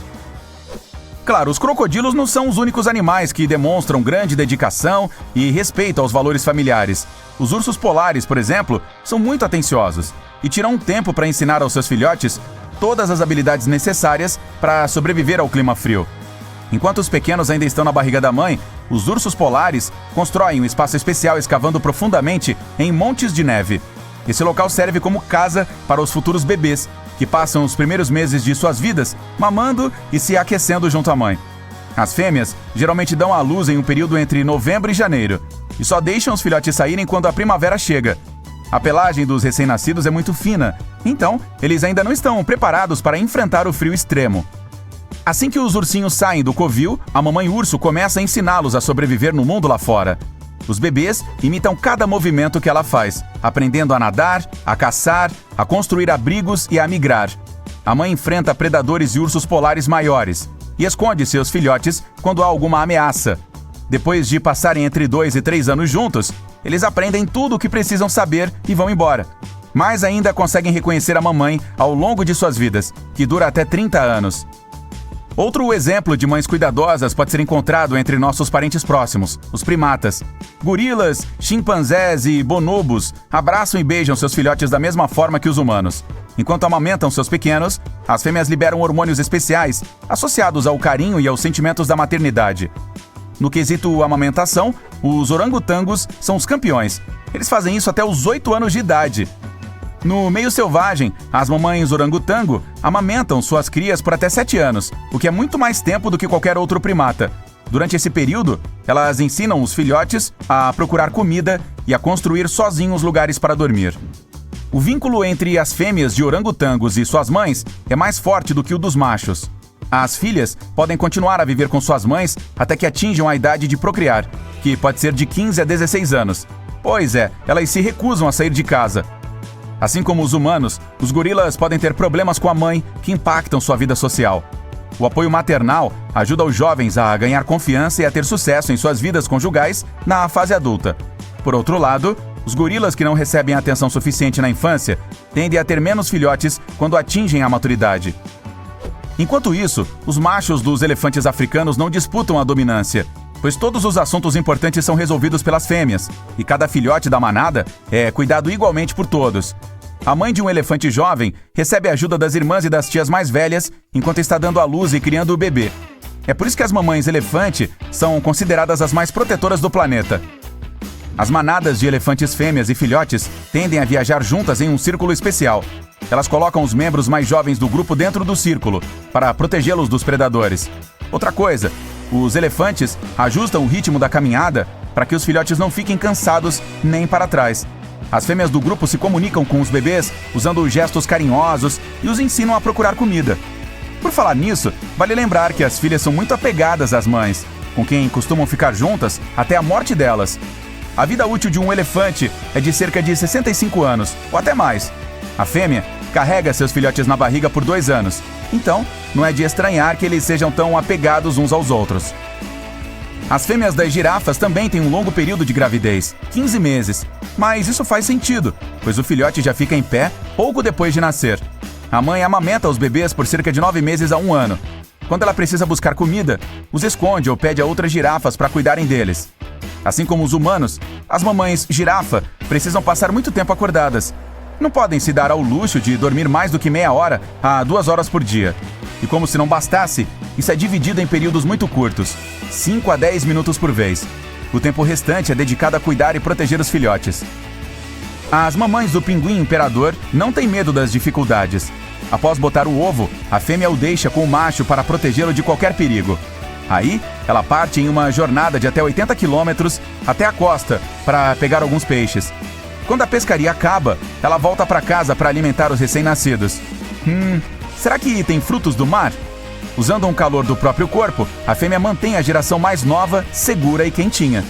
Claro, os crocodilos não são os únicos animais que demonstram grande dedicação e respeito aos valores familiares. Os ursos polares, por exemplo, são muito atenciosos e tiram um tempo para ensinar aos seus filhotes todas as habilidades necessárias para sobreviver ao clima frio. Enquanto os pequenos ainda estão na barriga da mãe, os ursos polares constroem um espaço especial escavando profundamente em montes de neve. Esse local serve como casa para os futuros bebês, que passam os primeiros meses de suas vidas mamando e se aquecendo junto à mãe. As fêmeas geralmente dão à luz em um período entre novembro e janeiro, e só deixam os filhotes saírem quando a primavera chega. A pelagem dos recém-nascidos é muito fina, então eles ainda não estão preparados para enfrentar o frio extremo. Assim que os ursinhos saem do covil, a mamãe urso começa a ensiná-los a sobreviver no mundo lá fora. Os bebês imitam cada movimento que ela faz, aprendendo a nadar, a caçar, a construir abrigos e a migrar. A mãe enfrenta predadores e ursos polares maiores e esconde seus filhotes quando há alguma ameaça. Depois de passarem entre 2 e 3 anos juntos, eles aprendem tudo o que precisam saber e vão embora. Mas ainda conseguem reconhecer a mamãe ao longo de suas vidas, que dura até 30 anos. Outro exemplo de mães cuidadosas pode ser encontrado entre nossos parentes próximos, os primatas. Gorilas, chimpanzés e bonobos abraçam e beijam seus filhotes da mesma forma que os humanos. Enquanto amamentam seus pequenos, as fêmeas liberam hormônios especiais associados ao carinho e aos sentimentos da maternidade. No quesito amamentação, os orangotangos são os campeões. Eles fazem isso até os 8 anos de idade. No meio selvagem, as mamães orangotango amamentam suas crias por até 7 anos, o que é muito mais tempo do que qualquer outro primata. Durante esse período, elas ensinam os filhotes a procurar comida e a construir sozinhos lugares para dormir. O vínculo entre as fêmeas de orangotangos e suas mães é mais forte do que o dos machos. As filhas podem continuar a viver com suas mães até que atinjam a idade de procriar, que pode ser de 15 a 16 anos. Pois é, elas se recusam a sair de casa. Assim como os humanos, os gorilas podem ter problemas com a mãe que impactam sua vida social. O apoio maternal ajuda os jovens a ganhar confiança e a ter sucesso em suas vidas conjugais na fase adulta. Por outro lado, os gorilas que não recebem atenção suficiente na infância tendem a ter menos filhotes quando atingem a maturidade. Enquanto isso, os machos dos elefantes africanos não disputam a dominância, pois todos os assuntos importantes são resolvidos pelas fêmeas, e cada filhote da manada é cuidado igualmente por todos. A mãe de um elefante jovem recebe a ajuda das irmãs e das tias mais velhas enquanto está dando à luz e criando o bebê. É por isso que as mamães elefante são consideradas as mais protetoras do planeta. As manadas de elefantes fêmeas e filhotes tendem a viajar juntas em um círculo especial. Elas colocam os membros mais jovens do grupo dentro do círculo, para protegê-los dos predadores. Outra coisa, os elefantes ajustam o ritmo da caminhada para que os filhotes não fiquem cansados nem para trás. As fêmeas do grupo se comunicam com os bebês usando gestos carinhosos e os ensinam a procurar comida. Por falar nisso, vale lembrar que as filhas são muito apegadas às mães, com quem costumam ficar juntas até a morte delas. A vida útil de um elefante é de cerca de 65 anos, ou até mais. A fêmea carrega seus filhotes na barriga por 2 anos, então não é de estranhar que eles sejam tão apegados uns aos outros. As fêmeas das girafas também têm um longo período de gravidez, 15 meses, mas isso faz sentido, pois o filhote já fica em pé pouco depois de nascer. A mãe amamenta os bebês por cerca de 9 meses a 1 ano. Quando ela precisa buscar comida, os esconde ou pede a outras girafas para cuidarem deles. Assim como os humanos, as mamães girafa precisam passar muito tempo acordadas. Não podem se dar ao luxo de dormir mais do que meia hora a 2 horas por dia. E como se não bastasse, isso é dividido em períodos muito curtos, 5 a 10 minutos por vez. O tempo restante é dedicado a cuidar e proteger os filhotes. As mamães do pinguim imperador não têm medo das dificuldades. Após botar o ovo, a fêmea o deixa com o macho para protegê-lo de qualquer perigo. Aí, ela parte em uma jornada de até 80 quilômetros até a costa para pegar alguns peixes. Quando a pescaria acaba, ela volta para casa para alimentar os recém-nascidos. Será que tem frutos do mar? Usando um calor do próprio corpo, a fêmea mantém a geração mais nova, segura e quentinha.